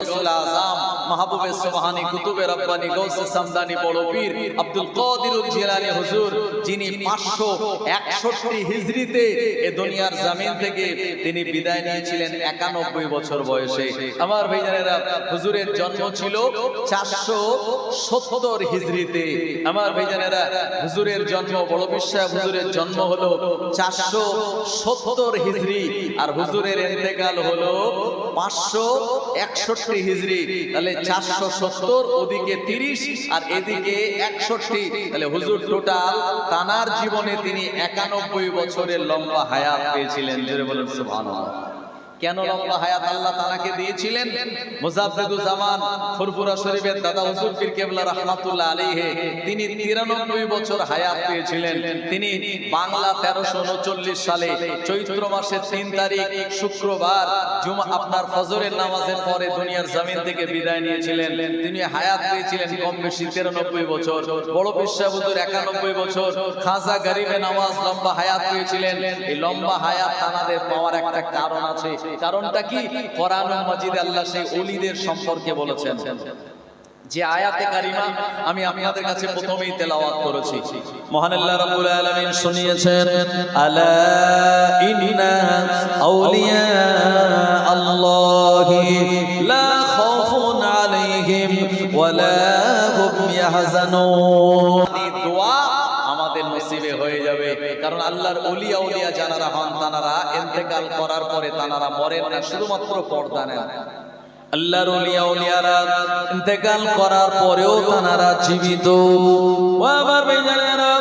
গৌসুল আজম মাহবুবে সুবহানী কুতুবে রব্বানী গৌসে সামদানি বড় পীর আব্দুল কাদিরুল জিলানী হুজুর, যিনি 561 হিজরিতে এ দুনিয়ার জমিন থেকে তিনি বিদায় নিয়েছিলেন 91 বছর বয়সে। আমার ভাইজানেরা, হুজুরের জন্ম ছিল 470 হিজরিতে। আমার ভাইজানেরা, হুজুরের জন্ম, বড় পীর সাহেব হুজুরের জন্ম হলো 470 হিজরি, আর হুজুরের ইন্তেকাল হলো 561 হিজরি। তাহলে 470 ওদিকে 30 আর এদিকে 61, তাহলে হুজুর টোটাল তানার জীবনে তিনি 91 বছরের লম্বা হায়াত পেয়েছিলেন। জোরে বলেন সুবহানাল্লাহ। কেন লম্বা হায়াত আল্লাহ তানাকে দিয়েছিলেন? মুজাদ্দিদুজ জামান ফুরফুরা শরীফের দাদা হুজুর পীর কেবলা রাহমাতুল্লাহ আলাইহি, তিনি 93 বছর হায়াত পেয়েছিলেন। তিনি বাংলা 1339 সালে চৈত্র মাসের 3 তারিখ শুক্রবার আপনার ফজরের নামাজের পরে দুনিয়ার জমিন থেকে বিদায় নিয়েছিলেন। তিনি হায়াত পেয়েছিলেন কম বেশি 93 বছর। বড় পীর সাহেব হুজুর 91 বছর। খাজা গরিবে নওয়াজ লম্বা হায়াত পেয়েছিলেন। এই লম্বা হায়াত তানাদের পাওয়ার একটা কারণ আছে। কারণটা কি? কোরআন মাজিদে আল্লাহ সেই ওলিদের সম্পর্কে বলেছেন, যে আয়াতে কারিমা আমি আপনাদের কাছে প্রথমেই তেলাওয়াত করেছি। মহান আল্লাহ রাব্বুল আলামিন শুনিয়েছেন, আলা ইন্না আউলিয়া আল্লাহি লা খাউফুন আলাইহিম ওয়া লা হুম ইয়াহজানুন। এই দোয়া আমাদের নসিবে হয়ে যাবে, কারণ আল্লাহর ওলি আউলিয়া যারা হন তানারা ইন্তেকাল করার পরে তানারা মরেন না, শুধুমাত্র পর্দা নেন। আল্লাহর ওলি আউলিয়ারা ইন্তেকাল করার পরেও তানারা জীবিত। ও আমার ভাইজানেরা,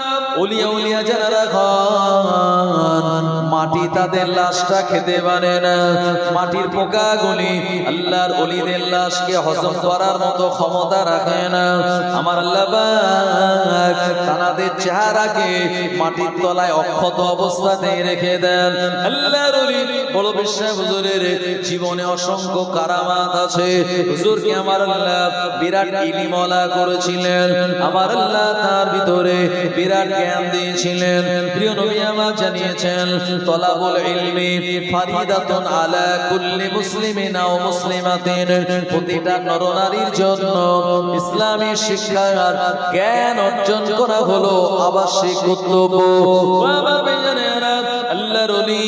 ওলি আউলিয়া যারা হন মাটি তাদের লাশটা খেতে পারে না। মাটির পোকাগুলি আল্লাহর ওলিদের লাশকে হজম করার মতো ক্ষমতা রাখে না। আমার আল্লাহ পাক তানাদের চেহারাকে মাটির তলায় অক্ষত অবস্থাতে রেখে দেন। আল্লাহর ওলি বড় পীর সাহেব হুজুরের জীবনে অসংখ্য কারামাত আছে। হুজুরকে আমার আল্লাহ বিরাট ইলমওয়ালা করেছিলেন। আমার আল্লাহ তার ভিতরে বিরাট জ্ঞান দিয়েছিলেন। প্রিয় নবী আমার জানিয়েছেন, তলাবুল ইলমি ফারিদাতুন আলা কুল্লি মুসলিমিন ওয়া মুসলিমাতিন। প্রতিটা নরনারীর জন্য ইসলামী শিক্ষার জ্ঞান অর্জন করা হলো আবশ্যিক কর্তব্য। আমার ভাইজানেরা, আল্লাহর ওলি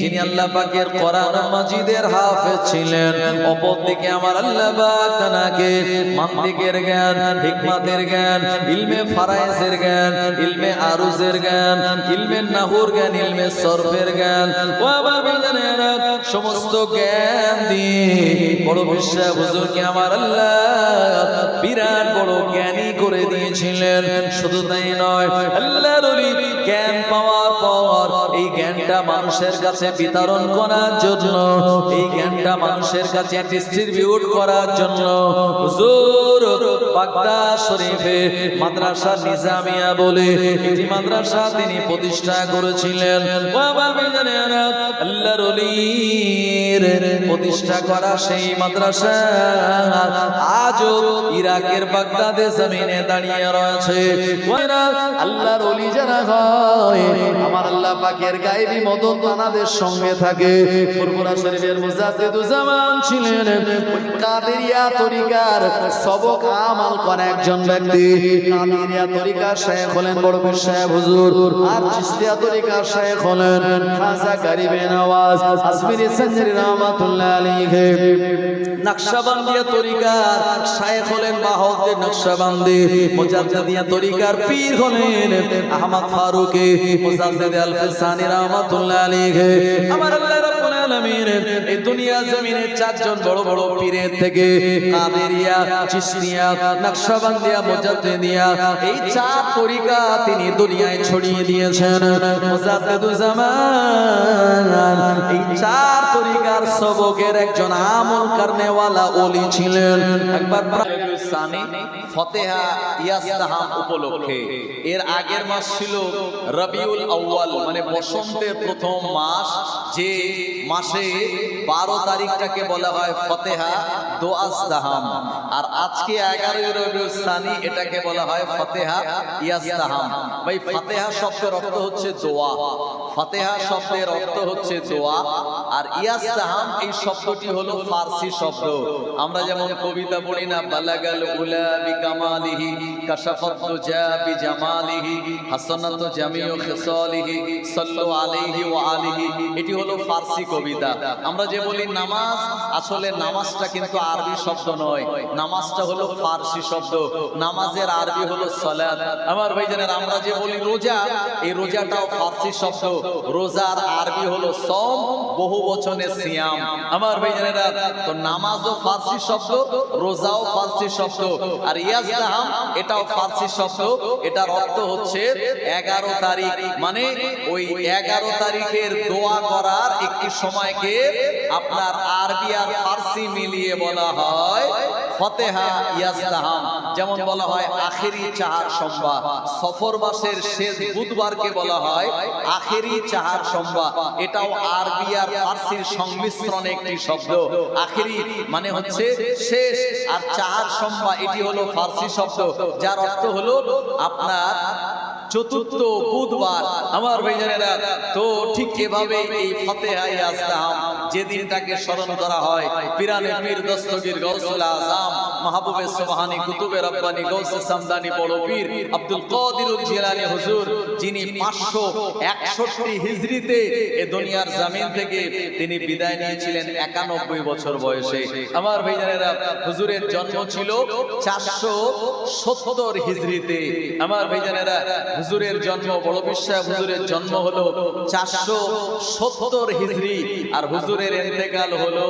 যিনি আল্লাহ পাকের কোরআন মাজিদের হাফেজ ছিলেন, অপরদিকে আমার আল্লাহ পাক তানাকে মান্তিকের জ্ঞান, হিকমতের জ্ঞান, ইলমে ফারায়েজের জ্ঞান, ইলমে আরুজের জ্ঞান, ইলমে নাহুর জ্ঞান, ইলমে সরফের জ্ঞান, ও আমার ভাইজানেরা সমস্ত জ্ঞান দিয়ে বড় পীর সাহেব হুজুরকে আমার আল্লাহ বিরাট বড় জ্ঞানী করে দিয়েছিলেন। শুধু তাই নয়, আল্লাহর ওলি জ্ঞান পাওয়ার পর এই জ্ঞানটা মানুষের কাছে বিতরণ করার জন্য, এই জ্ঞানটা মানুষের কাছে ডিস্ট্রিবিউট করার জন্য হুজুর বাগদাদ শরীফে মাদ্রাসা নিজামিয়া বলে একটি মাদ্রাসা তিনি প্রতিষ্ঠা করেছিলেন। ও আমার ভাইজানেরা, আল্লাহর ওলির প্রতিষ্ঠা করা সেই মাদ্রাসা আজও ইরাকের বাগদাদে জমিনে দাঁড়িয়ে রয়েছে। আল্লাহর ওলি যারা হয় আমার আল্লাহ পাকের গায়েবী মদত তানাদের সঙ্গে থাকে। ফুরফুরা শরীফের মুজাদ্দিদুজ জামান ছিলেন কাদেরিয়া তরিকার সবক আমাল করা একজন ব্যক্তি। কাদেরিয়া তরিকার শায়েখ হলেন বড় পীর সাহেব হুজুর, আর চিশতিয়া তরিকার শায়েখ হলেন খাজা গরিবে নওয়াজ আজমিরি সঞ্জরি রহমাতুল্লাহ আলাইহি। নকশবন্দিয়া তরিকার শায়েখ হলেন বাহাউদ্দিন নকশবন্দি। মুজাদ্দিদিয়া তরিকার পীর হলেন আহমদ ফারুকি মুজাদ্দিদ আল-ফিসানি রহমাতুল্লাহ আলাইহি। আমার আল্লাহ রাব্বুল আলামিন এই দুনিয়া জমিনে চারজন বড় বড় পীরের থেকে কাদেরিয়া, চিশতিয়া, নকশবন্দিয়া, মুজাদ্দিদিয়া এই চার তরিকা তিনি দুনিয়ায় ছড়িয়ে দিয়েছেন। মুজাদ্দিদুজ জামান এই চার তরিকার সবকের একজন আমল করনেওয়ালা ওলি ছিলেন। একবার সানি ফতেহা ইয়াসতাহাম উপলক্ষে, এর আগের মাস ছিল রবিউল আউয়াল, মানে বসন্তের প্রথম মাস, যে মাসে 12 তারিখটাকে বলা হয় ফতেহা দোয়াজদাহাম, আর আজকে 11 রবিউল সানি এটাকে বলা হয় ফতেহা ইয়াজদাহাম। ভাই ফাতেহা শব্দের অর্থ হচ্ছে দোয়া, ফাতেহা শব্দের অর্থ হচ্ছে দোয়া, আর ইয়াজদাহাম এই শব্দটি হলো ফার্সি শব্দ। আমরা যেমন কবিতা পড়ি না, বালাগাল উলা বিকামালিহি কাশাফাত দুজা বিজামালিহি হাসানাত জামিউ খিসালিহি সাল্লু আলাইহি ওয়া আলিহি, এটি হলো ফার্সি কবিতা। আমরা যে বলি নামাজ, আসলে নামাজটা কিন্তু আরবি শব্দ নয়, নামাজটা হলো ফার্সি শব্দ। নামাজের আরবি হলো সালাত। আমার ভাইজানেরা, আমরা যে বলি রোজা, এই রোজাটাও ফার্সি শব্দ। রোজার আরবি হলো সম, বহু বচনে সিয়াম। আমার ভাইজানেরা, তো নামাজও ফার্সি শব্দ, রোজাও ফার্সি শব্দ, আর ইয়াজদাহাম এটাও ফার্সি শব্দ। এটার অর্থ হচ্ছে 11 তারিখ, মানে ওই 11 তারিখের দোয়া করার একটি সময়কে আপনার আরবি আর ফার্সি মিলিয়ে বলা হয় ফতেহা ইয়াজদাহাম। যেমন বলা হয় আখেরি চাহার সোমবার, সফর মাসের শেষ বুধবারকে বলা হয় আখেরি চাহার সোমবার। এটাও আরবি আর ফার্সির সংমিশ্রণে একটি শব্দ। আখেরি মানে হচ্ছে শেষ, আর চাহার সোমবার এটি হলো ফার্সি শব্দ, যার অর্থ হলো আপনার চতুর্থ বুধবার। আমার ভাইজানেরা, তো ঠিক এভাবে এই ফতেহা ইয়াজদাহাম যে দিনটাকে স্মরণ করা হয়, পিরানে পীর দস্তগীর গৌসুল আজম মাহবুবে সুবহানী কুতুবে রব্বানী গৌসে সামদানি বড় পীর আব্দুল কাদিরুল জিলানী হুজুর, যিনি 561 হিজরিতে এ দুনিয়ার জমিন থেকে তিনি বিদায় নিয়েছিলেন 91 বছর বয়সে। আমার ভাইজানেরা, হুজুরের জন্ম ছিল 470 হিজরিতে। আমার ভাইজানেরা, হুজুরের জন্ম, বড় বিশ্বাস হুজুরের জন্ম হলো 470 হিজরি, আর হুজুরের ইন্তেকাল হলো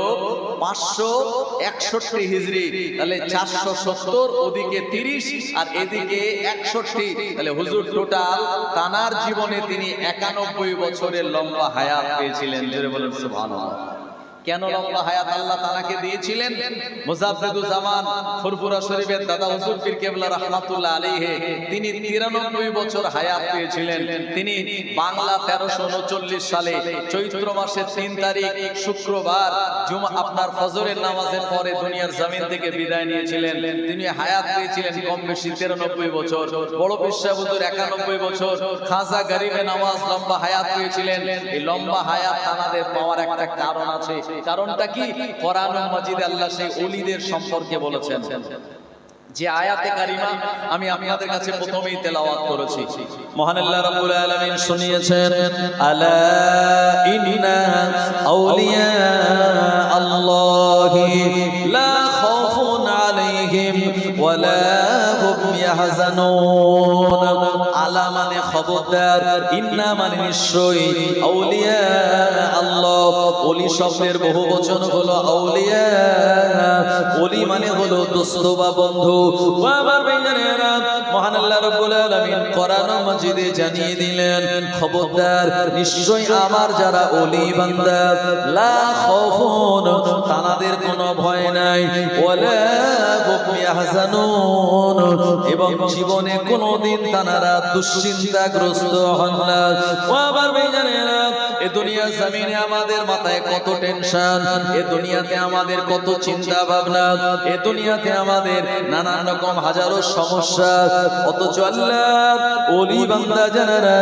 561 হিজরি। তাহলে 470 ওদিকে 30 আর এদিকে 61, তাহলে হুজুর টোটাল তানার জীবনে তিনি 91 বছরের লম্বা হায়াত পেয়েছিলেন। জোরে বলুন সুবহানাল্লাহ। কেন লম্বা হায়াত আল্লাহ তাআলাকে দিয়েছিলেন? মুজাদ্দিদুজ জামান ফুরফুরা শরীফের দাদা হুজুর পীর কেবলা রাহমাতুল্লাহ আলাইহি, তিনি 93 বছর হায়াত পেয়েছিলেন। তিনি বাংলা 1339 সালে চৈত্র মাসের 3 তারিখ শুক্রবার জুমা আপনার ফজরের নামাজের পরে দুনিয়ার জমিন থেকে বিদায় নিয়েছিলেন। তিনি হায়াত পেয়েছিলেন কম বেশি 93 বছর। বড় বিশ্বাস হুজুর 91 বছর। খাজা গরিবে নওয়াজ লম্বা হায়াত পেয়েছিলেন। এই লম্বা হায়াত তানাদের পাওয়ার একটা কারণ আছে। কারণটা কি? কোরআন মাজিদে আল্লাহ সেই ওলিদের সম্পর্কে বলেছেন, যে আয়াতে কারিমা আমি আপনাদের কাছে প্রথমেই তেলাওয়াত করেছি। মহান আল্লাহ রাব্বুল আলামিন শুনিয়েছেন, আলা ইন্না আউলিয়া আল্লাহি লা খাউফুন আলাইহিম ওয়া লা হুম ইয়াহজানুন। আলা মানে খবরদার, ইন্না মানে নিশ্চয়ই, আউলিয়া আল্লাহ, ওলি শব্দের বহু বচন হলো আউলিয়া। ওলি মানে হলো দোস্ত বা বন্ধু। আমার ভাইজানেরা, মহান আল্লাহ রাব্বুল আলামিন কোরআন মাজিদে জানিয়ে দিলেন, খবরদার নিশ্চয়ই আমার যারা ওলি বান্দা, লা খাউফুন, তাদের কোনো ভয় নাই, ওয়ালা হুম ইয়াহজানুন, এবং জীবনে কোনোদিন তারা দুশ্চিন্তাগ্রস্ত হন না। আমার ভাইজানেরা, এ দুনিয়া জমিনে আমাদের মাথায় কত টেনশন, এ দুনিয়াতে আমাদের কত চিন্তা ভাবনা, এ দুনিয়াতে আমাদের নানান রকম হাজারো সমস্যা, অথচ আল্লাহর ওলি বান্দা জানেরা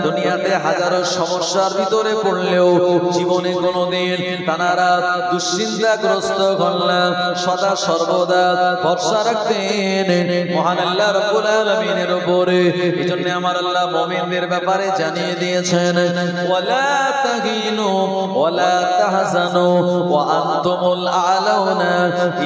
দুনিয়াতে হাজারো সমস্যার ভিতরে পড়লেও জীবনে কোনোদিন তারা দুশ্চিন্তাগ্রস্ত হন না, সদা সর্বদা ভরসা রাখতেন মহান আল্লাহ রাব্বুল আলামিনের উপরে। এজন্য আমার আল্লাহ মুমিনদের ব্যাপারে জানিয়ে দিয়েছেন, ওয়ালা তাহিনু ওয়ালা তাহজানু ওয়া আনতুমুল আলাউনা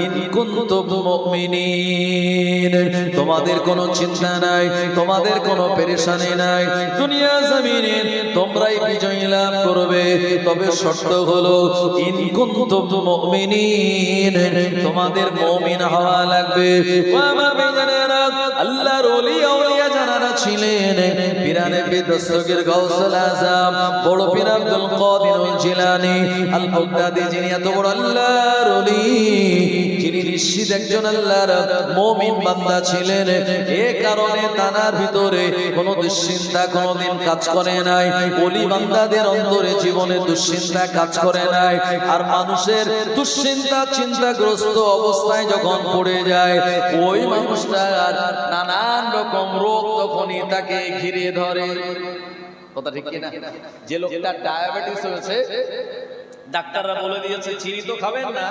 ইন কুনতুম মুমিনিন। তোমাদের কোনো চিন্তা নাই, তোমাদের কোনো পেরেশানি নাই, দুনিয়া জমিনে তোমরাই বিজয় লাভ করবে, তবে শর্ত হলো ইন কুনতুম মুমিনিন, তোমাদের মুমিন হওয়া লাগবে। আমার ভাইজানেরা, আল্লাহর ওলি আউলিয়া যারা ছিলেন, পিরানে পীর দস্তগীর গাউসুল আজম বড় পীর আব্দুল কাদিরুল জিলানী আল বাগদাদী, যিনি এত বড় আল্লাহর ওলি, যিনি বিশ্বজিৎ একজন আল্লাহর মুমিন বান্দা ছিলেন। এ কারণে তানার ভিতরে কোনো দুশ্চিন্তা কোনোদিন কাজ করে নাই। ওলি বান্দাদের অন্তরে জীবনে দুশ্চিন্তা কাজ করে নাই। আর মানুষের দুশ্চিন্তা চিন্তাগ্রস্ত অবস্থায় যখন পড়ে যায়, ওই মানুষটার নানান রকম রোগ তখনই তাকে ঘিরে ধরে। কথা ঠিক কিনা? যে লোকটা ডায়াবেটিস হয়েছে, ডাক্তাররা বলে দিয়েছে চিনি তো খাবেন না,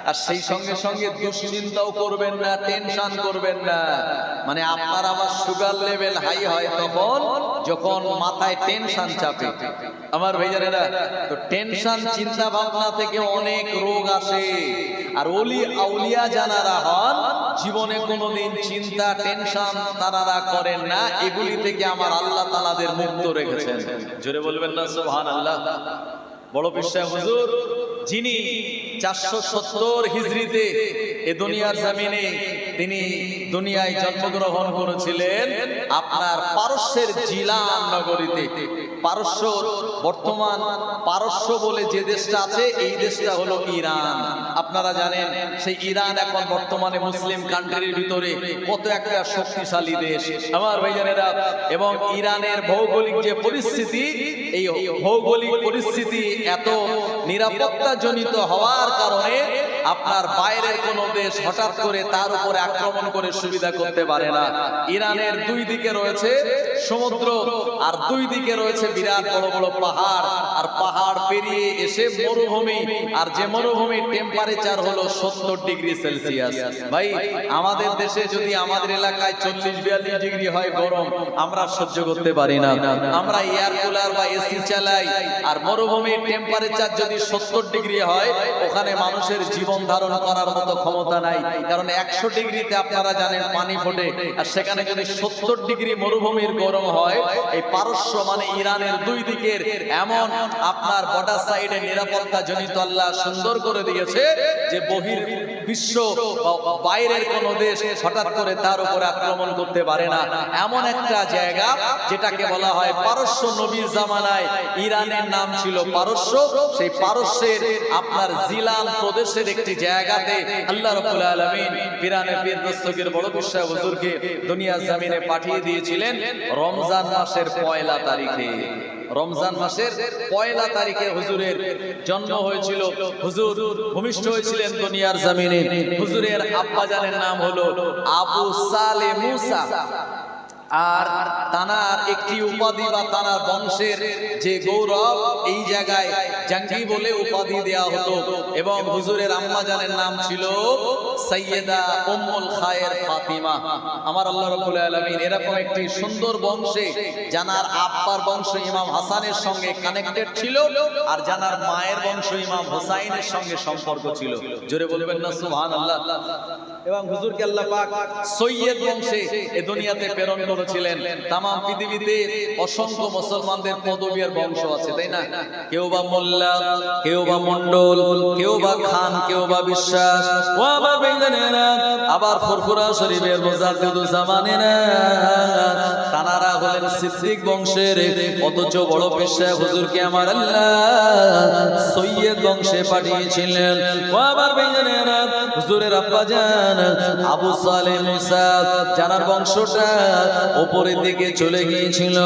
আর সেই সঙ্গে সঙ্গে দুশ্চিন্তাও করবেন না, টেনশন করবেন না। মানে আপনার আমার সুগার লেভেল হাই হয় তখন যখন মাথায় টেনশন চাপে। আমার ভাইজানেরা, তো টেনশন চিন্তা ভাবনা থেকে অনেক রোগ আসে। আর ওলি আউলিয়া জানারা হন, জীবনে কোনোদিন চিন্তা টেনশন তারা করেন না। এগুলি থেকে আমার আল্লাহ তাআলাদের মুক্ত রেখেছেন। জোরে বলবেন না সুবহানাল্লাহ। বড় পীর সাহেব হুজুর, যিনি 470 হিজরিতে এ দুনিয়ার জমিনে তিনি দুনিয়ায় জন্মগ্রহণ করেছিলেন আপনার পারস্যের জিলান নগরীতে। পারস্য, বর্তমান পারস্য বলে যে দেশটা আছে, এই দেশটা হলো ইরান। আপনারা জানেন সেই ইরান এখন বর্তমানে মুসলিম কান্ট্রির ভিতরে কত একটা শক্তিশালী দেশ আমার ভাইজানেরা। এবং ইরানের ভৌগোলিক যে পরিস্থিতি, এই ভৌগোলিক পরিস্থিতি এত নিরাপত্তা জনিত হওয়ার কারণে আপনার বাইরের কোন দেশ হঠাৎ করে তার উপরে আক্রমণ করে সুবিধা করতে পারে না। ইরানের দুই দিকে রয়েছে সমুদ্র, আর দুই দিকে রয়েছে বিরাট বড় বড় পাহাড়, আর পাহাড় পেরিয়ে এসে মরুভূমি, আর যে মরুভূমির টেম্পারেচার হলো 70 ডিগ্রি সেলসিয়াস। ভাই, আমাদের দেশে যদি আমাদের এলাকায় 40-42 ডিগ্রি হয় গরম, আমরা সহ্য করতে পারি না। আমরা এয়ার কুলার বা এসি চালাই, আর মরুভূমির টেম্পারেচার যদি 70 ডিগ্রি হয়, ওখানে মানুষের জীবন ধারণ করার মতো ক্ষমতা নাই। কারণ 100 ডিগ্রিতে আপনারা জানেন পানি ফোটে, আর সেখানে যদি 70 ডিগ্রি মরুভূমির গরম হয়, এই পারস্য মানে ইরানের দুই দিকের এমন আপনার বর্ডার সাইডে নিরাপত্তা জনিত আল্লাহ সুন্দর করে দিয়েছে যে বহির বিশ্ব বাইরের কোন দেশ হঠাৎ করে তার উপরে আক্রমণ করতে পারে না। এমন একটা জায়গা যেটাকে বলা হয় পারস্য। নবীর জামানায় ইরানের নাম ছিল পারস্য। সেই পারস্যের আপনার জিলান প্রদেশের একটি জায়গাতে আল্লাহ রাব্বুল আলামিন ইরানের পীর দস্তগীর বড় পীর সাহেব হুজুরকে দুনিয়ার জমিনে পাঠিয়ে দিয়েছিলেন রমজান মাসের 1 তারিখে। রমজান মাসের 1 তারিখে হুজুরের জন্ম হয়েছিল। হুজুর ভূমিষ্ঠ হয়েছিলেন দুনিয়ার জমিনে। হুজুরের আব্বা জানের নাম হলো আবু সালে মুসা। আর তানার একটি উপাধি বা তানার বংশের যে গৌরব, এই জায়গায় জাঙ্গি বলে উপাধি দেয়া হতো। এবং হুজুরের আম্মা জানের নাম ছিল সাইয়েদা উম্মুল খায়ের ফাতিমা। আমার আল্লাহ রাব্বুল আলামিন এরকম একটি সুন্দর বংশে, জানার আব্বার বংশ ইমাম হাসানের সঙ্গে কানেক্টেড ছিল, আর জানার মায়ের বংশ ইমাম হোসাইনের সঙ্গে সম্পর্ক ছিল। জোরে বলবেন না সুবহানাল্লাহ। এবং হুজুরকে আল্লাহ পাক সৈয়দ বংশে এ দুনিয়াতে প্রেরণ করেছিলেন। তাম পৃথিবীতে অসংখ্য মুসলমানদের পদবীর বংশ আছে, তাই না? কেউ বা মোল্লা, কেউ বা মন্ডল, কেউ বা খান, কেউ বা বিশ্বাস। ও আমার ভাইজানেরা, আবার ফুরফুরা শরীফের মুজাদ্দিদুজ্জামানেরা, তানারা হলেন সিদ্দিক বংশের। অথচ বড় পীর সাহেব হুজুরকে আমার আল্লাহ সৈয়দ বংশে পাঠিয়েছিলেন। ও আমার ভাইজানেরা, হুজুরের আব্বা জান আবু সালে মুসা জানার বংশটা উপরের দিকে চলে গিয়েছিল।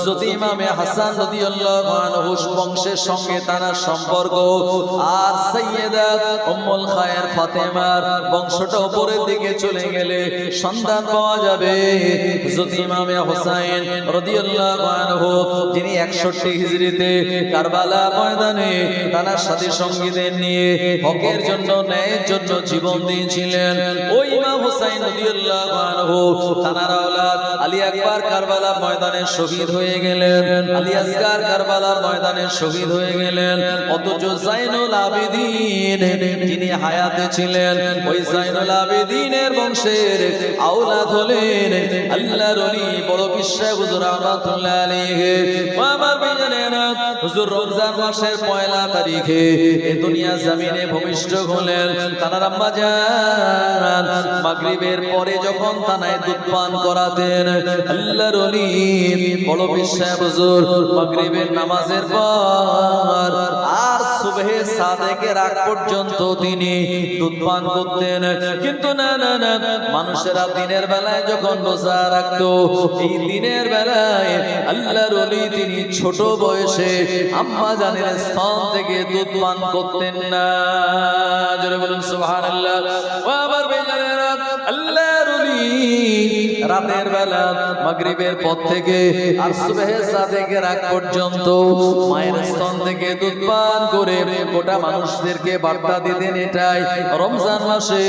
যদি ইমামে হাসান রাদিয়াল্লাহু আনহু বংশের সঙ্গে তার সম্পর্ক, আর সাইয়েদা উম্মুল খায়ের ফাতেমার বংশটা উপরের দিকে চলে গেলে সন্তান পাওয়া যাবে যদি ইমামে হোসাইন রাদিয়াল্লাহু আনহু, যিনি 61 হিজরিতে কারবালা ময়দানে তার সাথী সঙ্গীদের নিয়ে হকের জন্য, ন্যায়ের জন্য জীবন দিয়েছিলেন। ওই ইমাম হোসাইন রাদিয়াল্লাহু আনহু তার আওলাদ আলী আকবর কারবালার ময়দানে শহীদ হয়ে গেলেন, আলী আসগার কারবালার ময়দানে শহীদ হয়ে গেলেন। অথচ জাইনুল আবেদিন যিনি হায়াতে ছিলেন, ওই জাইনুল আবেদিনের বংশের আওলাদ হলেন আল্লাহর ওলি বড় পীর সাহেব হুজুর রাহমাতুল্লাহ আলাইহি। আমার ভাইজানেরা, হুজুর রমজান মাসের পয়লা তারিখে এই দুনিয়া জমিনে ভূমিষ্ঠ হলেন। তানার আম্মা জান মাগরিবের পরে যখন তানায় দুধ পান করাতেন, আল্লাহর ওলি বড় বিশ্বাস হুজুর মাগরিবের নামাজের পর আর সুবহে সাদেকের আগ পর্যন্ত তিনি দুধ পান করতেন। কিন্তু না না না, মানুষেরা দিনের বেলায় যখন রোজা রাখতো, এই দিনের বেলায় আল্লাহর ওলি তিনি ছোট বয়সে আম্মা জানের স্তন থেকে দুধ পান করতেন না। জোরে বলুন সুবহানাল্লাহ। ও আমার ভাইজানেরা, আল্লাহর ওলি রাতের বেলা মাগরিবের পর থেকে আর সুবহে সাদেকের আগ পর্যন্ত মায়ের স্তন থেকে দুধ পান করে গোটা মানুষদেরকে বার্তা দিতেন এটাই, রমজান মাসে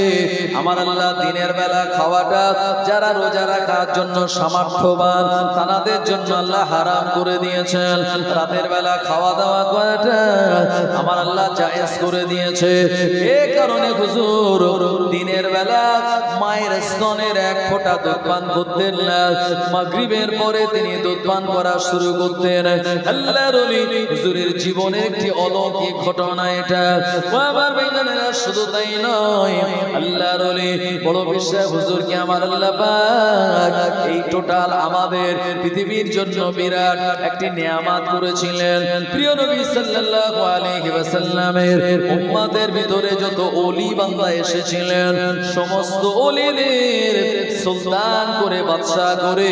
আমার আল্লাহ দিনের বেলা খাওয়াটা যারা রোজা রাখার জন্য সামর্থ্যবান তাদের জন্য আল্লাহ হারাম করে দিয়েছেন। রাতের বেলা খাওয়া দাওয়া করাটা আমার আল্লাহ জায়েজ করে দিয়েছে। এই কারণে হুজুর দিনের বেলা মায়ের স্তনের এক ফোঁটা দুধ পান করতেন না, মাগরিবের পরে তিনি দুধ পান করা শুরু করতেন। আল্লাহর ওলি হুজুরের জীবনে একটি অলৌকিক ঘটনা এটা। বাবার ভাইজানেরা, শুধু তাই নয়, আল্লাহর ওলি বড় বিশ্বাস হুজুরকে আমার আল্লাহ পাক এই টোটাল আমাদের পৃথিবীর জন্য বিরাট একটি নিয়ামত করেছিলেন। প্রিয় নবী সাল্লাল্লাহু আলাইহি ওয়াসাল্লামের উম্মতের ভিতরে যত ওলি বান্দা এসেছিলেন, সমস্ত ওলিদের সুলতান করে বাদশা করে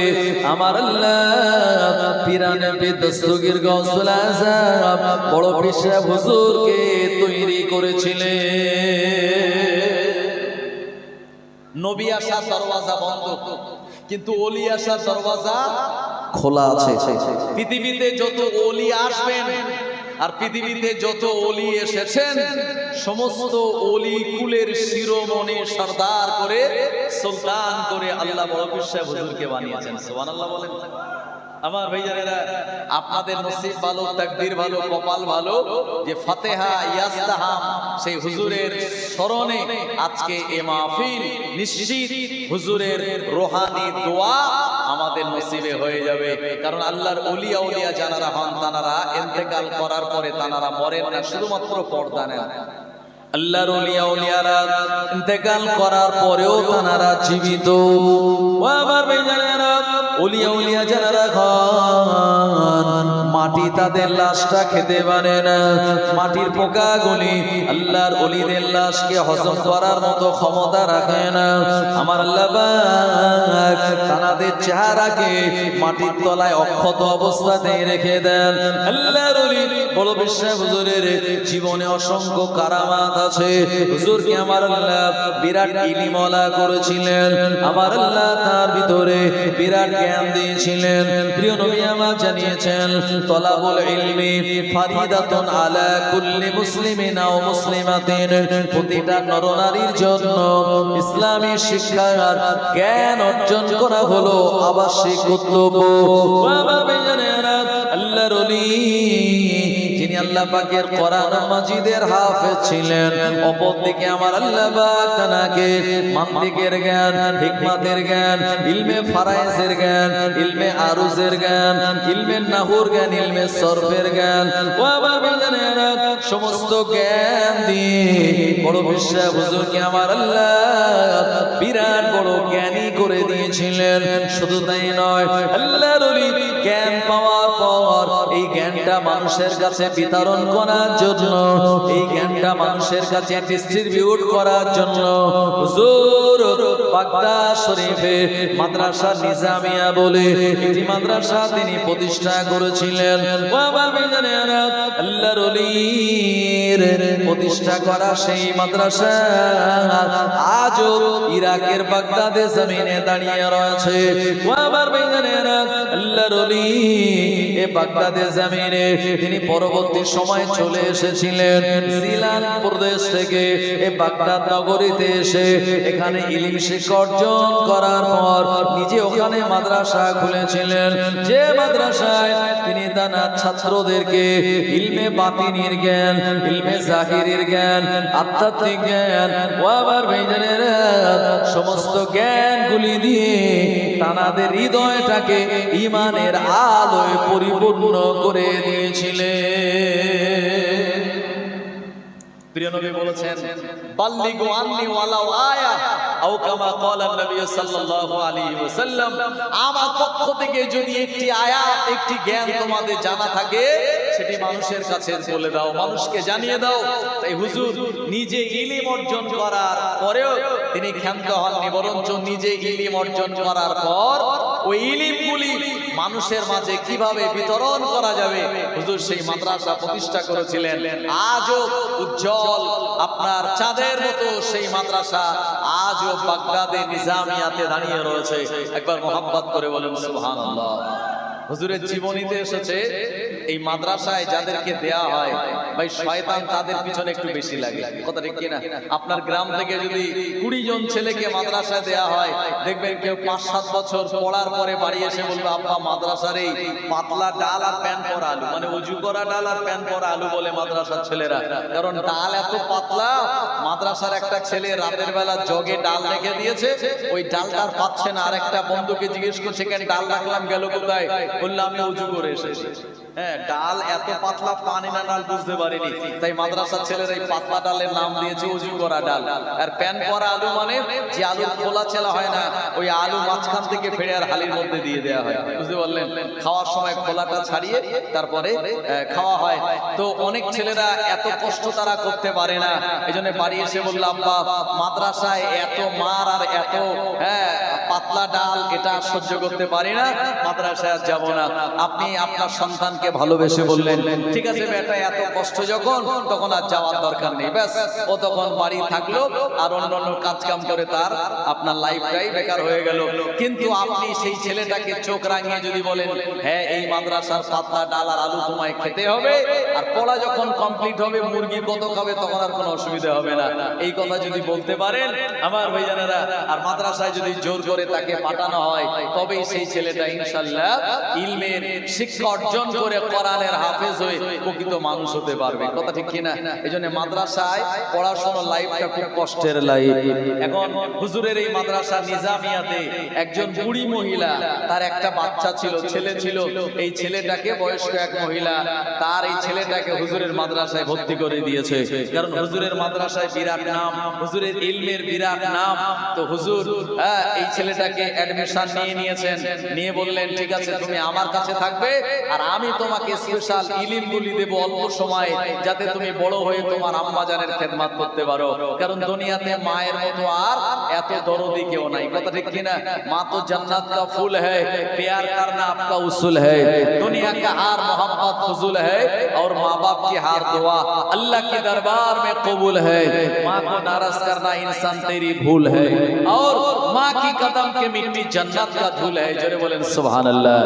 আমার আল্লাহ পিরানে দস্তগীর গৌসুল আযম বড় বিশ্বাস হুজুরকে তৈরি করেছিলেন। নবী আসার দরওয়াজা বন্ধ, কিন্তু ওলি আসার দরওয়াজা খোলা আছে। পৃথিবীতে যত ওলি আসবেন আর পৃথিবীতে যত ওলি এসেছেন, সমস্ত ওলি কুলের শিরোমণি সর্দার করে সুলতান করে আল্লাহ বড় বিশ্বাস হুজুরকে বানিয়েছেন। সুবহানাল্লাহ বলেন। আমার ভাইজানেরা, আপনাদের নসিব ভালো, তাকদীর ভালো, কপাল ভালো যে ফাতিহা ইয়াজতাহাম সেই হুজুরের স্মরণে আজকে এই মাহফিল নিশ্চিত হুজুরের রোহানি দোয়া আমাদের নসিবে হয়ে যাবে। কারণ আল্লাহর ওলিয়া ওলিয়া যারা হন তানারা ইন্তেকাল করার পরে তানারা মরেন না, শুধুমাত্র পর্দা নেন। আল্লাহর ওলিয়া ওলিয়ারা ইন্তেকাল করার পরেও তানারা জীবিত। ও আমার ভাইজানেরা, ওলিয়া ওলিয়া যারা হন মাটি তাদের লাশটা খেতে পারে না, মাটির পোকাগুলি আল্লাহর ওলিদের লাশকে হজম করার মতো ক্ষমতা রাখে না। আমার আল্লাহ পাক তানাদের চেহারাকে মাটির তলায় অক্ষত অবস্থাতে রেখে দেন। আল্লাহর ওলি বড় বিশ্বাস হুজুরের জীবনে অসংখ্য কারামাত আছে। হুজুরকে আমার আল্লাহ বিরাট ইলমওয়ালা করেছিলেন, আমার আল্লাহ তার ভিতরে বিরাট জ্ঞান দিয়েছিলেন। প্রিয় নবী আমার জানিয়েছেন, তলাবুল ইলমি ফারিদাতুন আলা কুল্লি মুসলিমিন ওয়া মুসলিমাতিন, প্রতিটা নরনারীর জন্য ইসলামী শিক্ষার জ্ঞান অর্জন করা হলো আবশ্যিক কর্তব্য। বাবা ভাইজানেরা, আল্লাহর ওলি যিনি আল্লাহ পাকের কোরআন মাজিদের হাফেজ ছিলেন, অপরদিকে আমার আল্লাহ পাক তাকে মান্তিকের জ্ঞান, হিকমতের জ্ঞান, ইলমে ফারায়েজের জ্ঞান, ইলমে আরুজের জ্ঞান, ইলমে নাহুর জ্ঞান, ইলমে সরফের জ্ঞান, ও আমার ভাইজানেরা সমস্ত জ্ঞান দিয়ে বড় বিশ্বাস হুজুরকে আমার আল্লাহ বিরাট বড় জ্ঞানী করে দিয়েছিলেন। শুধু তাই নয়, আল্লাহর ওলি জ্ঞান পাওয়ার পর এই জ্ঞানটা মানুষের কাছে বিতরণ করার জন্য, এই জ্ঞানটা মানুষের কাছে ডিস্ট্রিবিউট করার জন্য হুজুর বাগদাদ শরীফে মাদ্রাসা নিজামিয়া বলে একটি মাদ্রাসা তিনি প্রতিষ্ঠা করেছিলেন। বাবা ভাইজানেরা, আল্লাহর ওলির প্রতিষ্ঠা করা সেই মাদ্রাসা আজও ইরাকের বাগদাদে জমিনে দাঁড়িয়ে রয়েছে। বাবা ভাইজানেরা, আল্লাহর ওলি এ বাগদাদে জমিনে তিনি পরবর্তী সময় চলে এসেছিলেন জিলান প্রদেশ থেকে এ বাগদাদ নগরীতে এসে এখানে ইলম শিক্ষা অর্জন করার পর নিজে ওখানে মাদ্রাসা খুলেছিলেন, যে মাদ্রাসায় তিনি তার ছাত্রদেরকে ইলমে বাতিনের জ্ঞান, ইলমে জাহিরের জ্ঞান, আধ্যাত্মিক জ্ঞান ও আবার ভাইজানেরা সমস্ত জ্ঞানগুলি দিয়ে তানাদের হৃদয়টাকে ঈমানের আলোয় পরিপূর্ণ করে দিয়েছিলেন। প্রিয় নবী বলেছেন, বাল্লিগু আন্নি ওয়ালাউ আয়া আও কামা ক্বালা নবী সাল্লাল্লাহু আলাইহি ওয়াসাল্লাম, আমার পক্ষ থেকে যদি একটি আয়াত, একটি জ্ঞান তোমাদের জানা থাকে, সেটি মানুষের কাছে বলে দাও, মানুষকে জানিয়ে দাও। তাই হুজুর নিজে ইলম অর্জন করার পরেও তিনি ক্ষান্ত হননি, বরঞ্চ নিজে ইলম অর্জন করার পর ওই ইলমগুলি মানুষের মাঝে কিভাবে বিতরণ করা যাবে, হুজুর সেই মাদ্রাসা প্রতিষ্ঠা করেছিলেন। আজও উজ্জ্বল আপনার চাঁদের মতো সেই মাদ্রাসা আজও বাগদাদে নিজামিয়াতে দাঁড়িয়ে রয়েছে। একবার মোহাব্বত করে বলেন সুবহানাল্লাহ। হুজুরের জীবনীতে এসেছে, এই মাদ্রাসায় যাদেরকে দেয়া হয় ভাই, শয়তান তাদের পিছনে একটু বেশি লাগে। কথা ঠিক কিনা? আপনার গ্রাম থেকে যদি 20 জন ছেলেকে মাদ্রাসায় দেয়া হয়, দেখবেন কেউ 5-7 বছর পড়ার পরে বাড়ি এসে বলবে, আব্বা মাদ্রাসার এই পাতলা ডাল আর প্যান পরা আলু, মানে উজু করা ডাল আর প্যান পরা আলু বলে মাদ্রাসার ছেলেরা। কারণ ডাল এত পাতলা, মাদ্রাসার একটা ছেলে রাতের বেলা জগে ডাল রেখে দিয়েছে, ওই ডালটার পাচ্ছে না। আর একটা বন্ধুকে জিজ্ঞেস করছে, কেন ডাল রাখলাম, গেল কোথায়? বললাম আমি উজু করে এসেছি। হ্যাঁ, ডাল এত পাতলা, পানি না ডাল বুঝতে পারিনি, তাই মাদ্রাসার ছেলেরা এই পাতলা ডালের নাম দিয়েছে উজু করা ডাল। আর প্যান করা আলু মানে যে আলু খোলা ছেলা হয় না, ওই আলু মাঝখান থেকে ফেড়ে আর হালির মধ্যে দিয়ে দেওয়া হয়, বুঝতে পারলেন? খাওয়ার সময় খোলাটা ছাড়িয়ে তারপরে খাওয়া হয়। তো অনেক ছেলেরা এত কষ্ট তারা করতে পারে না, এই জন্য বাড়ি এসে বললাম, আব্বা মাদ্রাসায় এত মার আর এত পাতলা ডাল এটা সহ্য করতে পারি না, মাদ্রাসায় আর যাবো না। আপনি আপনার সন্তানকে ভালোবেসে বললেন, ঠিক আছে বেটা, এত কষ্ট যখন, তখন আর যাওয়ার দরকার নেই। ব্যাস, ও তখন বাড়ি থাকলো আর অন্যান্য কাজ কাম করে তার আপনার লাইফটাই বেকার হয়ে গেল। কিন্তু আপনি সেই ছেলেটাকে চোখ রাঙিয়ে যদি বলেন, হ্যাঁ এই মাদ্রাসার পাতলা ডাল আর আলু তোমায় খেতে হবে, আর পড়া যখন কমপ্লিট হবে মুরগি কত খাবে, তখন আর কোনো অসুবিধা হবে না, এই কথা যদি বলতে পারেন আমার ভাইজানেরা, আর মাদ্রাসায় যদি জোর করে তাকে পাঠানো হয়, তবেই সেই ছেলেটা ইনশাআল্লাহ ইলমের শিক্ষা অর্জন করে কোরআনের হাফেজ হয়ে প্রকৃত মানুষ হতে পারবে। কথা ঠিক কিনা? এইজন্য মাদ্রাসায় পড়াশোনার লাইফটা খুব কষ্টের লাইফ। এখন হুজুরের এই মাদ্রাসা নিজামিয়াতে একজন বুড়ি মহিলা, তার একটা বাচ্চা ছিল, ছেলে ছিল, এই ছেলেটাকে বয়স্ক এক মহিলা তার এই ছেলেটাকে হুজুরের মাদ্রাসায় ভর্তি করে দিয়েছে। কারণ হুজুরের মাদ্রাসায় বিরাট নাম, হুজুরের ইলমের বিরাট নাম। তো হুজুর এই ছেলেটাকে অ্যাডমিশন নিয়ে নিয়েছেন, নিয়ে বললেন, ঠিক আছে তুমি আমার কাছে থাকবে, আর আমি তোমাকে স্পেশাল ইলমগুলি দেব অল্প সময়, যাতে তুমি বড় হয়ে তোমার আম্মা জানের খেদমত করতে পারো। কারণ দুনিয়াতে মায়ের মতো আর এত দরদি কেউ নাই। কথা ঠিক কিনা? মা তো জান্নাত কা ফুল है, प्यार करना आपका उसूल है, दुनिया का हार मोहब्बत फजूल है, और माँ बाप की हार दुआ अल्लाह के दरबार में कबूल है। माँ को नाराज करना इंसान तेरी भूल है, और माँ की कदम के मिट्टी जन्नत का धूल है। জোরে বলেন সুবহানাল্লাহ।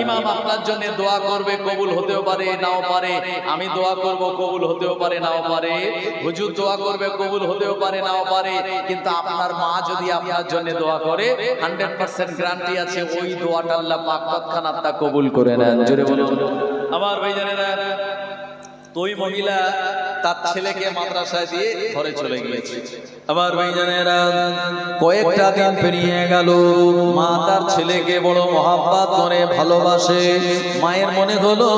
ইমাম আপনার জন্য দোয়া করবে, কবুল হতেও পারে নাও পারে। আমি দোয়া করব, কবুল হতেও পারে নাও পারে। হুজুর দোয়া করবে, কবুল হতেও পারে নাও পারে। কিন্তু আপনার মা যদি আপনার জন্য দোয়া করে, 100% গ্যারান্টি আছে ওই দোয়াটা আল্লাহ পাক তৎক্ষণাৎ তা কবুল করে নেন। জোরে বলুন আমার ভাইজানেরা। তো ওই মহিলা তার ছেলেকে মাদ্রাসায় দিয়ে ঘরে চলে গিয়েছে। আমার ভাইজানেরা, কয়েকটা দিন পেরিয়ে গেল, মা তার ছেলেকে বড় মহাব্বত করে ভালোবাসে। মায়ের মনে হলো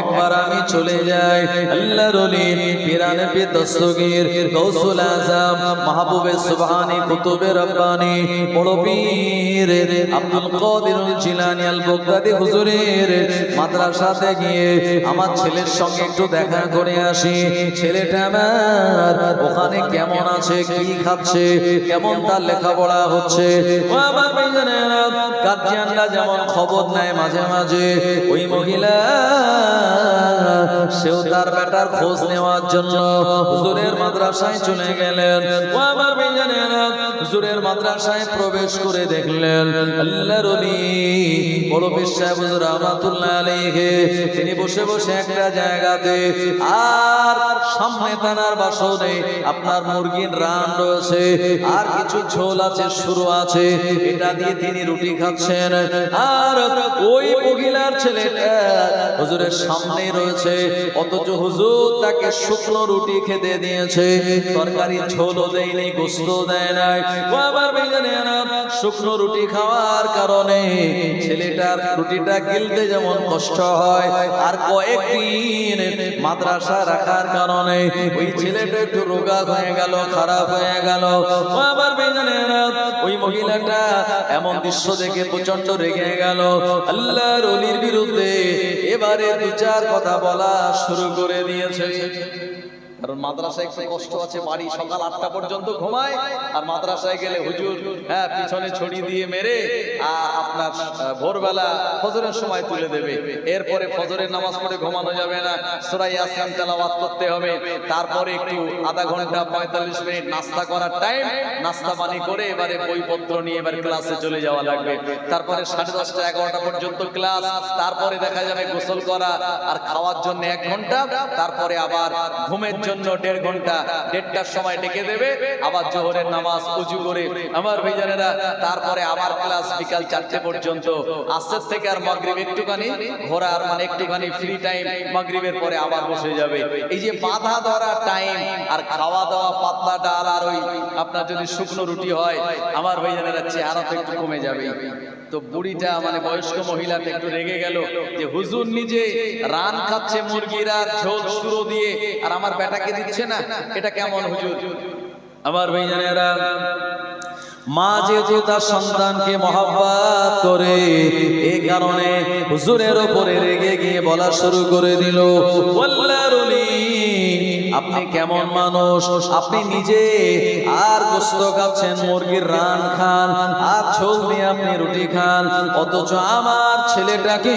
একবার আমি চলে যাই, আল্লাহর ওলি পীরানে পীর দস্তগীর গৌসুল আজম মাহবুবে সুবহানী কুতুবে রব্বানী বড় পীর আব্দুল কাদির জিলানী আল বাগদাদী হুজুরের মাদ্রাসাতে গিয়ে আমার ছেলের সঙ্গে একটু দেখা করে আসি। ছেলেটা আমার ওখানে কেমন আছে, কি খাচ্ছে, কেমন তার লেখাপড়া হচ্ছে। ও আমার ভাইজানেরা, গার্জিয়ানরা যেমন খবর নেয় মাঝে মাঝে, ওই মহিলা সেও তার বেটার খোঁজ নেওয়ার জন্য হুজুরের মাদ্রাসায় চলে গেলেন। ও আমার ভাইজানেরা, হুজুরের মাদ্রাসায় প্রবেশ করে দেখলেন আল্লাহর ওলি বড় পীর সাহেব হুজুর রাহমাতুল্লাহ আলাইহি, তিনি বসে বসে একটা জায়গাতে, আর সামনে তানার বাসনে আপনার মুরগির রান রয়েছে, আর কিছু ঝোল আছে, শুরু আছে, এটা দিয়ে তিনি রুটি খাচ্ছেন। আর ওই মহিলার ছেলেটা হুজুরের সামনে রয়েছে, অথচ হুজুর তাকে শুকনো রুটি খেতে দিয়েছে, তরকারি ঝোলও দেয়নি, গোস্ত দেয় নাই। ও আমার ভাইজানেরা, শুকনো রুটি খাওয়ার কারণে ছেলেটার রুটিটা গিলতে যেমন কষ্ট হয়, আর কয়েকদিন মাদ্রাসা রাখার কারণে ওই ছেলেটা একটু রোগা হয়ে গেল, খারাপ হয়ে গেল। ও আমার ভাইজানেরা, ওই মহিলাটা এমন দৃশ্য দেখে প্রচন্ড রেগে গেল, আল্লাহর ওলির বিরুদ্ধে এবারে দু চার কথা বলা শুরু করে দিয়েছে। কারণ মাদ্রাসায় একটু কষ্ট আছে, বাড়ি সকাল 8টা পর্যন্ত ঘুমায়, আর মাদ্রাসায় গেলে হুজুর পিছনে ছড়ি দিয়ে মেরে আপনার ভোরবেলা ফজরের সময় তুলে দেবে। এরপরে ফজরের নামাজ পড়ে ঘুমানো যাবে না, সূরা ইয়াসিন তেলাওয়াত করতে হবে। তারপরে একটু আধা ঘন্টা 45 মিনিট নাস্তা করার টাইম, নাস্তা পানি করে এবারে বইপত্র নিয়ে এবার ক্লাসে চলে যাওয়া লাগবে। তারপরে 10:30 11টা পর্যন্ত ক্লাস, তারপরে দেখা যাবে গোসল করা আর খাওয়ার জন্য 1 ঘন্টা, তারপরে আবার ঘুমের জন্য 1.5 ঘন্টা। 1:30টার সময় ডেকে দেবে, আবার জোহরের নামাজ ওযু করে আমার ভাইজানেরা, তারপরে আবার ক্লাস বিকাল 4টে পর্যন্ত। আসর থেকে আর মাগরিব একটুখানি ঘোরার, মানে একটুখানি ফ্রি টাইম, মাগরিবের পরে আবার বসে যাবে। এই যে বাধা ধরা টাইম আর খাওয়া দাওয়া, পাতলা ডাল আর ওই আপনার যদি শুকনো রুটি হয়, আমার ভাইজানেরা চেহারা তো একটু কমে যাবে। তো বুড়িটা মানে বয়স্ক মহিলাটা একটু রেগে গেল যে হুজুর নিজে রান খাচ্ছে মুরগির আর ঝোল শুরো দিয়ে, আর আমার বেটাকে দিচ্ছে না, এটা কেমন হুজুর? আমার ভাইজানেরা, মা যেহেতু তার সন্তানকে মহব্বত করে, এই কারণে হুজুরের উপরে রেগে গিয়ে বলা শুরু করে দিল, আল্লাহর ওলি আপনি কেমন মানুষ, আপনি নিজে আর গোশত খাচ্ছেন, মুরগির রান খান আর ঝোল দিয়ে আপনি রুটি খান, অথচ আমার ছেলেটাকে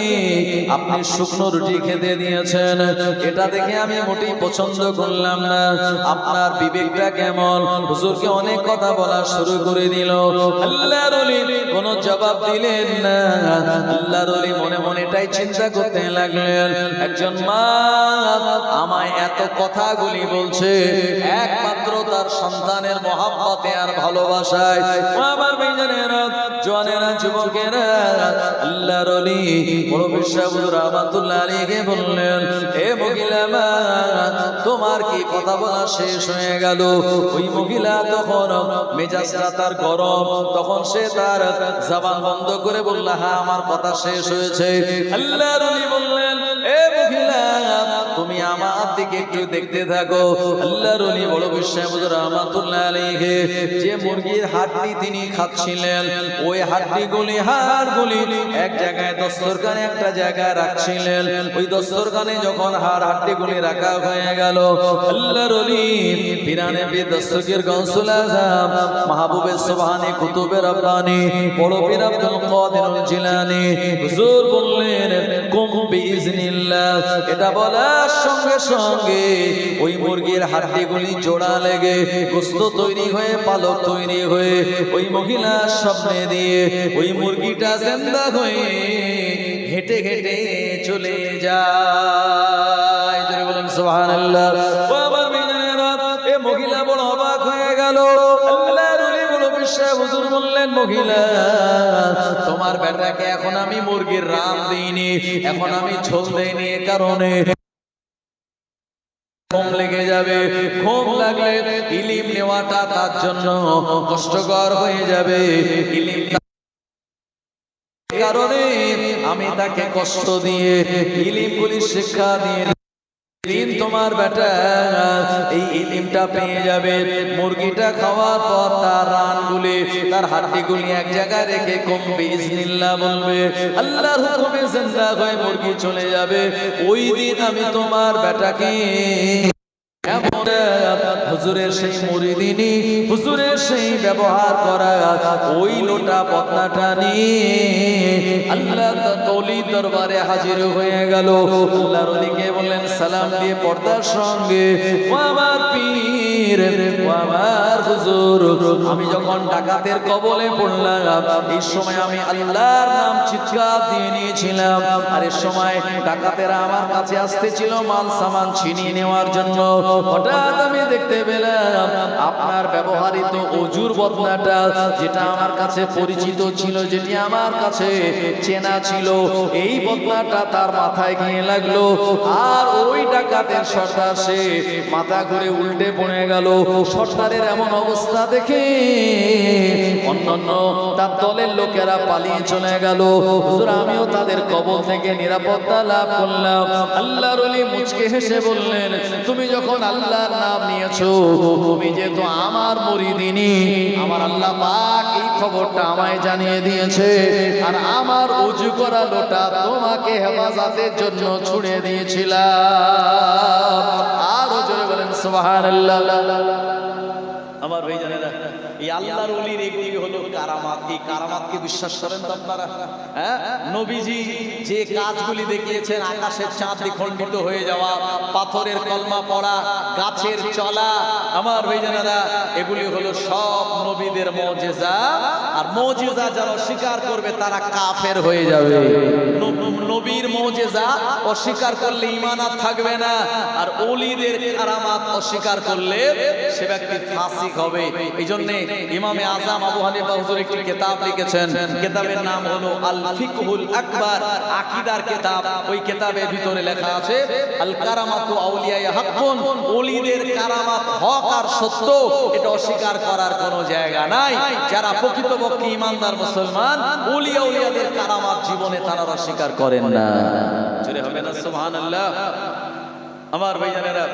আপনি শুকনো রুটি খেতে দিয়েছেন। এটা দেখে আমি মোটেই পছন্দ করলাম না। আপনার বিবেকটা কেমন? হুজুরকে অনেক কথা বলা শুরু করে দিল। আল্লাহর ওলি কোনো জবাব দিলেন না। আল্লাহর ওলি মনে মনে এটাই চিন্তা করতে লাগলেন, একজন মা আমায় এত কথাগুলি বলছে একমাত্র তার সন্তানের মহব্বতে আর ভালোবাসায়। আমার ভাইজানেরা, জওয়ানেরা, যুবকেরা, আল্লাহর ওলি বড় বিশ্বাস রাহমাতুল্লাহ আলাইহি বললেন, এ মহিলা মা, তোমার কি কথা বলা শেষ হয়ে গেল? ওই মহিলা তখন মেজাজটা তার গরম, তখন সে তার জবান বন্ধ করে বলল, হ্যাঁ আমার কথা শেষ হয়েছে। আল্লাহর ওলি বললেন, এ মহিলা তুমি আমার দিকে একটু দেখতে থাকো। আল্লাহর ওলি বড় বিশ্বাস রাহমাতুল্লাহ আলাইহি যে মুরগির হাড্ডি তিনি খাচ্ছিলেন, ওই হাড্ডিগুলি হাড়গুলি এক জায়গায় দস্তরখানে একটা জায়গায় রাখছিলেন। ওই দস্তরখানে যখন হাড্ডিগুলি রাখা হয়ে গেল, আল্লাহর ওলি পিরানে দস্তগীর গাউসুল আযম মাহবুবে সুবহানী কুতুবে রব্বানী বড় পীর আব্দুল কাদির জিলানী হুজুর বললেন, কুম বিইজনিল্লাহ। এটা বলার সঙ্গে সঙ্গে ওই মুরগির হাড্ডিগুলি জোড়া লেগে গোশত তৈরি হয়ে, পালক তৈরি হয়ে ওই মহিলার সামনে দিয়ে ওই মুরগিটা জিন্দা হয়ে হেঁটে হেঁটে চলে যায়। জোরে বলেন সুবহানাল্লাহ। ও আমার ভাইজানেরা, এই মহিলা বড় অবাক হয়ে গেল। আল্লাহর ওলি বড় বিশ্বাস হুজুর বললেন, মহিলা তোমার বেটাকে এখন আমি মুরগির রাম দেইনি, এখন আমি ঝোল দেইনি, এ কারণে ঘুম লেগে যাবে। ঘুম লাগলে ইলম নেওয়াটা তার জন্য কষ্টকর হয়ে যাবে। ইলম কারণে আমি তাকে কষ্ট দিয়ে ইলমগুলি শিক্ষা দিয়ে দিন তোমার বেটা এই ইলমটা পেয়ে যাবে। মুরগিটা খাওয়ার পর তার রানগুলি, তার হাড্ডিগুলি এক জায়গায় রেখে কুম বিইজনিল্লাহ বলবে, আল্লাহর হুকুমে জিন্দা হয়ে মুরগি চলে যাবে। ওই দিন আমি তোমার বেটাকে হুজুরের সেই মুরিদিনী, হুজুরের সেই ব্যবহার করা ওই লোটা বদনাটা নিয়ে আল্লাহর ওলি দরবারে হাজির হয়ে গেল। আল্লাহর ওলিকে বললেন, সালাম দিয়ে পর্দার সঙ্গে, ও আমার পীর, ও আমার হুজুর, আমি যখন ডাকাতের কবলে পড়লাম, এই সময় আমি আল্লাহর নাম চিৎকার দিয়ে নিয়েছিলাম, আর এই সময় ডাকাতেরা আমার কাছে আসতেছিল মাল সামান ছিনিয়ে নেওয়ার জন্য। হঠাৎ আমি দেখতে পেলাম আপনার ব্যবহৃত অজুর বদনাটা, যেটা আমার কাছে পরিচিত ছিল, যেটি আমার কাছে চেনা ছিল, এই বদনাটা তার মাথায় গিয়ে লাগলো। আর ওই ডাকাতের সর্দার সে মাথা ঘুরে উল্টে পড়ে গেল। সর্দারের এমন অবস্থা দেখে অন্যান্য তার দলের লোকেরা পালিয়ে চলে গেল। হুজুর আমিও তাদের কবল থেকে নিরাপত্তা লাভ করলাম। আল্লাহর ওলি মুচকে হেসে বললেন, তুমি যখন আল্লাহর নাম নিয়েছো, তুমি যেহেতু আমার মুরিদিনী, আমার আল্লাহ পাক এই খবরটা আমায় জানিয়ে দিয়েছে, আর আমার উজু করা লোটা তোমাকে হেফাজতের জন্য ছুড়ে দিয়েছিলাম। আরো জোরে বলেন সুবহানাল্লাহ। আমার ভাইজানেরা, এই আল্লাহর ওলির এগুলি হলো কারামাত। এই কারামাতকে বিশ্বাস করেন তো আপনারা? হ্যাঁ, নবীজি যে কাজগুলি দেখিয়েছেন, আকাশের চাঁদ দ্বিখণ্ডিত হয়ে যাওয়া, পাথরের কলমা পড়া, গাছের চলা, আমার ভাইজানেরা এগুলি হলো সব নবীদের মুজিজা। আর মুজিজা যারা অস্বীকার করবে তারা কাফের হয়ে যাবে। নবীর মুজিজা অস্বীকার করলে ঈমান আর থাকবে না, আর ওলিদের কারামাত অস্বীকার করলে সে ব্যক্তি ফাসিক হবে। এই জন্য ইমামে আজম আবু হানিফা হুজুর একটি কিতাব লিখেছেন, কিতাবের নাম হলো আল ফিকহুল আকবার, আকীদার কিতাব। ওই কিতাবের ভিতরে লেখা আছে আল কারামাতু আউলিয়া হাক্কুন, ওলিদের কারামাত হক আর সত্য, এটা অস্বীকার করার কোনো জায়গা নাই। যারা প্রকৃতপক্ষে ঈমানদার মুসলমান, ওলিয়া উলিয়াদের কারামাত জীবনে তারা অস্বীকার করেন না। জোরে হবে না সুবহানাল্লাহ। আমার ভাইজানেরা,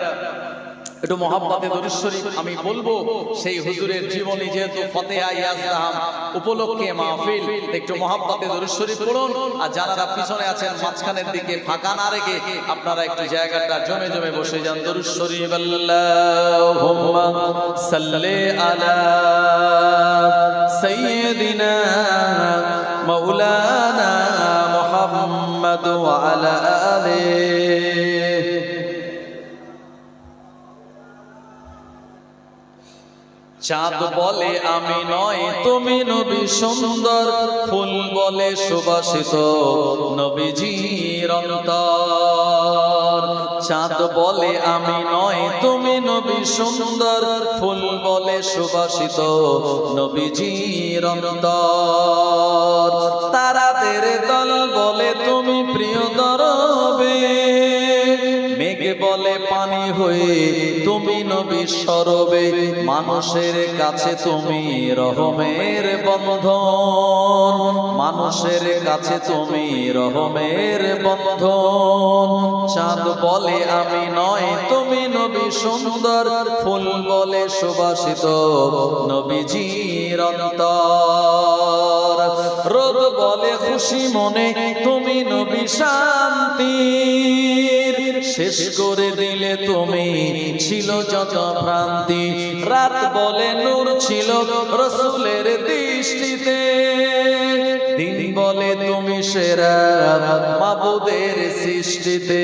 একটু মহাব্বতে দরুদ শরীফ আমি বলবো। সেই হুজুরের জীবনী যেহেতু ফতেহা ইয়াজদাহাম উপলক্ষে মাহফিল, একটু মহাব্বতে দরুদ শরীফ পড়ুন। আর যারা পিছনে আছেন মাঝখানের দিকে ফাঁকা না রেখে আপনারা একটু জায়গাটা জমে জমে বসে যান। দরুদ শরীফ আল্লাহুম্মা সাল্লি আলা সাইয়্যিদিনা মাওলানা মুহাম্মদ ওয়া আলা আলিহি। চাঁদ বলে আমি নয় তুমি নবী সুন্দর, ফুল বলে সুবাসিত নবীজির অন্তর। চাঁদ বলে আমি নয় তুমি নবী সুন্দর, ফুল বলে সুবাসিত নবীজির অন্তর। তারাদের দল বলে তুমি প্রিয় দরবে, মেঘ বলে পানি হয়ে তুমি নবী সরবে। মানুষের কাছে তুমি রহমের বন্ধন, মানুষের কাছে তুমি রহমের বন্ধন। চাঁদ বলে আমি নয় তুমি নবী সুন্দর, ফুল বলে সুবাসিত নবীজির অন্তর। রোদ বলে খুশি মনে তুমি নবী শান্তির, শেষ করে দিলে তুমি ছিল যত ভ্রান্তি। রাত বলে নূর ছিল রাসূলের দৃষ্টিতে, দিন বলে তুমি সেরা মাবুদের সৃষ্টিতে।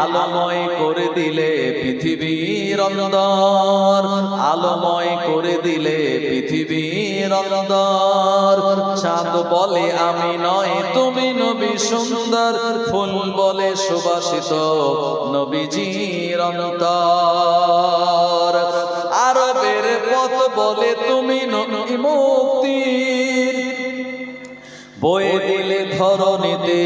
আলোময় করে দিলে পৃথিবীর অন্দর, আলোময় করে দিলে পৃথিবীর অন্দর। চাঁদ বলে আমি নয় তুমি নবী সুন্দর, ফুল বলে সুবাসিত নবীজির অন্তর। আরবের পথ বলে তুমি নবী মুক্তির, বয়ে দিলে ধরণীতে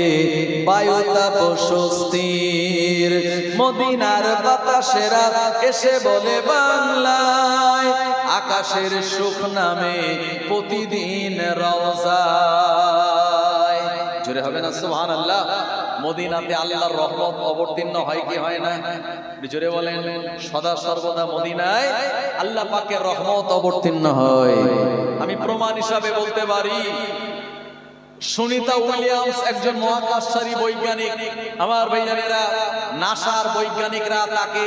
বায়ুতাপ স্বস্তির। মদিনার বাতাসেরা এসে বলে বাংলায়, আকাশের সুখ নামে প্রতিদিন রওজায়। জোরে হবে না সুবহানাল্লাহ। মদিনাতে আল্লাহর রহমত অবতীর্ণ হয় কি হয় না? জোরে বলেন। সদা সর্বদা মদিনায় আল্লাহ পাকের রহমত অবতীর্ণ হয়। আমি প্রমাণ হিসাবে বলতে পারি, সুনিতা উইলিয়ামস একজন মহাকাশচারী বৈজ্ঞানিক। আমার ভাইজানেরা, নাসার বৈজ্ঞানিকরা তাকে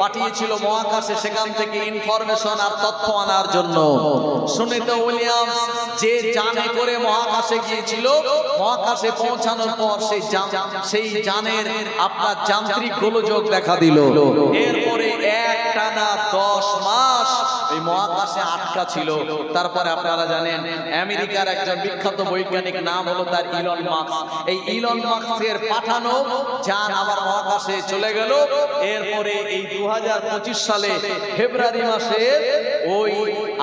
পাঠিয়েছিল মহাকাশে, সেখান থেকে ইনফরমেশন আর তথ্য আনার জন্য। সুনিতা উইলিয়ামস যে যানে করে মহাকাশে গিয়েছিল, মহাকাশে পৌঁছানোর পর সেই যানের আপনার যান্ত্রিক গোলযোগ দেখা দিল। এরপরে একটানা 10 মাস এই মহাকাশে আটকা ছিল। তারপরে আপনারা জানেন আমেরিকার একজন বিখ্যাত বৈজ্ঞানিক, নাম হলো তার ইলন মাস্ক। এই ইলন মাস্কের পাঠানো যান আবার মহাকাশে চলে গেল। এরপরে এই 2025 সালে ফেব্রুয়ারি মাসে ওই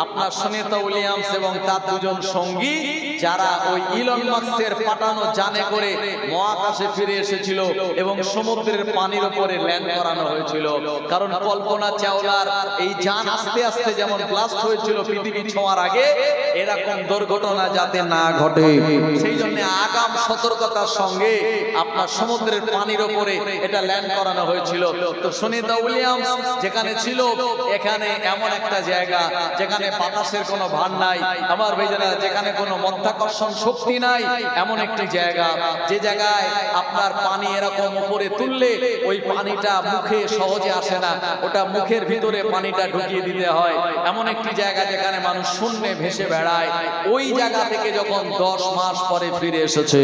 আপনার সুনিতা উইলিয়ামস এবং তার দুজন সঙ্গী যারা ওই ইলন মাস্কের পাঠানো যানে করে মহাকাশে ফিরে এসেছিল এবং সমুদ্রের পানির উপরে ল্যান্ড করানো হয়েছিল। কারণ কল্পনা চাওলার এই যান আস্তে আস্তে যেমন ব্লাস্ট হয়েছিল পৃথিবী ছোঁয়ার আগে, এরকম দুর্ঘটনা যাতে না ঘটে সেই জন্য আগাম সতর্কতার সঙ্গে আপনার সমুদ্রের পানির উপরে এটা ল্যান্ড করানো হয়েছিল। তো সুনিতা উইলিয়ামস যেখানে ছিল, এখানে এমন একটা জায়গা যেখানে বাতাসের কোনো ভার নাই, আমার ভাইজানা, যেখানে কোনো মাধ্যাকর্ষণ শক্তি নাই, এমন একটি জায়গা যে জায়গায় আপনার পানি এরকম উপরে তুললে ওই পানিটা মুখে সহজে আসে না, ওটা মুখের ভিতরে পানিটা ঢুকিয়ে দিতে হয়। এমন একটি জায়গা যেখানে মানুষ শূন্যে ভেসে বেড়ায়। ওই জায়গা থেকে যখন 10 মাস পরে ফিরে এসেছে,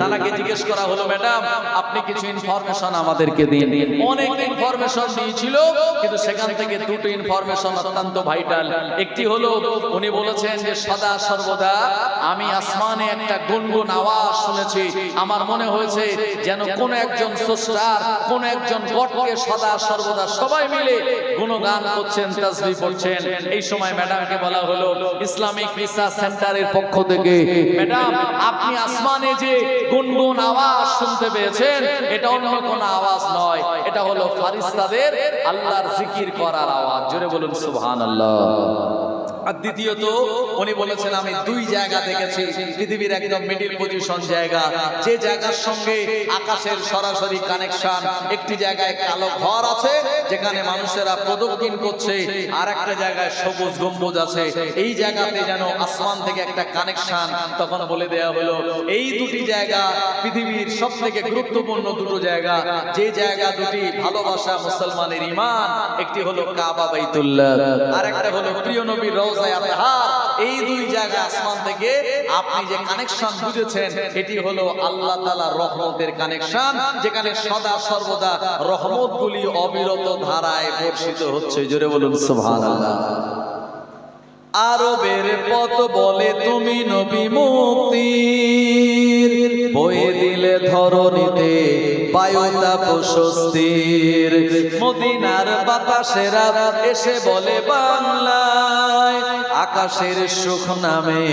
তাকে জিজ্ঞেস করা হলো, ম্যাডাম আপনি কিছু ইনফরমেশন আমাদেরকে দিন। অনেক ইনফরমেশন দিয়েছিল, কিন্তু সেখান থেকে দুটো ইনফরমেশন অত্যন্ত ভাইটাল। একটি হলো উনি বলেছেন যে সদা সর্বদা আমি আসমানে একটা গুনগুন আওয়াজ শুনেছি, আমার মনে হয়েছে যেন কোন একজন স্রষ্টার কোন একজন গডকে সদা সর্বদা সবাই মিলে গুণগান করছেন, তাসবিহ পড়ছেন। এই সময় ম্যাডামকে বলা হলো ইসলামিক রিসার্চ সেন্টারের পক্ষ থেকে, ম্যাডাম আপনি আসমানে যে গুনগুন আওয়াজ শুনতে পেয়েছেন এটা অন্য কোনো আওয়াজ নয়, এটা হলো ফারিস্তাদের আল্লাহর জিকির করার আওয়াজ। জোরে বলুন সুবহানাল্লাহ। আর দ্বিতীয়ত উনি বলেছেন আমি দুই জায়গা দেখেছি পৃথিবীর একদম মিডিল পজিশন জায়গা, যে জায়গার সঙ্গে আকাশের সরাসরি কানেকশন। একটি জায়গায় কালো ঘর আছে যেখানে মানুষেরা প্রদক্ষিণ করছে, আর একটা জায়গায় সবুজ গম্বুজ আছে। এই জায়গাতে যেন আসমান থেকে একটা কানেকশন। তখন বলে দেয়া হলো এই দুটি জায়গা পৃথিবীর সব থেকে গুরুত্বপূর্ণ দুটো জায়গা, যে জায়গা দুটি ভালোবাসা মুসলমানের ঈমান। একটি হলো কাবা বাইতুল্লাহ, আর একটা হলো প্রিয় নবীর রওজায়ে আতহার। এই দুই জায়গা আসমান থেকে আপনি যে কানেকশন বুঝেছেন এটি হলো আল্লাহ তাআলার রহমতের কানেকশন, যেখানে সদা সর্বদা রহমতগুলি অবিরত ধারায় বর্ষিত হচ্ছে। জোরে বলুন সুবহানাল্লাহ। আরবের পথ বলে তুমি নবী মুক্তির, বয়ে দিলে ধরণীতে বায়ুতা প্রশস্তির। মদিনার বাতাসেরা এসে বলে বাংলায় আকাশের সুখ নামে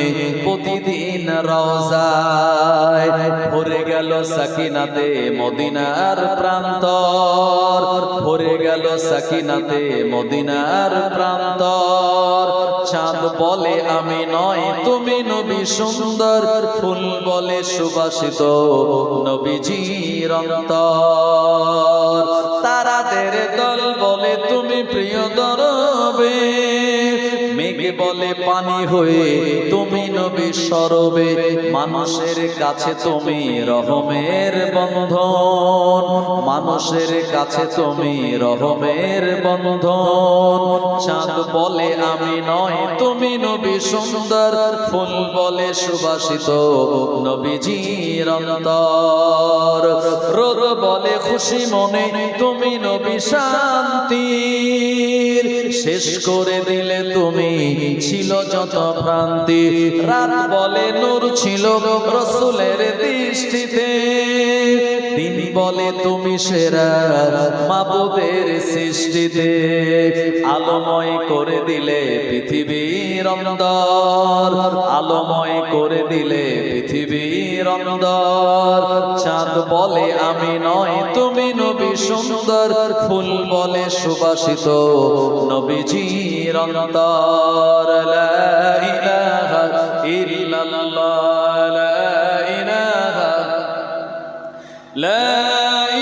প্রতিদিন রওজায়। ভরে গেল সাকিনাতে মদিনার প্রান্তর, ভরে গেল সাকিনাতে মদিনার প্রান্তর। চাঁদ বলে আমি নয় তুমি নবী সুন্দর, ফুল বলে সুবাসিত নবীজির অন্তর। তারাদের দল বলে তুমি প্রিয় দরবে, মেঘ বলে পানি হয়ে তুমি নবী সরবে। মানুষের কাছে তুমি রহমের বন্ধন, মানুষের কাছে তুমি রহমের বন্ধন। চাঁদ বলে আমি নয় তুমি নবী সুন্দর, ফুল বলে সুবাসিত নবীজির অন্তর। রোদ বলে খুশি মনে তুমি নবী শান্তির, শেষ করে দিলে তুমি ছিল যত ভ্রান্তি। রাত বলে নূর ছিল রাসূলের দৃষ্টিতে, দিন বলে তুমি সেরা মাবুদের সৃষ্টিতে। আলোময় করে দিলে পৃথিবীর অন্দর, আলোময় করে দিলে পৃথিবীর অন্দর। চাঁদ বলে আমি নয় তুমি নবী সুন্দর, ফুল বলে সুবাসিত নবীজির অন্তর। লা ইলাহা ইল্লাল্লাহ, লা ইলাহা, লা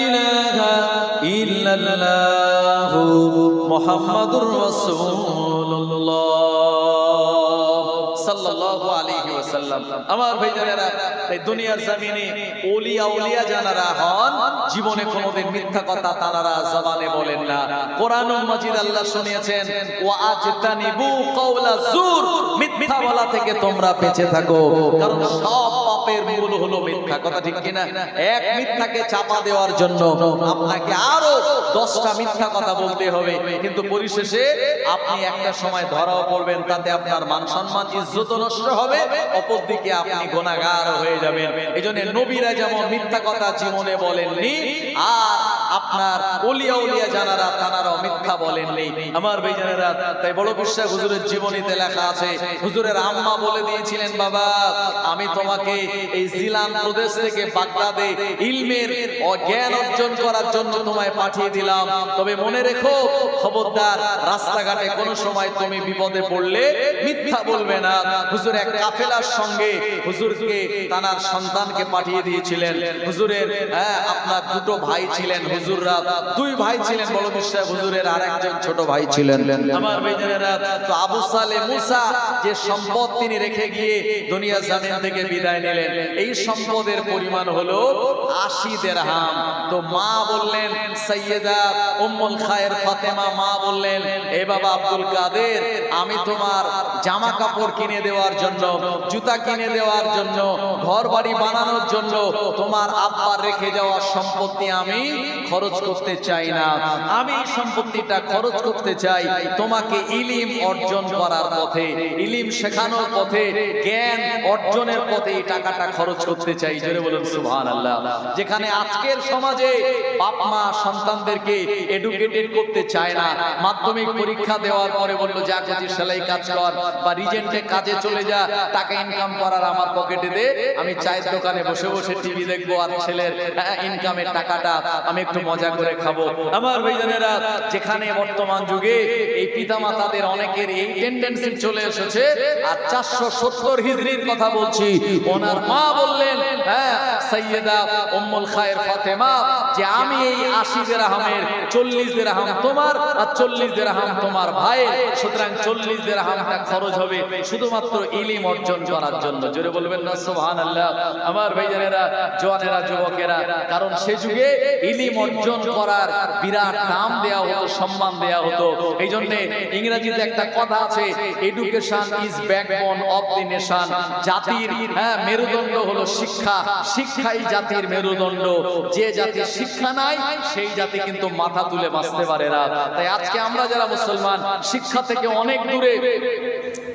ইলাহা ইল্লাল্লাহ মুহাম্মাদুর রাসূলুল্লাহ সাল্লাল্লাহু আলাইহি ওয়াসাল্লাম। আমার ভাইজানেরা, এই দুনিয়ার জমিনে ওলিয়া যারা হন জীবনে কোনোদিন মিথ্যা কথা তারা জবানে বলেন না। কোরআনুল মাজিদ আল্লাহ শুনিয়েছেন ওয়া আজতানিবু কাওলা যুর, মিথ্যা বলা থেকে তোমরা বেঁচে থাকো, কারণ সব পাপের মূল হলো মিথ্যা কথা, ঠিক কিনা? এক মিথ্যাকে চাপা দেওয়ার জন্য আপনাকে আরো 10টা মিথ্যা কথা বলতে হবে, কিন্তু পরিশেষে আপনি একটা সময় ধরাও পড়বেন, তাতে আপনার মান সম্মান ইজ্জত নষ্ট হবে, অপরদিকে আপনি গুনাহগার হয়ে যাবেন। এজন্য নবীরা যেমন মিথ্যা কথা জীবনে বলেননি, আর আপনার ওলিয়া উলিয়া জানারা তানারাও মিথ্যা বলেননি। আমার ভাইজানেরা, তাই বড় বিশ্বাস হুজুরের জীবনীতে লেখা আছে, হুজুরের আম্মা বলে দিয়েছিলেন, বাবা আমি তোমাকে এই জিলান প্রদেশ থেকে বাগদাদে ইলমের জ্ঞান অর্জন করার জন্য তোমায় পাঠিয়ে দিলাম, তবে মনে রেখো খবরদার রাস্তাঘাটে কোনো সময় তুমি বিপদে পড়লে মিথ্যা বলবে না। হুজুর এক কাফেলার সঙ্গে হুজুরকে তানার সন্তানকে পাঠিয়ে দিয়েছিলেন। হুজুরের আপনার দুটো ভাই ছিলেন, হুজুররা দুই ভাই ছিলেন, বড় বিশ্বাস হুজুরের আর একজন ছোট ভাই ছিলেন। আমার ভাইজানেরা, তো আবু সালে মুসা যে সম্পদ তিনি রেখে গিয়ে দুনিয়া জামিন থেকে বিদায় নিলেন, এই সম্পদের পরিমাণ হলো 80 দিরহাম। তো মা বললেন, সাইয়েদা উম্মুল খায়ের ফাতেমা মা বললেন, এ বাবা আব্দুল কাদের, আমি তোমার জামা কাপড় কিনে দেওয়ার জন্য, জুতা কিনে দেওয়ার জন্য, ঘর বাড়ি বানানোর জন্য তোমার আব্বার রেখে যাওয়া সম্পত্তি আমি খরচ করতে চাই না। আমি সম্পত্তিটা খরচ করতে চাই তোমাকে ইলম অর্জন করার পথে, ইলম শেখানোর পথে, জ্ঞান অর্জনের পথে এই টাকাটা খরচ করতে চাই। জোরে বলুন সুবহানাল্লাহ। যেখানে আজকের সমাজে বাপ মা সন্তানদেরকে এডুকেটেড করতে চায় না, মাধ্যমিক পরীক্ষা দেওয়ার পরে বললো যা করছিস সেলাই কাজ কর বা রিজেন্টে কাজে চলে যা, টাকা ইনকাম করার আমার পকেটে দে, আমি চায়ের দোকানে বসে বসে টিভি দেখবো আর ছেলের ইনকামের টাকাটা আমি একটু মজা করে খাবো। আমার ভাইজানেরা, যেখানে বর্তমান যুগে এই পিতামাতাদের অনেকের এই টেন্ডেন্সি চলে এসেছে, আর 470 হিজরির কথা বলছি, ওনার মা বললেন, সাইয়েদা উম্মুল খায়ের ফাতেমা, যে আমি এই 80 দিরহামের 40 দিরহাম তোমার আর 40 দিরহাম তোমার ভাইয়ের, সুতরাং 40 দিরহামটা খরচ হবে শুধুমাত্র ইলম অর্জন করার জন্য। জোরে বলবেন না সুবহানাল্লাহ। আমার ভাইজানেরা, জওয়ানেরা, যুবকেরা, কারণ সে যুগে ইলম অর্জন করার বিরাট নাম দেয়া হতো, সম্মান দেয়া হতো। এই জন্য ইংরেজিতে একটা কথা আছে, education is backbone of the nation. জাতির মেরুদণ্ড হলো শিক্ষা, শিক্ষাই জাতির মেরুদণ্ড। যে জাতি শিক্ষা নাই সেই জাতি কিন্তু মাথা তুলে বাঁচতে পারে না। তাই আজকে আমরা যারা মুসলমান, শিক্ষা থেকে অনেক দূরে,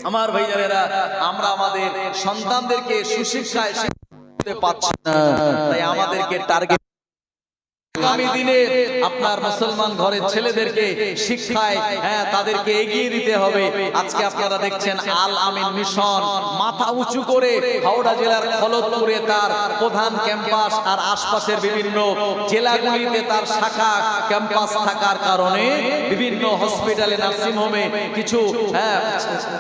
আমার ভাইজানেরা, আমরা আমাদের সন্তানদেরকে সুশিক্ষায় শিখতে পাচ্ছি না। তাই আমাদেরকে টার্গেট আগামী দিনে আপনার মুসলমান ঘরের ছেলেদেরকে শিক্ষায় তাদেরকে এগিয়ে দিতে হবে। আজকে আপনারা দেখছেন আল আমিন মিশন মাথা উঁচু করে হাওড়া জেলার খলতপুরে তার প্রধান ক্যাম্পাস আর আশপাশের বিভিন্ন জেলাগুলিতে তার শাখা ক্যাম্পাস থাকার কারণে বিভিন্ন হসপিটালে, নার্সিং হোমে কিছু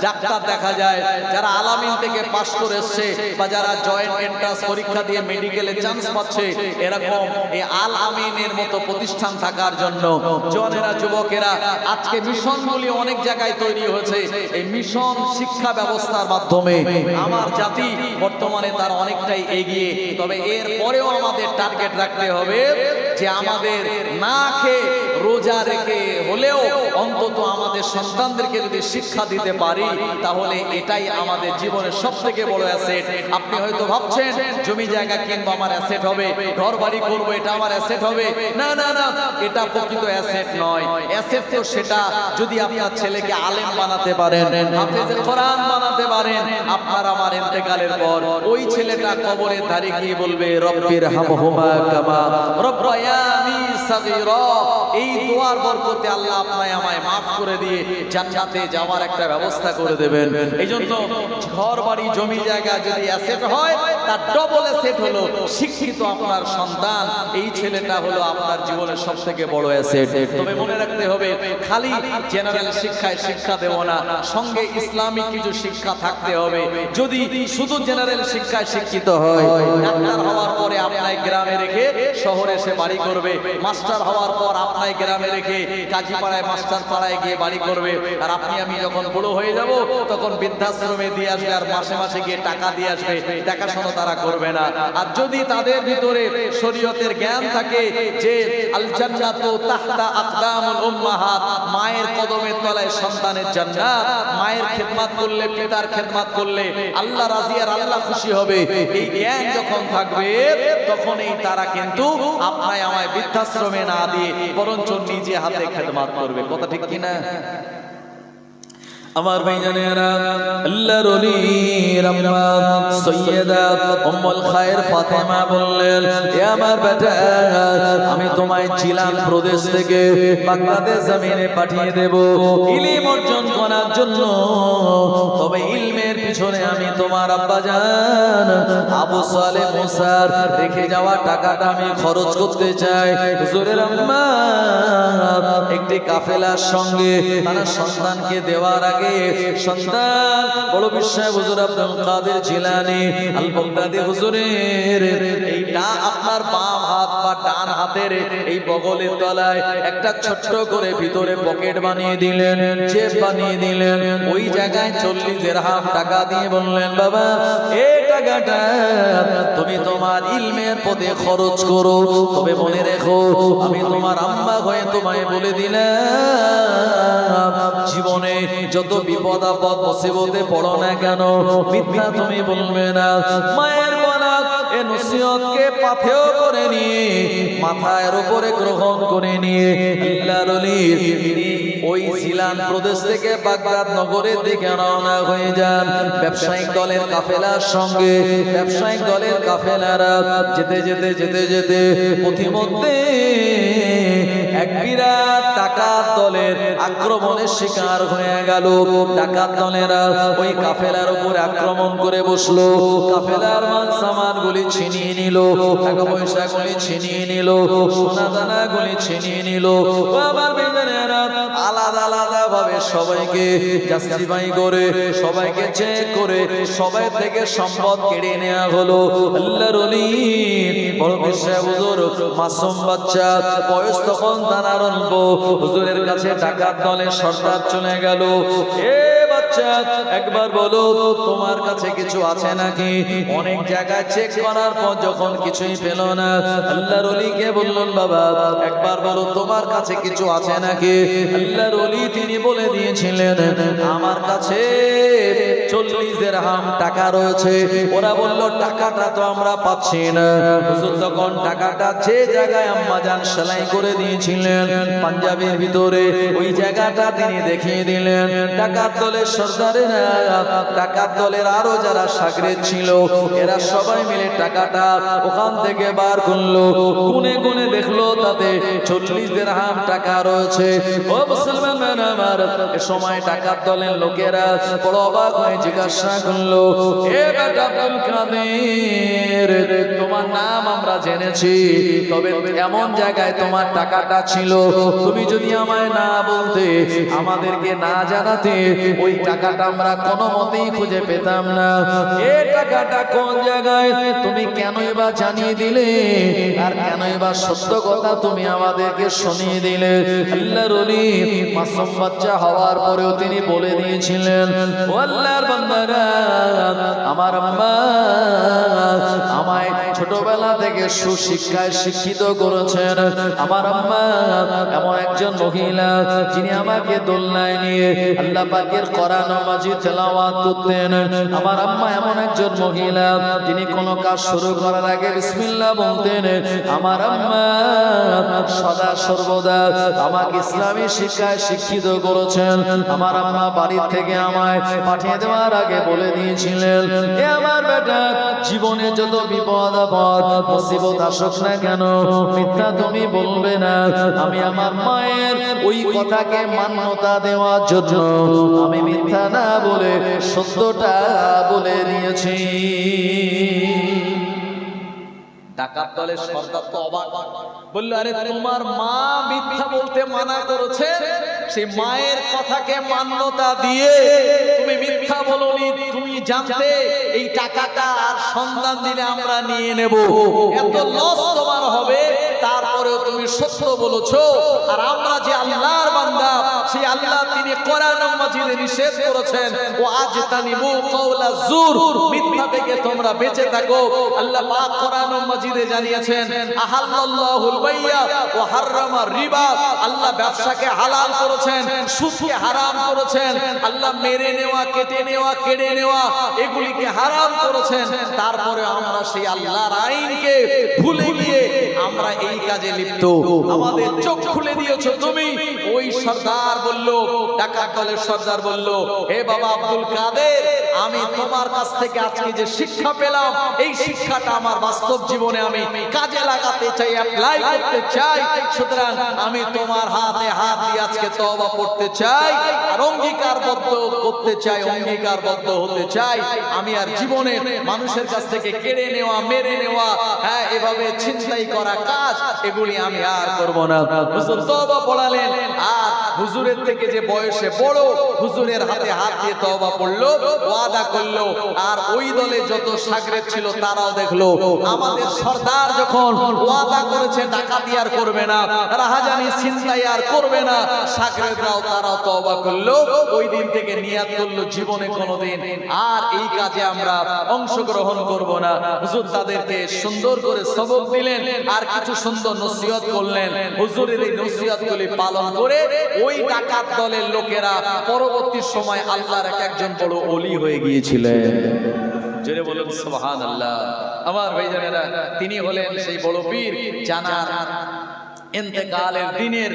ডাক্তার দেখা যায় যারা আল আমিন থেকে পাশ করে এসছে বা যারা জয়েন্ট এন্ট্রান্স পরীক্ষা দিয়ে মেডিকেলে চান্স পাচ্ছে, এরকম এই আল আমিন এর মতো প্রতিষ্ঠান থাকার জন্য জওয়ানেরা, যুবকেরা, আজকে মিশনগুলি অনেক জায়গায় তৈরি হয়েছে। এই মিশন শিক্ষা ব্যবস্থার মাধ্যমে আমার জাতি বর্তমানে তার অনেকটাই এগিয়ে। তবে এর পরেও আমাদের টার্গেট রাখতে হবে যে আমাদের না খেয়ে রোজা রেখে হলেও অন্তত আমাদের সন্তানদেরকে যদি শিক্ষা দিতে পারি, তাহলে এটাই আমাদের জীবনের সবথেকে বড় অ্যাসেট। আপনি হয়তো ভাবছেন জমি জায়গা কিনবো আমার অ্যাসেট হবে, ঘর বাড়ি করবো এটা আমার অ্যাসেট হবে। না না না, এটা প্রকৃত অ্যাসেট নয়। অ্যাসেট তো সেটা যদি আপনার ছেলেকে আলেম বানাতে পারেন, হাফেজে কোরআন বানাতে পারেন, আপনার আমার ইন্তেকালের পর ওই ছেলেটা কবরের ধারে গিয়ে বলবে রব্বির হামহুমা কামা রব্বায়ানি সাগীরা। এই দোয়ার বরকতে আল্লাহ আপনায় আমায় maaf করে দিয়ে জান্নাতে যাওয়ার একটা ব্যবস্থা করে দেবেন। এইজন্য ঘর বাড়ি জমি জায়গা যদি অ্যাসেট হয়, তার ডবল অ্যাসেট হলো শিক্ষিত আপনার সন্তান। এই ছেলেটা হলো আপনার জীবনের সবথেকে বড় অ্যাসেট। তবে মনে রাখতে হবে, খালি জেনারেল শিক্ষায় শিক্ষা দেব না, সঙ্গে ইসলামিক কিছু শিক্ষা থাকতে হবে। যদি শুধু জেনারেল শিক্ষায় শিক্ষিত হয়, ডাক্তার হওয়ার পরে আপনার গ্রামে রেখে শহরে এসে বাড়ি করবে, মাস্টার হওয়ার পর আপনার গ্রামে রেখে কাজীপাড়ায় মাস্টার পাড়ায় গিয়ে বাড়ি করবে, আর আপনি আমি যখন বুড়ো হয়ে যাব তখন বৃদ্ধাশ্রমে দিয়ে আসবে আর মাসে মাসে গিয়ে টাকা দিয়ে আসবে, দেখাশোনা তারা করবে না। আর যদি তাদের ভিতরে শরীয়তের জ্ঞান থাকে যে আল জান্নাতু তাহতা আকদামুল উম্মাহাত, মায়ের কদমের তলায় সন্তানের জান্নাত, মায়ের খেদমত করলে, পিতার খেদমত করলে আল্লাহ রাজি আর আল্লাহ খুশি হবে, এই জ্ঞান যখন থাকবে তখনই তারা কিন্তু আপনায় আমায় বৃদ্ধাশ্রমে না দিয়ে বরঞ্চ নিজে হাতে খেদমত করবে। কথা ঠিক কিনা? আমার ভাইজানেরা, আল্লাহর ওলি নবীর আম্মা সৈয়দা উম্মুল খায়ের ফাতেমা বললেন, এ আমার বেটা, আমি তোমায় জিলান প্রদেশ থেকে বাগদাদের জমিনে পাঠিয়ে দেব ইলম অর্জন করার জন্য। তবে ইলমের পিছনে আমি তোমার আব্বাজান আবু সালেহ মুসার রেখে যাওয়া টাকাটা আমি খরচ করতে চাই। হুজুরের আম্মা একটি কাফেলার সঙ্গে তার সন্তানকে দেওয়ার আগে সন্তান বড় বিশ্বাস হুজুর আব্দুল কাদের জিলানী আল বাগদাদি হুজুরের এইটা আপনার বাম হাত বা ডান হাতের এই বগলের তলায় একটা ছোট্ট করে ভিতরে পকেট বানিয়ে দিলেন, জেব বানিয়ে দিলেন। ওই জায়গায় 40 দিরহাম টাকা দিয়ে বললেন, বাবা এই টাকাটা তুমি তোমার ইলমের পথে খরচ করো। তবে মনে রেখো, আমি তোমার আম্মা হয়ে তোমায় বলে দিলাম, জীবনে যত বিপদ আপদ মুসিবতে পড়ো না কেন, মিথ্যা তুমি বলবে না। মায়ের বলা এ নসিহতকে পাথেয় করে নিয়ে মাথার উপরে গ্রহণ করে নিয়ে আল্লাহর ওলি তিনি ওই জিলান প্রদেশ থেকে বাগদাদ নগরের দিকে রওনা হয়ে যান ব্যবসায়িক দলের কাফেলার সঙ্গে। ব্যবসায়িক দলের কাফেলারা যেতে যেতে যেতে যেতে পথিমধ্যে এক বিরাট ডাকাত দলের আক্রমণের শিকার হয়ে গেল। ডাকাত দলেরা ওই কাফেলার উপরে আক্রমণ করে বসলো। কাফেলার মাল সামান গুলি ছিনিয়ে নিল, টাকা পয়সা গুলি ছিনিয়ে নিল, সোনা দানা গুলি ছিনিয়ে নিল। আবার বেজানেরা আলাদা আলাদা ভাবে সবাইকে জাস্টিফাই করে, সবাইকে চেক করে সবাই থেকে সম্পদ কেড়ে নেওয়া হলো। আল্লাহর ওলি বড় বিশ্বাস হুজুর মাসুম বাচ্চা, বয়স তখন তার অল্প। হুজুরের কাছে ডাকাত দলের সর্দার চলে গেল, এ বাচ্চা একবার বলো তোমার কাছে কিছু আছে নাকি? অনেক জায়গায় চেক করার পর যখন কিছুই পেল না, আল্লাহর ওলিকে বললেন, বাবা একবার বলো তোমার কাছে কিছু আছে নাকি? আল্লাহর ওলি তিনি বলে দিয়েছিলেন, আমার কাছে 40 দিরহাম টাকা রয়েছে। ওরা বলল, টাকাটা তো আমরা পাচ্ছি না। হুজুর তখন টাকাটা যে জায়গায় আম্মা জান সেলাই করে দিয়েছিলেন পাঞ্জাবের ভিতরে, ওই জায়গাটা তিনি দেখিয়ে দিলেন। ডাকাত দলের সর্দারেরা, ডাকাত দলের আরো যারা শাগরেদ ছিল, এরা সবাই মিলে টাকাটা ওখান থেকে বার করলো। গুনে গুনে দেখলো তাতে 40 দিরহাম টাকা রয়েছে। ও মুসলমান আমার, এ সময় ডাকাত দলের লোকেরা বড় অবাক হয়ে জিজ্ঞাসা করলো, এ বেটা আব্দুল কাদের, তোমার নাম আমরা জেনেছি, তবে এমন জায়গায় তোমার টাকাটা ছিল, তুমি যদি আমায় না বলতে, আমাদেরকে না জানাতে, ওই টাকাটা আমরা কোনো মতেই খুঁজে পেতাম না। এ টাকাটা কোন জায়গায়, তুমি কেনই বা জানিয়ে দিলে, আর কেনই বা সত্য কথা তুমি আমাদেরকে শুনিয়ে দিলে? আল্লাহর ওলি মাসুম বাচ্চা হওয়ার পরেও তিনি বলে দিয়েছিলেন, ও আল্লাহর বান্দারা, আমার আম্মা আমায় ছোটবেলা থেকে সুশিক্ষায় শিক্ষিত করেছেন। আমার আম্মা এমন একজন মহিলা যিনি আমাকে দোলনায় নিয়ে আল্লাহ পাকের কোরআন মাজিদ তেলাওয়াত করতেন। আমার আম্মা এমন একজন মহিলা যিনি কোনো কাজ শুরু করার আগে বিসমিল্লাহ বলতেন। আমার আম্মা সদা সর্বদা আমাকে ইসলামী শিক্ষায় শিক্ষিত করেছেন। আমার আম্মা বাড়ি থেকে আমায় পাঠিয়ে দেওয়ার আগে বলে দিয়েছিলেন, এ আমার বেটা, জীবনে যত বিপদ আপদ মুসিবত আসুক না কেন, মিথ্যা তুমি বলবে না। আমি আমার মায়ের ওই কথাকে মান্যতা দেওয়ার জন্য আমি মিথ্যা না বলে সত্যটা বলে দিয়েছি। ডাকাত দলের সর্দার তো অবাক, বললো, আরে তোমার মা মিথ্যা বলতে মানা করেছে, সেই মায়ের কথাকে মান্যতা দিয়ে তুমি মিথ্যা বলনি, তুমি জানতে এই টাকাটা আর সন্ধান দিলে আমরা নিয়ে নেব, এত লস তোমার হবে, তারপরেও তুমি সত্য বলেছো। আর আমরা যে আল্লাহর বান্দা, সেই আল্লাহ তিনি কোরআন মাজিদে নিষেধ করেছেন, ও আজতানিবু কাওলা যুর, মিথ্যা থেকে তোমরা বেঁচে থাকো। আল্লাহ পাক কোরআন মাজিদে জানিয়েছেন, আহাল্লাল্লাহুল বাইয়া ওয়া হাররামা রিবা, আল্লাহ ব্যবসাকে হালাল করেছেন, সুদকে হারাম করেছেন। আল্লাহ মেরে নেওয়া, কেটে নেওয়া, কেড়ে নেওয়া এগুলিকে হারাম করেছেন। তারপরে আমরা সেই আল্লাহর আইনকে ভুলে গিয়ে আমরা এই কাজে লিপ্ত। আমাদের চোখ খুলে দিয়েছো তুমি। ওই সর্দার বলল, ডাকাত দলের সর্দার বলল, হে বাবা আব্দুল কাদের, আমি তোমার কাছ থেকে আজকে যে শিক্ষা পেলাম, এই শিক্ষাটা আমার বাস্তব জীবনে আমি কাজে লাগাতে চাই, অ্যাপ্লাই করতে চাই। সুতরাং আমি তোমার হাতে হাত দিয়ে আজকে তওবা করতে চাই আর অঙ্গীকারবদ্ধ করতে চাই, অঙ্গীকারবদ্ধ হতে চাই। আমি আর জীবনে মানুষের কাছ থেকে কেড়ে নেওয়া, মেরে নেওয়া, হ্যাঁ এভাবে ছিনতাই করা কাজ, এগুলি আমি আর করব না। হুজুর তওবা পড়ালেন, আর হুজুরের থেকে যে বয়সে বড়, হুজুরের হাতে হাত দিয়ে তওবা পড়লো, ওয়াদা করলো। আর ওই দলে যত শাগরেদ ছিল তারাও দেখলো আমাদের সরদার যখন ওয়াদা করেছে ডাকাতি আর করবে না, রাহাজানি ছিনতাই আর করবে না, শাগরেদরাও তারাও তওবা করলো। ওই দিন থেকে নিয়াত করলো জীবনে কোনোদিন আর এই কাজে আমরা অংশগ্রহণ করব না। হুজুর তাদেরকে সুন্দর করে সবক দিলেন আর কিছু সুন্দর নসিহত করলেন। হুজুরের এই নসিহতগুলি পালন করে ওই ডাকাত দলের লোকেরা পরবর্তী সময় আল্লাহর একজন বড় ওলি হয়ে গিয়েছিলেন। জোরে বলুন সুবহানাল্লাহ। আমার ভাইজানেরা, তিনি হলেন সেই বড় পীর জানার ইন্তেকালের দিনের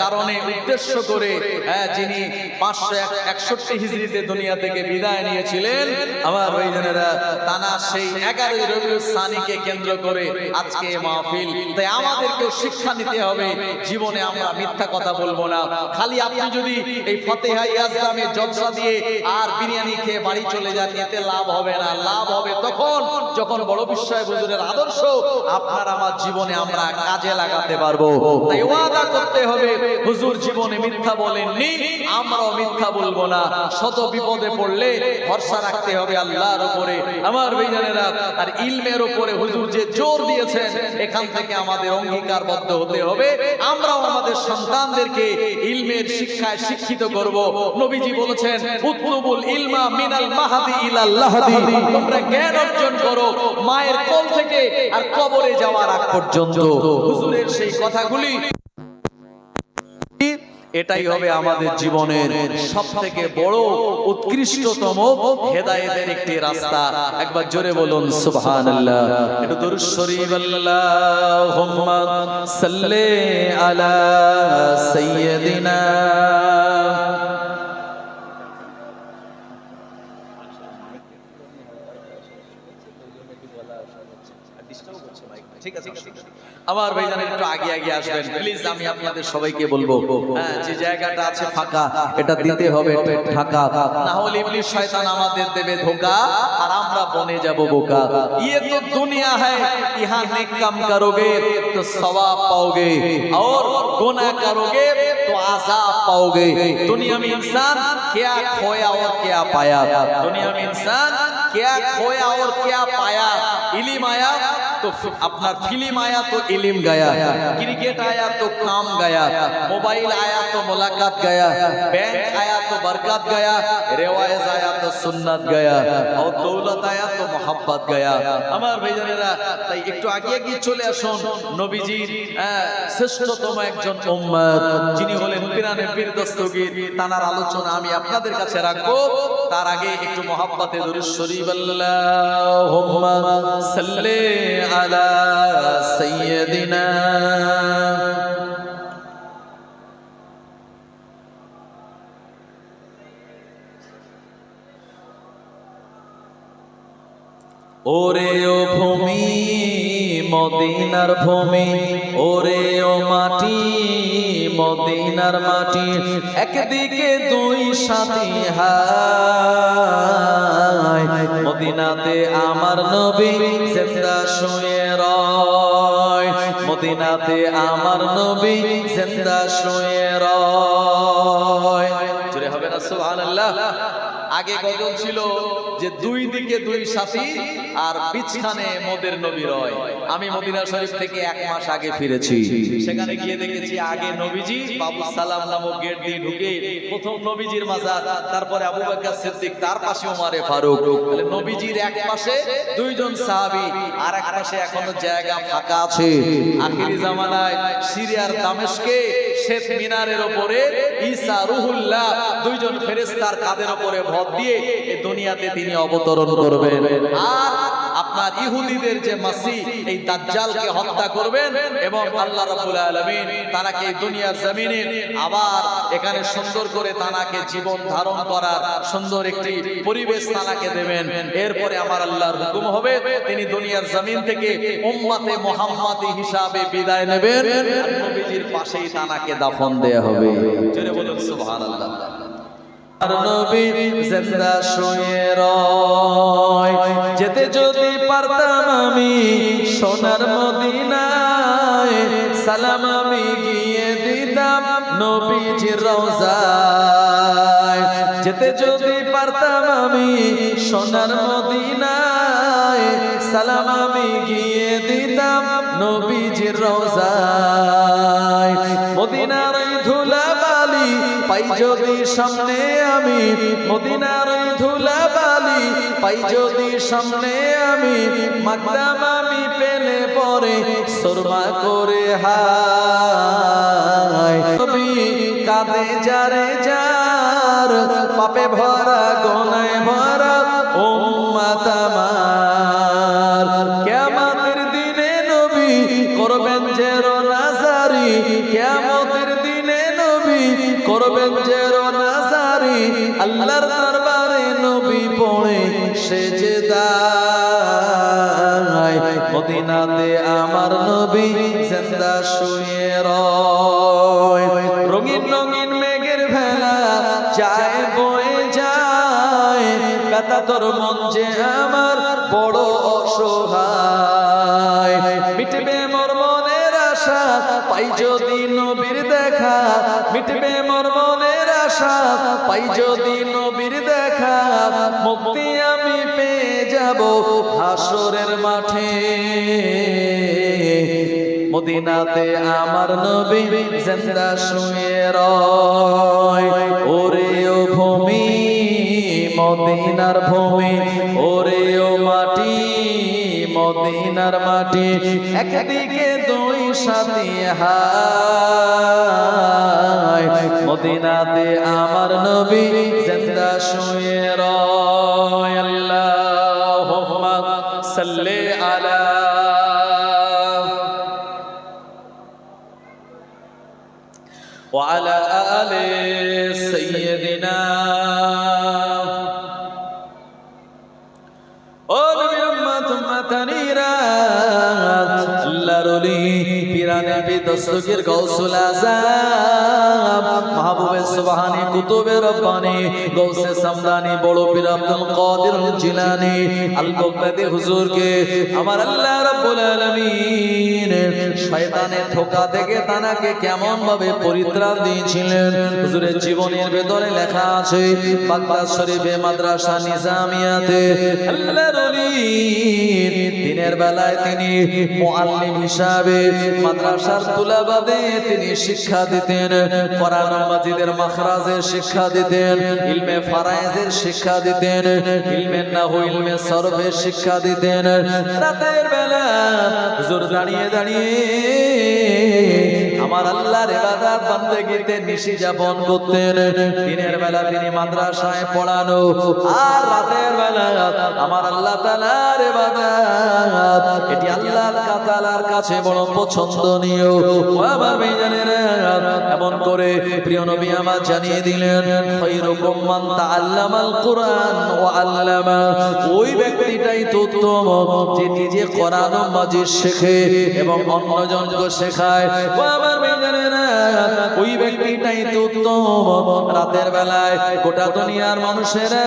কারণে উদ্দেশ্য করে যিনি 561 হিজরিতে দুনিয়া থেকে বিদায় নিয়েছিলেন। আমার ভাইজানেরা, টানা সেই 11 রবিউল সানিকে কেন্দ্র করে আজকে মাহফিল। তাই আমাদেরকেও শিক্ষা নিতে হবে, জীবনে আমরা মিথ্যা কথা বলবো না। খালি আপনি যদি এই ফতেহা ইয়াজদামে জলসা দিয়ে আর বিরিয়ানি খেয়ে বাড়ি চলে যান, এতে লাভ হবে না। লাভ হবে তখন যখন বড় বিশ্বয় হুজুরের আদর্শ আপনার আমার জীবনে আমরা কাজে লাগাতে পারবো। তাই ওয়াদা করতে হবে, হুজুর জীবনে মিথ্যা বলেননি, আমরাও মিথ্যা বলবো না। শত বিপদে পড়লে ভরসা রাখতে হবে আল্লাহর উপরে। আমার ভাইজানেরা, আর ইলমের উপরে হুজুর যে জোর দিয়েছেন, এখান থেকে আমাদের অঙ্গীকারবদ্ধ হতে হবে। আমরাও আমাদের সন্তানদেরকে ইলমের শিক্ষায় শিক্ষিত করব। নবীজি বলেছেন, উতলুবুল ইলমা মিনাল মাহদি ইলাল লাহদি, তোমরা জ্ঞান অর্জন করো মায়ের কোল থেকে আর কবরে যাওয়ার আগ পর্যন্ত। হুজুরের সেই কথাগুলি, এটাই হবে আমাদের জীবনের সবথেকে বড় উৎকৃষ্টতম হেদায়েতের একটি রাস্তা। একবার জোরে বলুন সুবহানাল্লাহ। একটু দরুদ শরীফ, আল্লাহুম্মা সাল্লি আলা সাইয়্যিদিনা ঠিক আছে। আমার ভাইজান একটু আগে আগে আসবেন প্লিজ। আমি আপনাদের সবাইকে বলবো, যে জায়গাটা আছে ফাঁকা, এটা দিতে হবে ঢাকা, না হলে ইবলিস শয়তান আমাদের দেবে ধোঁকা আর আমরা বনে যাব বোকা। ये तो दुनिया है, यहाँ नेक काम करोगे तो सवाब पाओगे और गुनाह करोगे तो आजाब पाओगे। दुनिया में इंसान क्या खोया और क्या पाया, दुनिया में इंसान क्या खोया और क्या पाया। इल्म आया तो अपना फिल्म आया तो इल्म गया, क्रिकेट आया तो काम गया, मोबाइल आया तो मुलाकात गया, बैंक आया तो बरकत गया, रिवायत आया तो सुन्नत गया और दौलत आया तो मोहब्बत गया। আমার ভাইজানেরা, তাই একটু আগে আগে চলে আসুন নবীজির শ্রেষ্ঠতম একজন উম্মত, যিনি হলেন পিরানে পীর দস্তগীর, তানার আলোচনা আমি আপনাদের কাছে রাখবো। তার আগে একটু মোহাব্বতে দরুদ শরীফ, আল্লাহুম্মা সাল্লি আলা সাইয়্যিদিনা ওরে ও ভূমি মদিনার ভূমি, ওরে ও মাটি মদিনার মাটি, একদিকে দুই সাথী হায়, মদিনাতে আমার নবী জিন্দা শুয়ে রয়, মদিনাতে আমার নবী জিন্দা শুয়ে রয়। জোরে হবে না সুবহানাল্লাহ। আগে গজল ছিল যে দুই দিকে দুই সাথী আর বিছখানে মোদের নবী রয়। আমি মদিনা শরীফ থেকে 1 মাস আগে ফিরেছি, সেখানে গিয়ে দেখেছি আগে নবীজি বাবু সালাম নামক গেট দিয়ে ঢুকে প্রথম নবীজির মাজার, তারপরে আবু বকর সিদ্দিক, তার পাশে ওমরে ফারুক। তাহলে নবীজির এক পাশে দুইজন সাহাবী, আর এক পাশে এখনো জায়গা ফাঁকা আছে। আখিরি জামানায় সিরিয়ার দামেস্কে শ্বেত মিনারের উপরে ঈসা রুহুল্লাহ দুইজন ফেরেশতার কাঁধের উপরে ভর দিয়ে এই দুনিয়াতে তিনি অবতরণ করবেন। আর আপনার ইহুদিদের যে মাসিহ এই দাজ্জালকে হত্যা করবেন এবং আল্লাহ রাব্বুল আলামিন তাকে দুনিয়ার জমিনে আবার এখানে সুন্দর করে তাকে জীবন ধারণ করার সুন্দর একটি পরিবেশ তাকে দেবেন। এরপরে আমার আল্লাহর হুকুম হবে তিনি দুনিয়ার জমিন থেকে উম্মতে মুহাম্মাদি হিসাবে বিদায় নেবেন আর নবীজির পাশেই তাকে দাফন দেয়া হবে। জোরে বলুন সুবহানাল্লাহ। আর নবী জিন্দা শুয়ে রয়, যেতে যদি পারতাম আমি সোনার মদিনায়, সালাম আমি গিয়ে দিতাম নবীজির রওজায়। যেতে যদি পারতাম আমি সোনার মদিনায়, সালাম আমি গিয়ে দিতাম নবীজির রওজায়। মদিনার ওই ধুলাবালি পাই যদি সামনে আমি, মদিনার ওই ধুলাবালি পাই যদি সামনে আমি, মাগতাম আমি পেলে পরে সুরমা করে হায়। নবী কাঁদে যারে যার, পাপে ভরা গোনায় ভরা উম্মত আমার। কিয়ামতের দিনে নবী করবেন যে রোনাজারি, কিয়ামতের দিনে নবী করবেন যে রোনাজারি, আল্লাহর দরবারে নবী পড়ে সেজদায়। মদিনাতে আমার নবী জিন্দা শুয়ে রয়, রঙিন রঙিন মেঘের ভেলা যায় বয়ে যায়, ব্যথা তোর মন যে আমার বড় অসহায়। মিটবে মোর মনের আশা পাই যদি নবীর দেখা, মিটবে মোর মনের আশা পাই যদি নবীর দেখা, মুক্তি আমি পেয়ে যাব হাসরের মাঠে। মদিনাতে আমার নবী জিন্দা শুয়ে রয়, ওরে ও ভূমি মদিনার ভূমি, ওরে ও মাটি মদিনার মাটি, একদিকে দুই সাথী হায়। মদিনাতে আমার নবী জিন্দা শুয়ে রয়। আল্লাহুম্মা সাল্লি আলা ওয়া আলা আলি সাইয়্যিদিনা। ও নবীর উম্মত উম্মতানিরা, আল্লাহর ওলি পিরানে বিদস্তগীর গাউসুল আযম মাহবুবে সুবহানী কুতুবে রব্বানী গাউসে সামদানি বড় পীর আব্দুল কাদের জিলানী আল বাগদাদী হুজুরকে আমার আল্লাহ রাব্বুল আলামিন শয়তানের ধোঁকা থেকে তাকে কেমন ভাবে পরিত্রাণ দিয়েছিলেন হুজুরের জীবনের ভেতরে লেখা আছে। বাগদাদ শরীফে মাদ্রাসা নিজামিয়াতে আল্লাহর ওলি দিনের বেলায় তিনি মুআল্লিম হিসাবে মাদ্রাসার তুলাবাদে তিনি শিক্ষা দিতেন, কোরআন মাজিদের মাখরাজের শিক্ষা দিতেন, ইলমে ফারায়েজের শিক্ষা দিতেন, ইলমে নাহু ইলমে সরফের শিক্ষা দিতেন। রাতের বেলা হুজুর দাঁড়িয়ে দাঁড়িয়ে আমার আল্লাহর ইবাদত বান্দেগিতে নিশি যাপন করতেন। দিনের বেলা তিনি মাদ্রাসায় পড়ানো, আর রাতের বেলা আমার আল্লাহ তাআলার ইবাদত, এটি আল্লাহ তাআলার কাছে বড় পছন্দনীয়। ও আমার ভাইজানেরা, এমন করে প্রিয় নবী আমার জানিয়ে দিলেন, খায়রুকুম মান তাআল্লামাল কুরআন ওয়া আল্লামা। ওই ব্যক্তিটাই তো উত্তম যে নিজে কোরআন মাজিদ শেখে এবং অন্যজনকে শেখায়। ও আমার ভাইজানেরা, ওই ব্যক্তিটাই তো উত্তম রাতের বেলায় গোটা দুনিয়ার মানুষেরা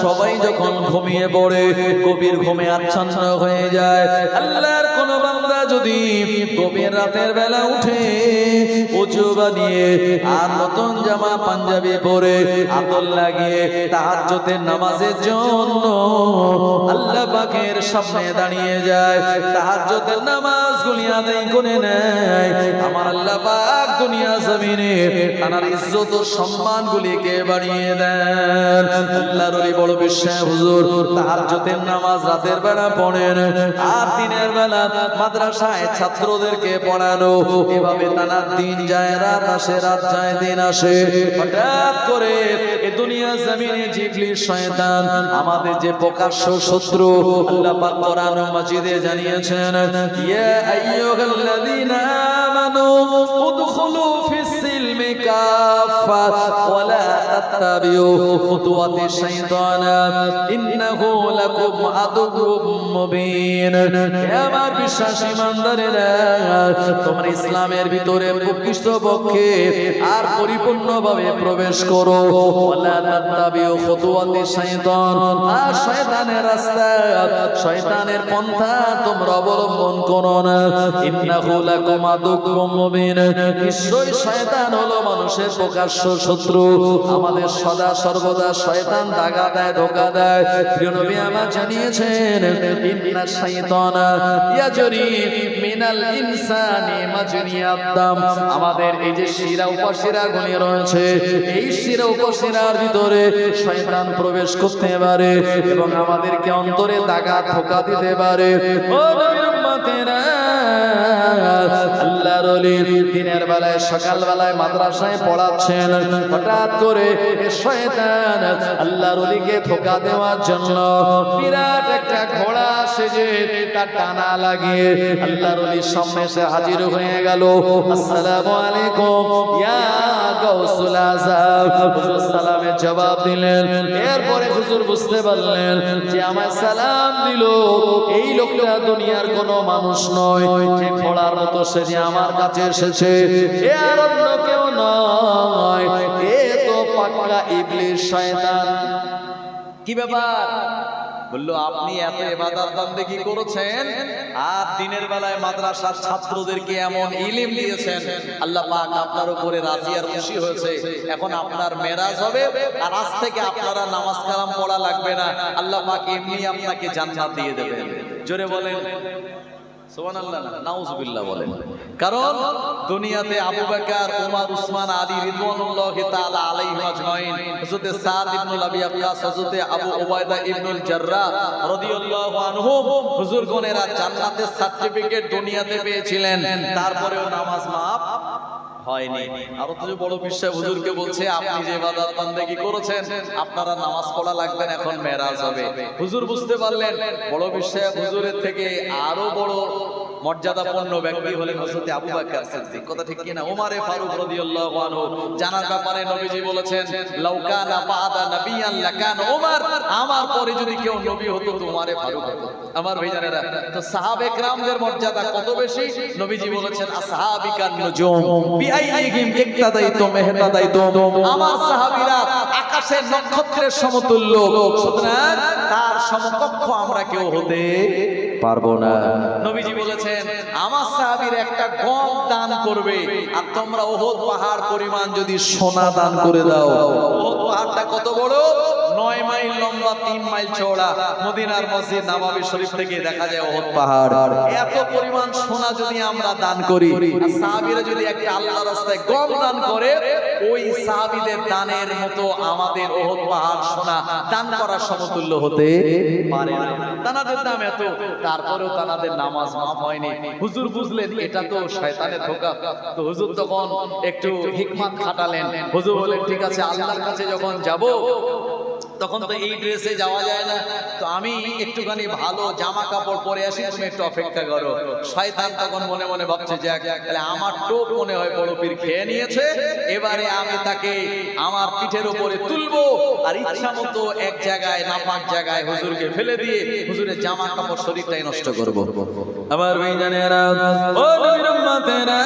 সবাই যখন ঘুমিয়ে পড়ে, গভীর ঘুমে আচ্ছন্ন হয়ে যায়, আল্লাহর কোন বান্দা যদি গভীর রাতের বেলা উঠে ওযু বানিয়ে আর নতুন জামা পাঞ্জাবি পরে আতর লাগিয়ে তাহাজ্জুদের নামাজের জন্য আল্লাহ পাকের সামনে দাঁড়িয়ে যায়, তাহাজ্জুদের নামাজগুলি আদায় করে নেয়, আমার আল্লাহ পাক দুনিয়া জমিনে তার ইজ্জত ও সম্মানগুলিকে বাড়িয়ে দেন। আল্লাহর ওলি বড় বিশ্বাস হুজুর তাহাজ্জুদের নামাজ রাতের বেলা পড়েন, আর দিনের বেলা মাদ্রাসা মাদ্রাসায় ছাত্রদেরকে পড়ানো, এভাবে টানা দিন যায় রাত আসে, রাত যায় দিন আসে। হঠাৎ করে এই দুনিয়া জমিনে ইবলিস শয়তান আমাদের যে প্রকাশ্য শত্রু, আল্লাহ পাক কোরআন মাজিদে জানিয়েছেন, ইয়া আইয়ুহাল্লাযীনা আমানু উদখুলু ফিস সিলমি কাফা ওয়া লা তাত্তাবিউ খুতুওয়াতিশ শাইতান ইন্নাহু লাকুম আদুউম মুবিন। হে আমার বিশ্বাসী ইমানদারেরা, তোমরা ইসলামের ভিতরে প্রকৃতপক্ষে আর পরিপূর্ণভাবে প্রবেশ করো। ওয়া লা তাত্তাবিউ খুতুওয়াতিশ শাইতান, আর শয়তানের রাস্তা, শয়তানের পন্থা তোমরা অবলম্বন করো না। ইন্নাহু লাকুম আদুউম মুবিন, নিশ্চয়ই শয়তান হলো মানুষের প্রকাশ্য শত্রু। আমাদের সদা সর্বদা শয়তান দাগা দেয়, ধোঁকা দেয়। প্রিয় নবী আমার জানিয়েছেন, ইন্না শাইতানা ইয়াজরি মিনাল ইনসানি মাজরিয়াদ দাম। আমাদের এই যে শিরা উপশিরা গুলি রয়েছে, এই শিরা উপশিরার ভিতরে শয়তান প্রবেশ করতে পারে এবং আমাদেরকে অন্তরে দাগা ধোঁকা দিতে পারে। ও নবীর উম্মতেরা, আল্লাহর ওলি দিনের বেলায় সকাল বেলায় মাদ্রাসায় পড়াচ্ছেন, হঠাৎ করে শয়তান আল্লাহর ওলিকে ধোঁকা দেওয়ার জন্য বিরাট একটা ঘোড়া সেজে তার টানা লাগিয়ে আল্লাহর ওলির সামনে এসে হাজির হয়ে গেল। আসসালামু আলাইকুম ইয়া গাউসুল আযম। হুজুর সালামের জবাব দিলেন। এরপরে হুজুর বুঝতে পারলেন যে আমার সালাম দিল এই লোকটা দুনিয়ার কোনো মানুষ নয়, যে ঘোড়ার মতো সেজে আমার কাছে এসেছে এ আর অন্য কেউ নয়, এ তো পাক্কা ইবলিস শয়তান। কি ব্যাপার? বললো, আপনি এত ইবাদত বন্দেগী করেছেন আর দিনের বেলায় মাদ্রাসার ছাত্রদেরকে এমন ইলম দিয়েছেন, আল্লাহ পাক আপনার উপরে রাজি আর খুশি হয়েছে। এখন আপনার মেরাজ হবে আর আজ থেকে আপনারা নামাজ কালাম পড়া লাগবে না, আল্লাহ পাক এমনি আপনাকে জান্নাত দিয়ে দেবেন। জোরে বলেন সুবহানাল্লাহ, নাউজুবিল্লাহ বলেন। কারণ দুনিয়াতে আবু বকর, ওমর, উসমান, আলী রিদওয়ানুল্লাহি তাআলা আলাইহিম আজমাইন, হযরত সাদ ইবনে আবি ওয়াক্কাস, হযরত আবু উবাইদা ইবনুল জাররাহ রাদিয়াল্লাহু আনহুম, হুজুরগণেরা জান্নাতের সার্টিফিকেট দুনিয়াতে পেয়েছিলেন, তারপরেও নামাজ মাফ হয়নি। আর অথচ বড় বিশ্বাস হুজুরকে বলছে, আপনি যে ইবাদত বন্দেগী করেছেন আপনারা নামাজ পড়া লাগবে না, এখন মেরাজ হবে। হুজুর বুঝতে পারলেন বড় বিশ্বাস হুজুরের থেকে আরো বড় মর্যাদাপূর্ণ ব্যক্তি হলেন হযরত আবু বকর সিদ্দিক। কথা ঠিক কি না? ওমরে ফারুক রাদিয়াল্লাহু আনহু জানার ব্যাপারে নবীজি বলেছেন, লাউ কানা বাদা নাবিয়ান লাকান ওমর, আমার পরে যদি কেউ নবী হতো তো ওমরে ফারুক হতো। আমার ভাইজানেরা, তো সাহাবে کرامদের মর্যাদা কত বেশি, নবীজি বলেছেন আসহাবিকান নুজুম বিআইহিম ইক্তাদাইতুম ইহতাদাইতুম, আমার সাহাবীরা আকাশের নক্ষত্রের সমতুল্য, সুতরাং তার সমকক্ষ আমরা কেউ হতে পারবো না। নবীজি বলেছেন, আমার সাহাবীর একটা গম দান করবে আর তোমরা উহুদ পাহাড় পরিমাণ যদি সোনা দান করে দাও। উহুদ পাহাড়টা কত বড়? 9 মাইল লম্বা, 3 মাইল চওড়া। মদিনার মসজিদ নববী শরীফ থেকে দেখা যায় উহুদ পাহাড়। এত পরিমাণ সোনা যদি আমরা দান করি আর সাহাবীরা যদি একটা আল্লাহর রাস্তায় গম দান করে, ওই সাহাবীদের দানের মতো আমাদের উহুদ পাহাড় সোনা দান করার সমতুল্য হতে পারে না। তানাদের দাম এত, তারপরেও তানাদের নামাজ মাফ হয়নি। হুজুর বুঝলেন এটা তো শয়তানের ধোঁকা। তো হুজুর তখন একটু হিকমত খাটালেন। হুজুর বলেন, ঠিক আছে, আল্লাহর কাছে যখন যাব তখন তো এই ড্রেসে যাওয়া যায় না, তো আমি একটুখানি ভালো জামা কাপড় পরে আসি, তুমি একটু অপেক্ষা করো। শয়তান তখন মনে মনে ভাবছে, যাক তাহলে আমার টোপ মনে হয় বড় পীর খেয়ে নিয়েছে, এবারে আমি তাকে আমার পিঠের উপরে তুলবো আর ইচ্ছা মতো এক জায়গায় নাপাক জায়গায় হুজুরকে ফেলে দিয়ে হুজুরের জামা কাপড় শরীরটাই নষ্ট করব। আমার ভাইজানেরা, ও নবীর উম্মতেরা,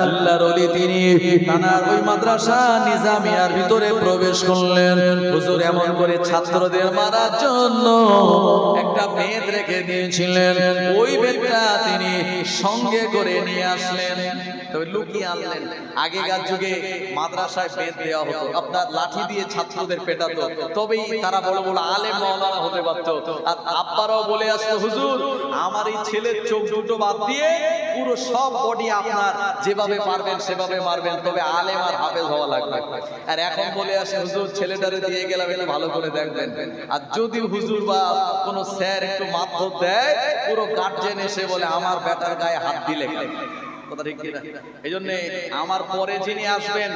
আল্লাহর ওলি তিনি তানার ওই মাদ্রাসা নিজামিয়ার ভিতরে প্রবেশ করলেন। হুজুর এমন করে ছাত্রদের মারার জন্য একটা বেত রেখে দিয়েছিলেন, ওই বেতটা তিনি সঙ্গে করে নিয়ে আসলেন। তবে লুকিয়ে আনলেন। আগেকার যুগে মাদ্রাসায় বেদ দেওয়া হতো, আপনার লাঠি দিয়ে ছাত্রদের পেটাতো, তবেই তারা বড় বড় আলেম মাওলানা হতে পারত। আর আব্বারাও বলে আসতো, হুজুর আমার এই ছেলের চোখ দুটো বাদ দিয়ে পুরো সব বডি আপনার যেভাবে পারবেন সেভাবে মারবেন, তবে আলেম আর হাফেজ হওয়া লাগবে। আর এখন বলে আসে, হুজুর ছেলেটারে দিয়ে গেলাম একটু ভালো করে দেখবেন। আর যদি হুজুর বা কোনো স্যার একটু মারধর দেয়, পুরো গার্জেন এসে বলে আমার বেটার গায়ে হাত দিলে। কথা ঠিক কিনা? এই জন্য আমার পরে যিনি আসবেন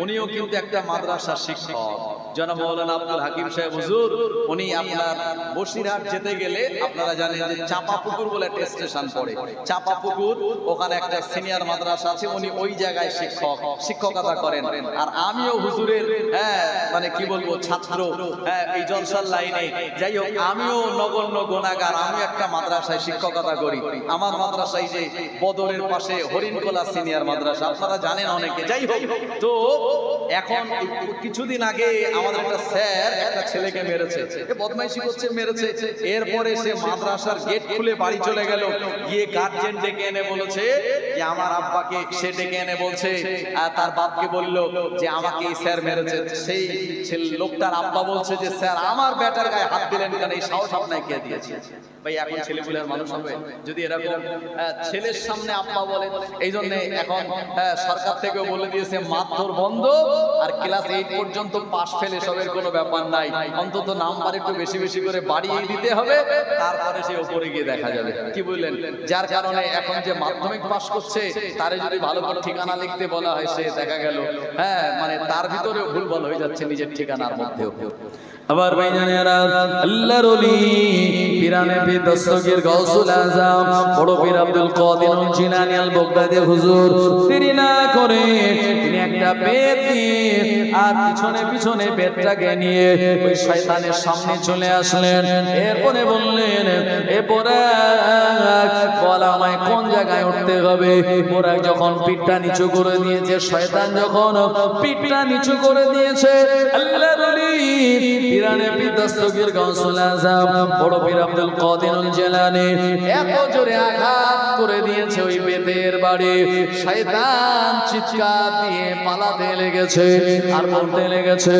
উনিও কিন্তু একটা মাদ্রাসার শিক্ষক, জনাব মাওলানা আব্দুল হাকিম সাহেব হুজুর। উনি আপনার বসিরহাট যেতে গেলে আপনারা জানেন যে চাপাপুকুর বলে একটা স্টেশন পড়ে, চাপাপুকুর, ওখানে একটা সিনিয়র মাদ্রাসা আছে, উনি ওই জায়গায় শিক্ষকতা করেন। আর আমিও হুজুরের মানে কি বলবো ছাত্র, এই জলসার লাইনে। যাই হোক, আমিও নগণ্য গুনাহগার, আমি একটা মাদ্রাসায় শিক্ষকতা করি। আমার মাদ্রাসায় যে বদরের পাশে হরিণখোলা সিনিয়র মাদ্রাসা, আপনারা জানেন অনেকে। যাই হোক, তো এখন কিছুদিন আগে আমাদের একটা স্যার একটা ছেলেকে মেরেছে, বদমাইশি করছে, মেরেছে। এরপরে সে মাদ্রাসার গেট খুলে বাড়ি চলে গেল, গিয়ে গার্জেন ডেকে এনে বলেছে যে আমার আব্বাকে, সে ডেকে এনে বলছে তার বাপকে বলল যে আমাকে এই স্যার মেরেছে। সেই লোকটার আব্বা বলছে যে স্যার আমার বেটার গায়ে হাত দিলেন কেন, এই সাহস আপনাকে কে দিয়েছে? ভাই এখন ছেলেপুলের মানুষ হবে যদি এরকম ছেলের সামনে আব্বা বলে। এই জন্য এখন সরকার থেকেও বলে দিয়েছে মারধর বন্ধ, আর ক্লাস 8 পর্যন্ত পাস ফেল এসবের কোনো ব্যাপার নাই, অন্তত নাম্বার একটু বেশি বেশি করে বাড়িয়ে দিতে হবে, তারপরে সে উপরে গিয়ে দেখা যাবে। কি বুঝলেন? যার কারণে এখন যে মাধ্যমিক পাস করছে তারে যদি ভালো ভালো ঠিকানা লিখতে বলা হয়, সে দেখা গেল মানে তার ভিতরেও ভুলভাল হয়ে যাচ্ছে নিজের ঠিকানার মধ্যেও। আবার ভাইজানেরা, আল্লাহর ওলি পিরানে পীর দস্তগীর গাউসুল আজম বড় পীর আব্দুল কাদের জিলানী আল বাগদাদি হুজুর, তিনি না করে তিনি একটা বেদ নিয়ে আর পিছনে পিছনে বেদটাকে নিয়ে ওই শয়তানের সামনে চলে আসলেন। এরপরে বললেন, এরপরে বল আমায় কোন জায়গায় উঠতে হবে। ওরা যখন পিঠটা নিচু করে দিয়েছে, শয়তান যখন পিঠটা নিচু করে দিয়েছে, আল্লাহর ওলি পিরানে পীর দস্তগীর গাউসুল আজম বড় পীর আব্দুল কাদের জিলানী এত জোরে আঘাত করে দিয়েছে ওই বেতের বাড়ি, শয়তান চিৎকার দিয়ে পালাতে লেগেছে আর বলতে লেগেছে,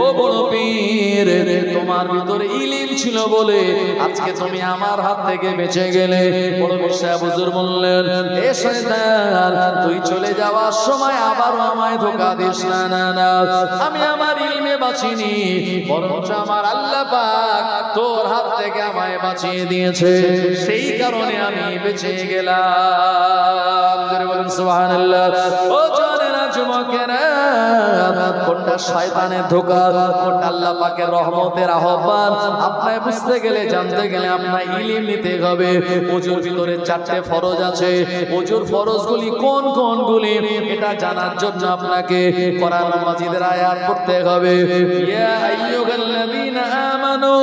ও বড় পীর তোমার ভিতরে ইলম ছিল বলে আজকে তুমি আমার হাত থেকে বেঁচে গেলে। বড় পীর সাহেব হুজুর বললেন, এ শয়তান তুই চলে যাওয়ার সময় আবারও আমায় ধোঁকা দিস না। না না, আমি আমার ইলমে বাঁচিনি, বরঞ্চ আমার আল্লাহ পাক তোর হাত থেকে আমায় বাঁচিয়ে দিয়েছে, সেই কারণে আমি বেঁচে গেলাম। বলুন সুবহানাল্লাহ। ও জানেনা যুবকেরা, কোনটা শয়তানের ধোঁকা, কোনটা আল্লাহ পাকের রহমতের আহ্বান, আপনাকে বুঝতে গেলে জানতে গেলে আপনার ইলম নিতে হবে। ওযুর ভিতরে 4টে ফরজ আছে, ওযুর ফরজগুলি কোন কোনগুলি এটা জানার জন্য আপনাকে কোরআন মাজিদের আয়াত পড়তে হবে। ইয়া আইয়ুহাল্লাযীনা আমানু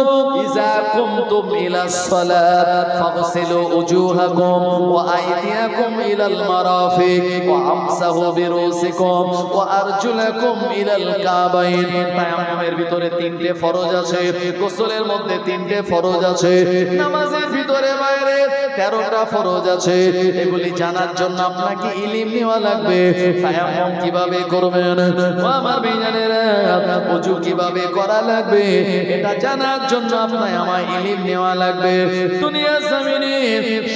ইযা কুমতুম ইলাস সালাত ফাগসিলু উজুহাকুম ওয়া আইদিয়াকুম ইলাল মারাফিক ওয়া আমসাহু বিরুসিকুম ওয়া আরজুলাকুম ইলাল কাবাইন। তায়াম্মুমের ভিতরে 3টে ফরজ আছে, গোসলের মধ্যে 3টে ফরজ আছে, নামাজের ভিতরে বাইরে 13টা ফরজ আছে। এগুলি জানার জন্য আপনাকে ইলম নেওয়া লাগবে। তায়াম্মুম কিভাবে করবেন, ও আমার ভাইজানেরা, ওযু কিভাবে করা লাগবে, এটা জানার জন্য আপনাকে আমার ইলম নেওয়া লাগবে। দুনিয়া জমিনে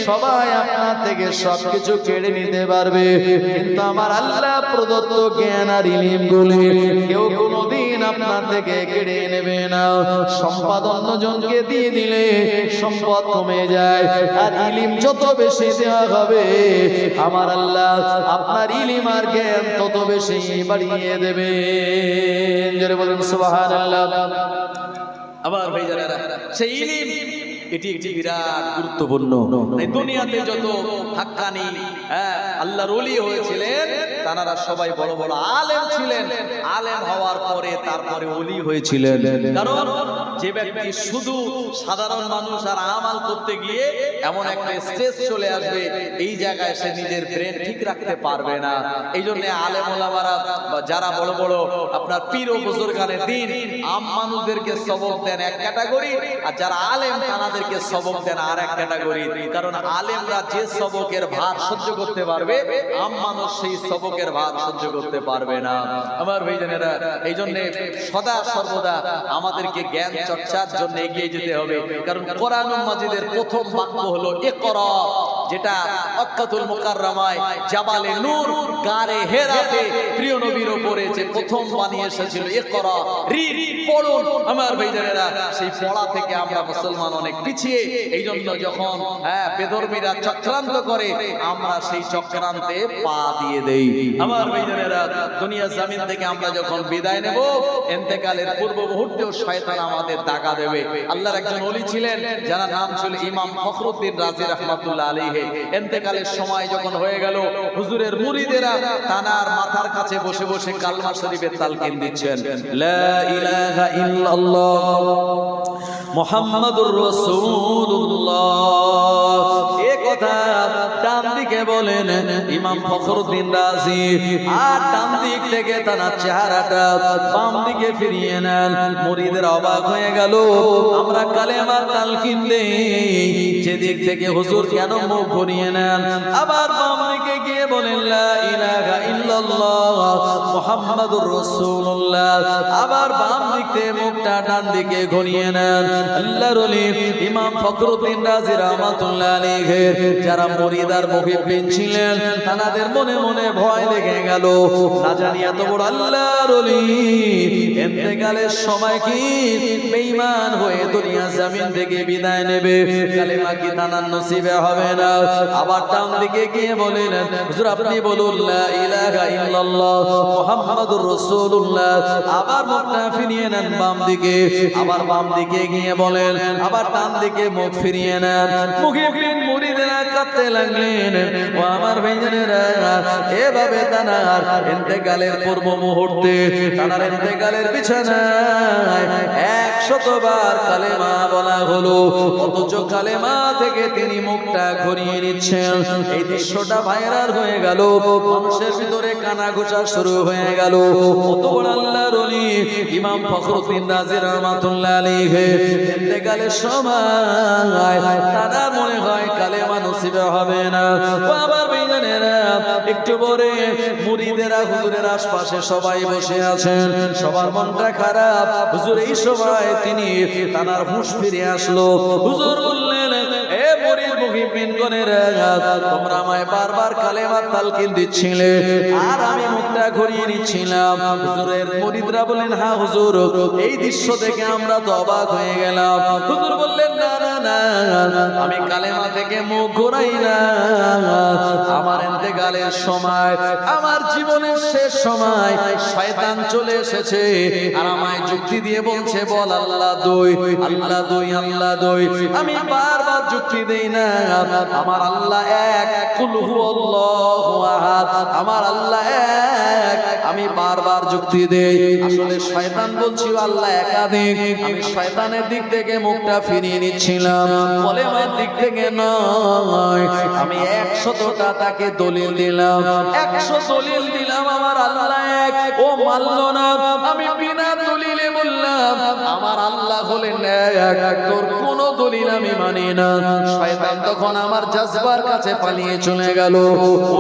সবাই আপনার থেকে সবকিছু কেড়ে নিতে পারবে, কিন্তু আমার আল্লাহ প্রদত্ত জ্ঞান আর ইলমগুলি কেউ কোনোদিন আপনার থেকে কেড়ে নেবে না। সম্পদ অন্যজনকে দিয়ে দিলে সম্পদ কমে যায়, আর ইলম যত বেশি দেওয়া হবে আমার আল্লাহ আপনার ইলম আর জ্ঞান তত বেশি বাড়িয়ে দেবেন। জোরে বলুন সুবহানাল্লাহ। আবার ভাইজানেরা, সেই ইলম এটি একটি বিরাট গুরুত্বপূর্ণ। এই দুনিয়াতে যত হাক্কানি আল্লাহর ওলি হয়েছিলেন তারা সবাই বড় বড় আলেম ছিলেন। আলেম হওয়ার পরে তারপরে ওলি হয়েছিলেন। কারণ যে ব্যক্তি শুধু সাধারণ মানুষ আর আমাল করতে গিয়ে এমন একটা স্টেজ চলে আসবে, এই জায়গায় সে নিজের ব্রেন ঠিক রাখতে পারবে না। এই জন্য আলেম ওলামারা যারা বড় বড় আপনার আপনার পীর ও বুজুর্গানে দ্বীন আম মানুষদেরকে সবক দেন এক ক্যাটাগরি, আর যারা আলেম তাদেরকে সবক দেন আর এক ক্যাটাগরি। কারণ আলেমরা যে সবকের ভার সহ্য করতে পারবে, আম মানুষ সেই সবকের ভার সহ্য করতে পারবে না। আমার ভাইজানেরা, এই জন্য সদা সর্বদা আমাদেরকে জ্ঞান চর্চার জন্য এগিয়ে যেতে হবে। কারণ কোরআন মাজিদের প্রথম বাক্য হলো ইকরা, যেটা মক্কাতুল মুকাররমায় জাবালে নূর গারে হেরাতে প্রিয় নবীর উপরে যে প্রথম বাণী এসেছিল ইকরা, রিড পড়ুন। আমার ভাইজানেরা, সেই পড়া থেকে আমরা মুসলমান অনেক পিছিয়ে। এই জন্য যখন বেধর্মীরা চক্রান্ত করে, আমরা সেই চক্রান্তে পা দিয়ে দেই। আমার ভাইজানেরা, দুনিয়া জমিন থেকে আমরা যখন বিদায় নেব, ইন্তেকালের পূর্ব মুহূর্তেও শয়তান আমাদের দাগা দেবে। আল্লাহর একজন ওলি ছিলেন, যার নাম ছিল ইমাম ফখরুদ্দিন রাজি রাহমাতুল্লাহ আলাইহি। ইন্তেকালের সময় যখন হয়ে গেল, হুজুরের মুরিদেরা তানার মাথার কাছে বসে বসে কালমা শরীফের তালকিন দিচ্ছেন, লা ইলাহা ইল্লাল্লাহ মুহাম্মাদুর রাসূলুল্লাহ। এই কথা ডান দিকে বলেন ইমাম ফখরুদ্দিন রাজি, আর ডান দিক থেকে তার চেহারাটা বাম দিকে ফিরিয়ে নেন। মুরিদের অবাক হয়ে গেল, আমরা কালেমা তালকিন দেই, যেদিক থেকে হুজুর কেন মুখ ঘুরিয়ে নেন? আবার বাম দিকে গিয়ে বলেন লা ইলাহা ইল্লাল্লাহ মুহাম্মাদুর রাসূলুল্লাহ। আবার বাম দিক থেকে মুখটা ডান দিকে ঘুরিয়ে নেন। আল্লাহর ওলি ইমাম ফখরুদ্দিন রাজি রাহমাতুল্লাহ আলাইহি, যারা মুরিদার মুহিব্বিন ছিলেন, তাদের মনে মনে ভয় লেগে গেল, না জানি এত বড় আল্লাহর ওলি ইন্তেকালের সময় কি বেঈমান হয়ে দুনিয়া জমিন থেকে বিদায় নেবে, কালেমা কি তানার নসিবে হবে না? আবার ডান দিকে গিয়ে বলেন, হুজুর আপনি বলুন লা ইলাহা ইল্লাল্লাহ মুহাম্মাদুর রাসূলুল্লাহ। আবার মুখটা ফিরিয়ে নেন বাম দিকে, আবার বাম দিকে গিয়ে বলেন, আবার ডান দিকে মুখ ফিরিয়ে নেন। মুহিব্বিন মুরিদরা কাঁদতে লাগলেন। ও আমার ভাইজানেরা, এভাবে তানার ইন্তেকালের পূর্ব মুহূর্তে, তানার ইন্তেকালের বিছানায় 100 বার কালেমা বলা হলো, অথচ কালেমা থেকে তিনি মুখটা ঘুরিয়ে নিচ্ছেন। এই দৃশ্যটা ভাইরাল হয়ে গেল, মানুষের ভিতরে কানা ঘোষা শুরু হয়ে গেল। কত বড় আল্লাহর ওলি ইমাম ফখরুদ্দিন রাজি রাহমাতুল্লাহ আলাইহি, ইন্তেকালের সময় তারা মনে হয় কালেমা নসিবে হবে না। আমার ভাইজানেরা, একটু পরে মুরিদেরা হুজুরের আশপাশে সবাই বসে আছেন, সবার মনটা খারাপ। হুজুর এই সময় তিনি তানার হুঁশ ফিরে আসলো। হুজুর বললেন, এ মুরিদ মুহিব্বিন গণেরা, তোমরা আমায় বারবার কালেমা তালকিন দিচ্ছিলে, আর আমি মুখটা ঘুরিয়ে নিচ্ছিলাম। হুজুরের মুরিদরা বলেন, হ্যাঁ হুজুর, এই দৃশ্য দেখে আমরা তো অবাক হয়ে গেলাম। হুজুর বললেন, না না না, আমি কালেমা থেকে মুখ ঘুরাই না। আমার ইন্তেকালের সময়, আমার জীবনের শেষ সময় শয়তান চলে এসেছে, আর আমায় যুক্তি দিয়ে বলছে, বল আল্লাহ দুই, আল্লাহ দুই, আল্লাহ দুই। আমি বারবার যুক্তি দেই না, আমার আল্লাহ এক, কুল হুয়াল্লাহু আহাদ, আমার আল্লাহ এক। আমি বারবার যুক্তি দেই, আসলে শয়তান বলছিল আল্লাহ একাধিক। আমি শয়তানের দিক থেকে মুখটা ফিরিয়ে নিচ্ছিলাম, কলেমার দিক থেকে নয়। আমি 100টা তাকে দলিল দিলাম, 100 দলিল দিলাম আমার আল্লাহ এক। ও মানল না। আমি বিনা দলিলে বললাম আমার আল্লাহ হলেন এক, তোর কোন দলিল আমি মানি না। শয়তান তখন আমার জজবার কাছে পালিয়ে চলে গেল।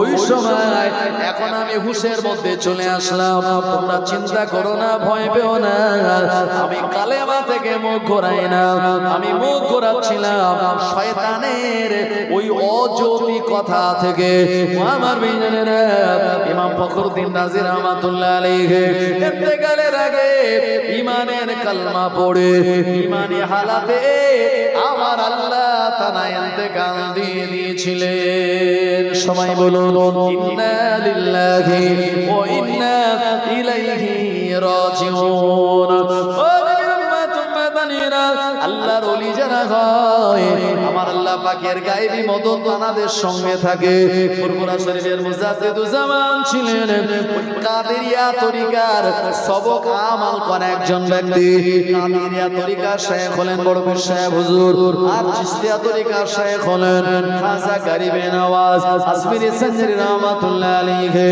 ওই সময় এখন আমি হুশের মধ্যে চলে আসলাম। তোমরা চিন্তা করো না, ভয় পেও না, আমি কালেমা থেকে মুখ ঘোরাই না। আমি মুখ ঘোরাচ্ছিলাম শয়তানের ওই অযৌতি কথা থেকে। আমার ভাইজানেরা, ইমাম ফখরুদ্দিন রাজি রাহমাতুল্লাহ আলাইহি ইন্তেকালের আগে ঈমানের কালমা পড়ে ঈমানি হালাতে আমার আল্লাহ তাআলা ইন্তেকাল দিয়ে দিয়েছিলেন। সবাই বলুন ইন্না লিল্লাহি ওয়া ইন্না ইলাইহি রাজিউন। আল্লাহর ওলি যারা হয় আমার আল্লাহ পাকের গায়েবী মদত তাদের সঙ্গে থাকে। ফুরফুরা শরীফের মুজাদ্দিদুজ্জামান ছিলেন ওই কাদেরিয়া তরিকার সবক আমাল করা একজন ব্যক্তি। কাদেরিয়া তরিকার শায়েখ হলেন বড় পীর সাহেব হুজুর, আর চিশতিয়া তরিকার শায়েখ হলেন খাজা গরিবে নওয়াজ আসমিরি সঞ্জরি রহমাতুল্লাহ আলাইহি।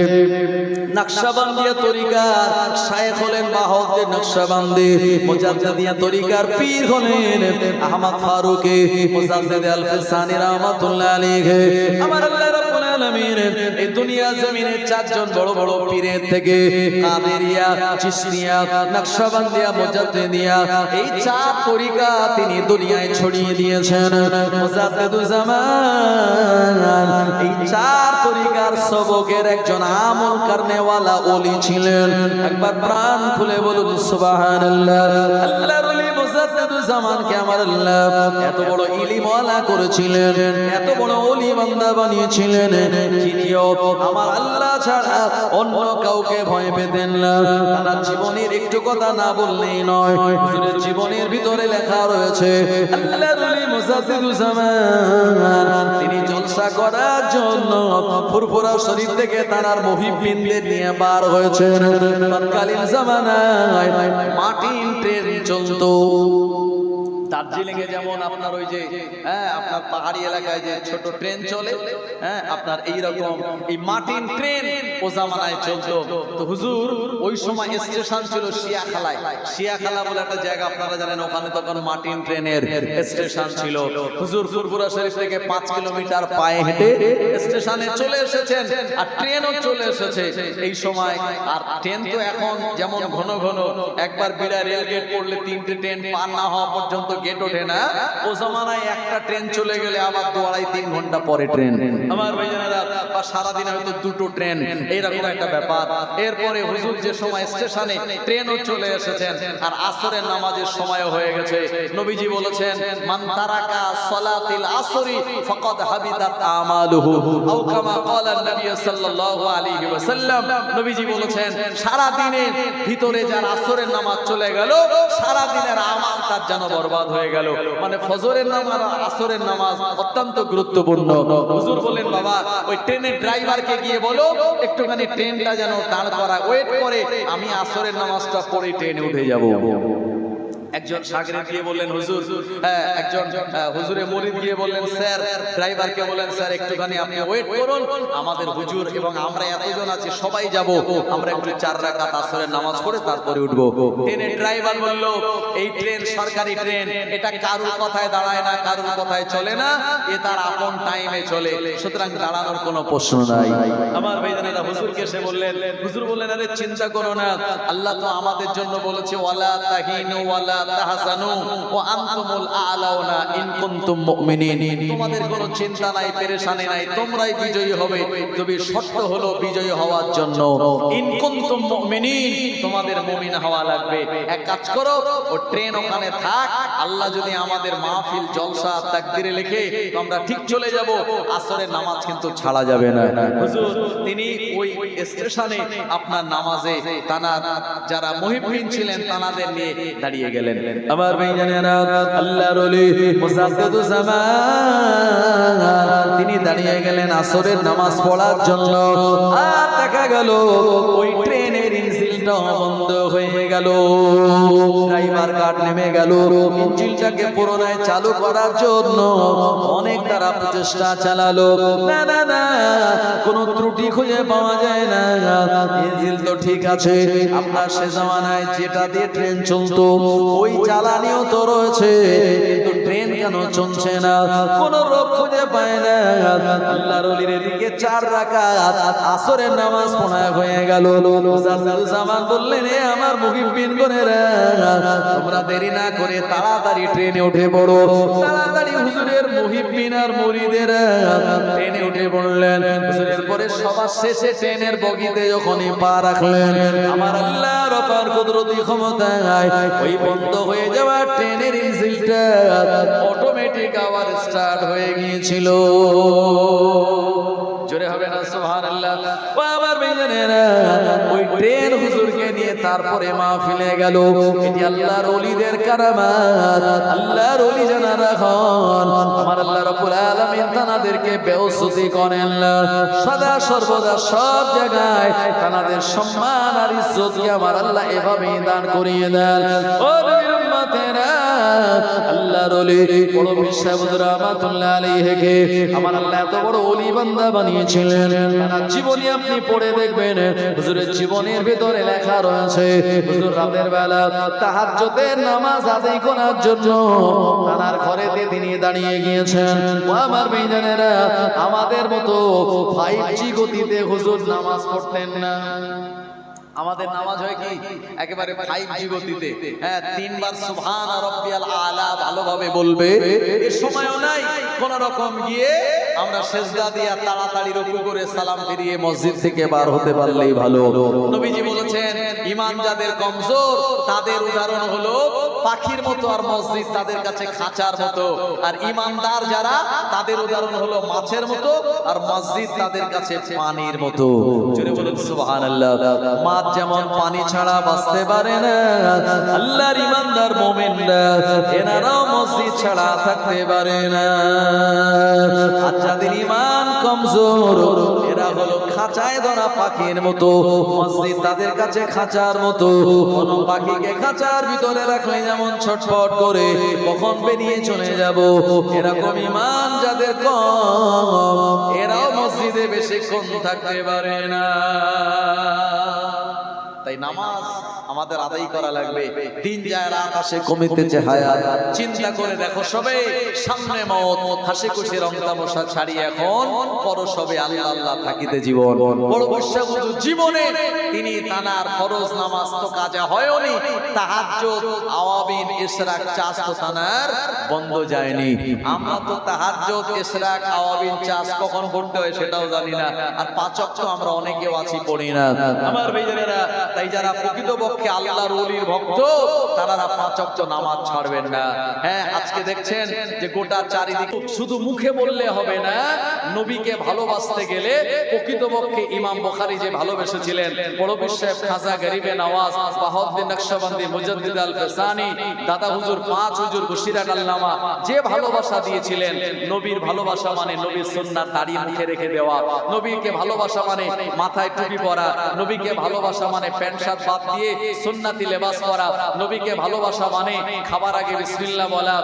নকশবন্দিয়া তরিকার শায়েখ হলেন বাহাউদ্দিন নকশবন্দি। মুজাদ্দিদিয়া তরিকার পীর হলেন আহমদ ফারুকি মুজাদ্দিদ আল ফিসানি রহমাতুল্লাহ আলাইহি। আমার আল্লাহ রাব্বুল আলামিন এই দুনিয়া জমিনে চারজন বড় বড় পীরের থেকে কাদেরিয়া, চিশতিয়া, নকশবন্দিয়া, মুজাদ্দিদিয়া এই চার তরিকা তিনি দুনিয়ায় ছড়িয়ে দিয়েছেন। মুজাদ্দিদুজ্জামান এই চার তরিকার সবকের একজন আমল করনেওয়ালা ওলি ছিলেন। একবার প্রাণ খুলে বলুন সুবহানাল্লাহ। আল্লাহর ওলি মুজাদ্দিদুজ্জামানকে আমার আল্লাহ এত বড় ইলমওয়ালা করেছিলেন, এত বড় ওলি বান্দা বানিয়েছিলেন, যিনিও আমার আল্লাহ ছাড়া অন্য কাউকে ভয় পেতেন না। তার জীবনের একটু কথা না বললেই নয়, হুজুরের জীবনের ভিতরে লেখা রয়েছে আল্লাহর ওলি মুজাদ্দিদুজ্জামান তিনি জলসা করার জন্য ফুরফুরা শরীফ থেকে তার মুহিব্বিনদের নিয়ে বার হয়েছেন। তৎকালীন জামানায় মাটির ট্রেন চলতো। দার্জিলিং এ যেমন আপনার ওই যে আপনার পাহাড়ি এলাকায় যে ছোট ট্রেন চলে, আপনার এইরকম এই মাটির ট্রেন ও জামানায় চলতো। তো হুজুর ওই সময় স্টেশন ছিল শিয়াখালায়। শিয়াখালা বলে একটা জায়গা আপনারা জানেন, ওখানে তখন মাটির ট্রেনের স্টেশন ছিল। হুজুর ফুরফুরা শরীফ থেকে 5 কিলোমিটার পায়ে হেঁটে স্টেশনে চলে এসেছেন, আর ট্রেনও চলে এসেছে এই সময়। আর ট্রেন তো এখন যেমন ঘন ঘন একবার বিড়া রেল গেট পড়লে 3টে ট্রেন পার না হওয়া পর্যন্ত গেট ওঠে না। ও জামানায় একটা ট্রেন চলে গেলে আবার 2-2.5-3 ঘন্টা পরে ট্রেন। আমার ভাইজানেরা, বা সারাদিন হয়তো 2টো ট্রেন, এইরকম একটা ব্যাপার। এরপরে হুজুর যে সময় স্টেশনে ট্রেনও চলে এসেছেন, আর আসরের নামাজের সময়ও হয়ে গেছে। নবীজি বলেছেন মান তারাকা সালাতিল আসরি ফাকাদ হাবিতাত আমালুহু আও কামা ক্বালা নবী সাল্লাল্লাহু আলাইহি ওয়াসাল্লাম। নবীজি বলেছেন সারা দিনের ভিতরে যার আসরের নামাজ চলে গেল, সারা দিনের আমল তার যেন বরবাদ হয়ে গেল। মানে ফজরের নামাজ আর আসরের নামাজ অত্যন্ত গুরুত্বপূর্ণ। হুজুর বলেন বাবা ওই ট্রেনের ড্রাইভারকে গিয়ে বলো একটুখানি ট্রেনটা যেন দাঁড় করা ওয়েট করে, আমি আসরের নামাজটা পড়ে ট্রেনে উঠে যাব। একজন শাগরেদ গিয়ে বললেন হুজুর, একজন হুজুরে মুরিদ গিয়ে বললেন স্যার, ড্রাইভারকে বলেন স্যার একটুখানি আপনি ওয়েট করুন, আমাদের হুজুর এবং আমরা এতজন আছি সবাই যাব, আমরা একটু 4 রাকাত আসরের নামাজ পড়ে তারপরে উঠবো। ট্রেনের ড্রাইভার বলল এই ট্রেন সরকারি ট্রেন, এটা কারুর কথায় দাঁড়ায় না, কারুর কথায় চলে না, এ তার আপন টাইমে চলে, সুতরাং দাঁড়ানোর কোনো প্রশ্ন নাই। আমার ভাইজানেরা হুজুরকে এসে বললেন, হুজুর বললেন আরে চিন্তা করো না, আল্লাহ তো আমাদের জন্য বলেছে ওয়ালা তাহিনু ওয়ালা তাহসানু ওয়া আনতুমুল আ'লাউনা ইন কুনতুম মুমিনিন। তোমাদের কোনো চিন্তা নাই, পেরেশানি নাই, তোমরাই বিজয়ী হবে, তবে শর্ত হলো বিজয়ী হওয়ার জন্য ইন কুনতুম মুমিনিন, তোমাদের মুমিন হওয়া লাগবে। এক কাজ করো, ও ট্রেন ওখানে থাক, আল্লাহ যদি আমাদের মাহফিল জলসা তাকদীরে লিখে আমরা ঠিক চলে যাব, আসরের নামাজ কিন্তু ছাড়া যাবে না। হুজুর তিনি ওই স্টেশনে আপনার নামাজে তানার যারা মুহিব্বিন ছিলেন তানাদের নিয়ে দাঁড়িয়ে গেলেন। আমার ভাইজানেরা আল্লাহর ওলি মুজাদ্দিদুজ্জামান তিনি দাঁড়িয়ে গেলেন আসরের নামাজ পড়ার জন্য। আর দেখা গেল ওই ট্রেনের ইঞ্জিনটা বন্ধ হয়ে গেল, ড্রাইভার গার্ড নেমে গেল, ইঞ্জিনটাকে পুনরায় চালু করার জন্য অনেক তারা প্রচেষ্টা চালালো। না না না, কোনো ত্রুটি খুঁজে পাওয়া যায় না, ইঞ্জিন তো ঠিক আছে। আপনার সে জামানায় যেটা দিয়ে ট্রেন চলতো ওই জ্বালানিও তো রয়েছে, কিন্তু ট্রেন কেন চলছে না, কোন রোগ খুঁজে পায় না। আল্লাহর ওলির এদিকে 4 রাকাত আসরের নামাজ পড়া হয়ে গেল। মুজাদ্দিদুজ্জামান বললেন এ আমার মুহিব্বিন গণেরা, তোমরা দেরি না করে তাড়াতাড়ি ট্রেনে উঠে পড়ো। তাড়াতাড়ি হুজুরের মুহিব্বিন আর মুরিদেরা ট্রেনে উঠে পড়লেন। হুজুরের পরে সবার শেষে ট্রেনের বগিতে যখনই পা রাখলেন, আমার আল্লাহর অপার কুদরতি ক্ষমতায় ওই বন্ধ হয়ে যাওয়া ট্রেনের ইঞ্জিনটা অটোমেটিক আবার স্টার্ট হয়ে গিয়েছিল। জোরে হবে না সুবহানাল্লাহ। ও আমার ভাইরা ভাইজানেরা ওই ট্রেন হুজুরকে নিয়ে তারপরে মাহফিলে গেল। এটি আল্লাহর ওলিদের কারামাত। আল্লাহর ওলি যারা হন আমার আল্লাহ রাব্বুল আলামিন তাদেরকে বেউসুতি করেন না, সদা সর্বদা সব জায়গায় তাদের সম্মান আর ইজ্জতকে আমার আল্লাহ এভাবেই দান করিয়ে দেন। ও নবীর উম্মতেরা, আল্লাহর ওলি বড় পীর সাহেব হুজুর রাহমাতুল্লাহ আলাইহিকে আমার আল্লাহ এত বড় ওলি বান্দা বানিয়েছিলেন। তার জীবনী আপনি পড়ে দেখবেন, হুজুরের জীবনের ভিতরে লেখা রয়েছে হুজুর রাতের বেলা তাহাজ্জুদের নামাজ আদায় করার জন্য তার ঘরেতে তিনি দাঁড়িয়ে গিয়েছেন। ও আমার ভাইজানেরা, আমাদের মতো 5G গতিতে হুজুর নামাজ পড়তেন না। আমাদের নামাজ হয় কি একেবারে 5G গতিতে। হ্যাঁ, 3 বার সুবহান রাব্বিয়াল আলা ভালোভাবে বলবে, এর সময়ও নাই। কোন রকম গিয়ে আমরা সেজদা দিয়া তাড়াতাড়ি রুকু করে সালাম ফিরিয়ে মসজিদ থেকে বার হতে পারলেই ভালো। নবীজি বলেছেন ঈমান যাদের কমজোর তাদের উদাহরণ হলো পাখির মতো, আর মসজিদ তাদের কাছে খাঁচার মতো। আর ঈমানদার যারা তাদের উদাহরণ হলো মাছের মতো, আর মসজিদ তাদের কাছে পানির মতো। জোরে বলুন সুবহানাল্লাহ। মাছ যেমন পানি ছাড়া বাঁচতে পারে না, আল্লাহর ঈমানদার মুমিনরা এনারাও মসজিদ ছাড়া থাকতে পারে না। আর যাদের ঈমান কমজোর এরা হলো খাঁচায় ধরা পাখির মতো, মসজিদ তাদের কাছে খাঁচার মতো। কোন পাখিকে খাঁচার ভিতরে রাখলে যেমন ছটফট করে কখন বেরিয়ে চলে যাব, এরকম ঈমান যাদের কম এরাও মসজিদে বেশিক্ষণ থাকতে পারে না। তাই নামাজ আমাদের আদায় করা লাগবে। দিন যায় রাত আসে কমিতেছে হায়াত। চিন্তা করে দেখো সবে সামনে মওত, হাসি খুশি রং তামাশা ছাড়িয়ে এখন করো সবে আল্লাহ আল্লাহ থাকিতে জীবন। বড় বৈশা হুজুর জীবনে তিনি তানার ফরজ নামাজ তো কাজা হয়নি, তাহাজ্জুদ আওয়াবিন ইশরাক চাষ তো তানার বন্ধ যায়নি। আমরা তো তাহাজ্জুদ ইশরাক আওয়াবিন চাষ কখন পড়তে হয় সেটাও জানি না, আর 5 ওয়াক্ত আমরা অনেকেও আছি পড়ি না। আমার ভাইজানেরা, তাই যারা প্রকৃতপক্ষে আল্লাহর ওলির ভক্ত তারা 5 ওয়াক্ত নামাজ ছাড়বেন না। হ্যাঁ, আজকে দেখছেন যে গোটা চারিদিকে শুধু মুখে বললে হবে না, নবীকে ভালোবাসতে গেলে প্রকৃতপক্ষে ইমাম বুখারী যে ভালোবেসেছিলেন, বড় পীর সাহেব খাজা গরিবে নওয়াজ বাহাউদ্দিন নকশবন্দি মুজাদ্দিদ আল ফিসানি দাদা হুজুর 5 হুজুর বশিরাত আল্লামা যে ভালোবাসা দিয়েছিলেন, নবীর ভালোবাসা মানে নবীর সুন্নাত দাড়ি মুখে রেখে দেওয়া, নবীকে ভালোবাসা মানে মাথায় টুপি পরা, নবীকে ভালোবাসা মানে প্যান্ট শার্ট বাদ দিয়ে সুন্নতি লেবাস পরা, নবীকে ভালোবাসা মানে খাবার আগে বিসমিল্লাহ বলা,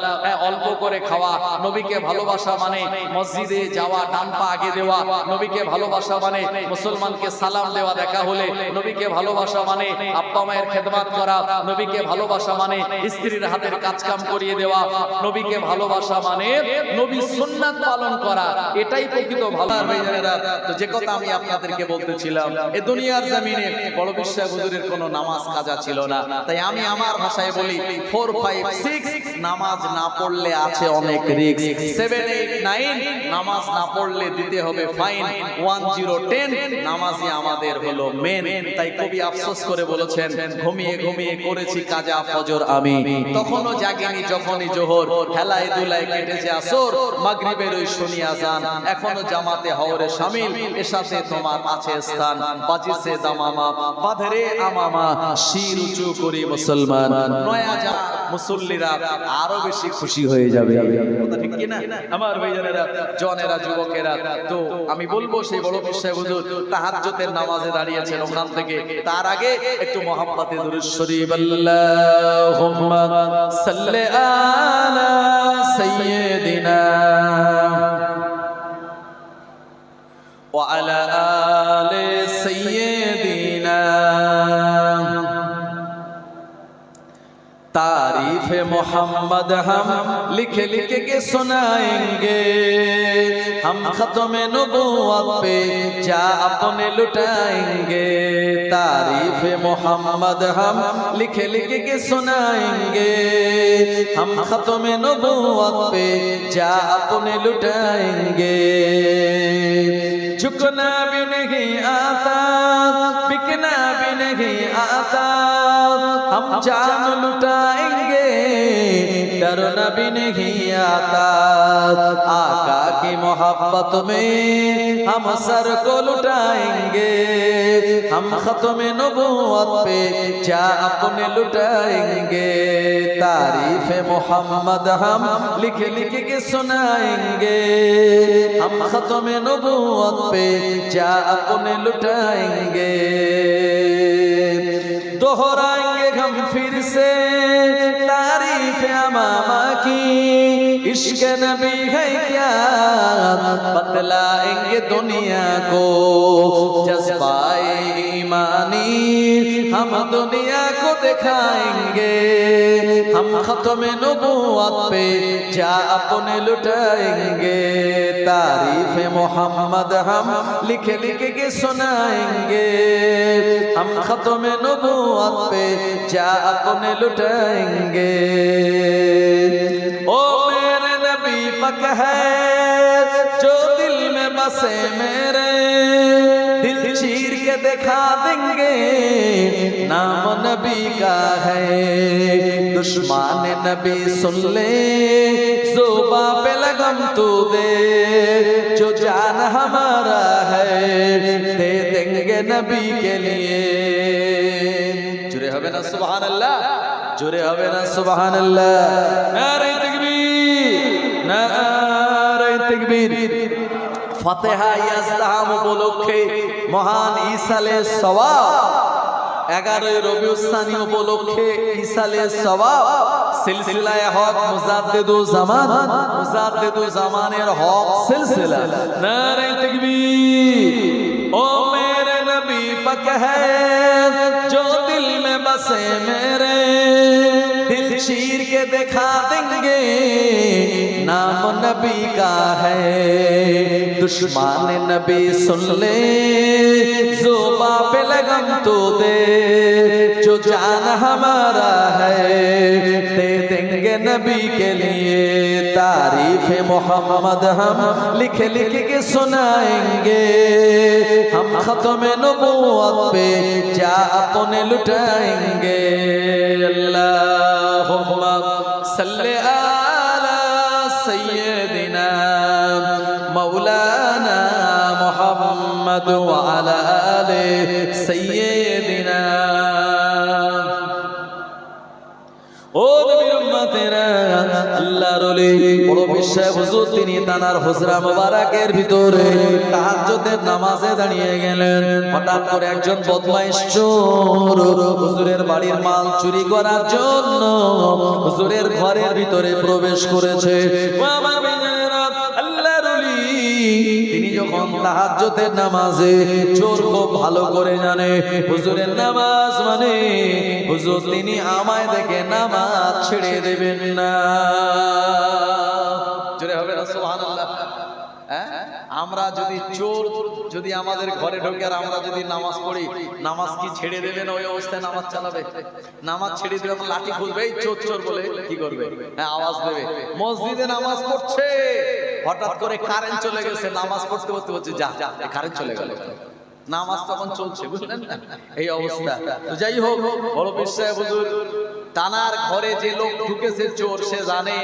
অল্প করে খাওয়া, নবীকে ভালোবাসা মানে মসজিদে যাওয়া ডান পা আগে দেওয়া, নবীকে ভালোবাসা মানে মুসলমানকে সালাম দেওয়া দেখা হলে, নবীকে ভালোবাসা মানে আব্বা মায়ের খেদমত করা, নবীকে ভালোবাসা মানে স্ত্রীর হাতের কাজ কাম করিয়ে দেওয়া, নবীকে ভালোবাসা মানে নবীর সুন্নাত পালন করা, এটাই প্রকৃত ভালোবাসা। তো যে কথা আমি আপনাদেরকে বলতেছিলাম, এই দুনিয়ার জমিনে বড় বিশ্বাস হুজুরের কোনো নামাজ কাজা ছিল না। তাই আমি আমার ভাষায় বলি 4, 5, 6 নামাজ না পড়লে আছে অনেক রিস্ক। 7, 8, 9 নামাজ না পড়লে দিতে হবে ফাইন। 1, 0, 10 নামাজই আমাদের হলো মেন। তাই কবি আফসোস করে বলেছেন, ঘুমিয়ে ঘুমিয়ে করেছি কাজা ফজর আমি, তখনও জাগিনি যখনই জোহর, হেলায় দুলায় কেটেছে আসর, মাগরিবের ওই শুনি আজান, এখনো জামাতে হওরে শামিল, এর সাথে তোমার আছে স্থান, বাজিছে দামামা বাঁধরে আমামা, শির উঁচু করি মুসলমান, নয়া যা মুসল্লিরা আরো বেশি খুশি হয়ে যাবে। কথা ঠিক কি না আমার ভাইজানেরা, জনেরা, যুবকেরা? তো আমি বলবো সেই বড় পীর সাহেব হুজুর তাহাজ্জুদের নামাজে দাঁড়িয়েছেন, ওখান থেকে তার আগে একটু মহব্বতে দুরূদ শরীফ আল্লাহুম্মা সাল্লি আলা সাইয়্যিদিনা ওয়া আলা আলি সাইয়্যিদিনা। तारीफ मोहम्मद हम लिख लिख के सुनाएंगे, हम खत्म नबूवत पे जा अपने लुटाएंगे। तारीफ मोहम्मद हम लिख लिख के सुनाएंगे, हम खत्म नबूवत पे जा अपने लुटाएंगे। झुकना भी नहीं आता, बिकना भी नहीं आता, हम जान लुटाएंगे डरना भी नहीं आता आका की मोहब्बत में हम सर को लुटाएंगे हम खत्म नबूवत पे जा अपने लुटाएंगे तारीफ मोहम्मद हम लिख लिख के सुनाएंगे हम खत्म नबूवत पे जा अपने लुटाएंगे दोहराएंगे हम फिर से तारीफ अमामा की इश्क नबी है क्या बतलाएंगे दुनिया को जज्बाए ईमानी हम दुनिया को दिखाएंगे हम खत्म नबूवत पे जा अपने लुटाएंगे तारीफ मोहम्मद हम लिख लिख के सुनाएंगे हम खत्म नबूवत पे जा अपने लुटाएंगे ओ मेरे नबी पक है जो दिल में बसे मेरे दिल चीर के दिखा देंगे नाम नबी का है दुश्मन नबी सुन ले ज़ुबां पे लगम तू दे जो जान हमारा है दे देंगे नबी के लिए जुरे हवे ना सुभान अल्लाह जुरे हवे ना सुभान अल्लाह नारे तकबीर नारे तकबीर ফাতিহা ইয়াজতাহাম উপলক্ষে মহান ঈসালে সওয়াব 11 রবিউল সানি উপলক্ষে ঈসালে সওয়াব সিলসিলায়ে হক মুজাদ্দিদুজ জামানের হক সিলসিলা নারে তাকবীর ओ मेरे नबी पक है जो दिल में बसे मेरे दिल चीर के दिखा देंगे नाम नबी का है दुश्मन नबी सुन ले ज़ुबां पे लगम तो दे जो जान हमारा है दे देंगे नबी के लिए तारीफ मोहम्मद हम लिख लिख के सुनाएंगे हम खत्म नबूवत पे जा अपने लुटाएंगे अल्लाहुम्मा सल्ले अला सय्यदिना मौलाना मुहम्मद व अला आले सय्यदिना ओ नबीर उम्मतेरा আল্লাহর ওলি বড় বিশ্বাস হুজুর তিনি তানার হুজরা মোবারকের ভিতরে তাহাজ্জুদের নামাজে দাঁড়িয়ে গেলেন হঠাৎ করে একজন বদমাইশ চোর হুজুরের বাড়ির মাল চুরি করার জন্য হুজুরের ঘরের ভিতরে প্রবেশ করেছে ও আমার ভাইজানেরা আল্লাহর ওলি তিনি যখন তাহাজ্জুদের নামাজে চোর খুব ভালো করে জানে হুজুরের নামাজ মানে হুজুর তিনি আমায় দেখে নামাজ ছেড়ে দেবেন না জোরে হবে না সুবহানাল্লাহ আমরা যদি চোর যদি আমাদের ঘরে ঢোকে আর আমরা যদি নামাজ পড়ি নামাজ কি ছেড়ে দেবে না ওই অবস্থায় নামাজ চালাবে নামাজ ছেড়ে দিলে লাঠি খুলবে এই চোর চোর বলে কি করবে হ্যাঁ আওয়াজ দেবে মসজিদে নামাজ পড়ছে হঠাৎ করে কারেন্ট চলে গেছে নামাজ পড়তে পড়তে বলছে যা কারেন্ট চলে গেল নামাজ তখন চলছে বুঝলেন না এই অবস্থা তো যাই হোক বড় বিশ্বাস হুজুর তানার ঘরে যে লোক ঢুকেছে চোর সে জানে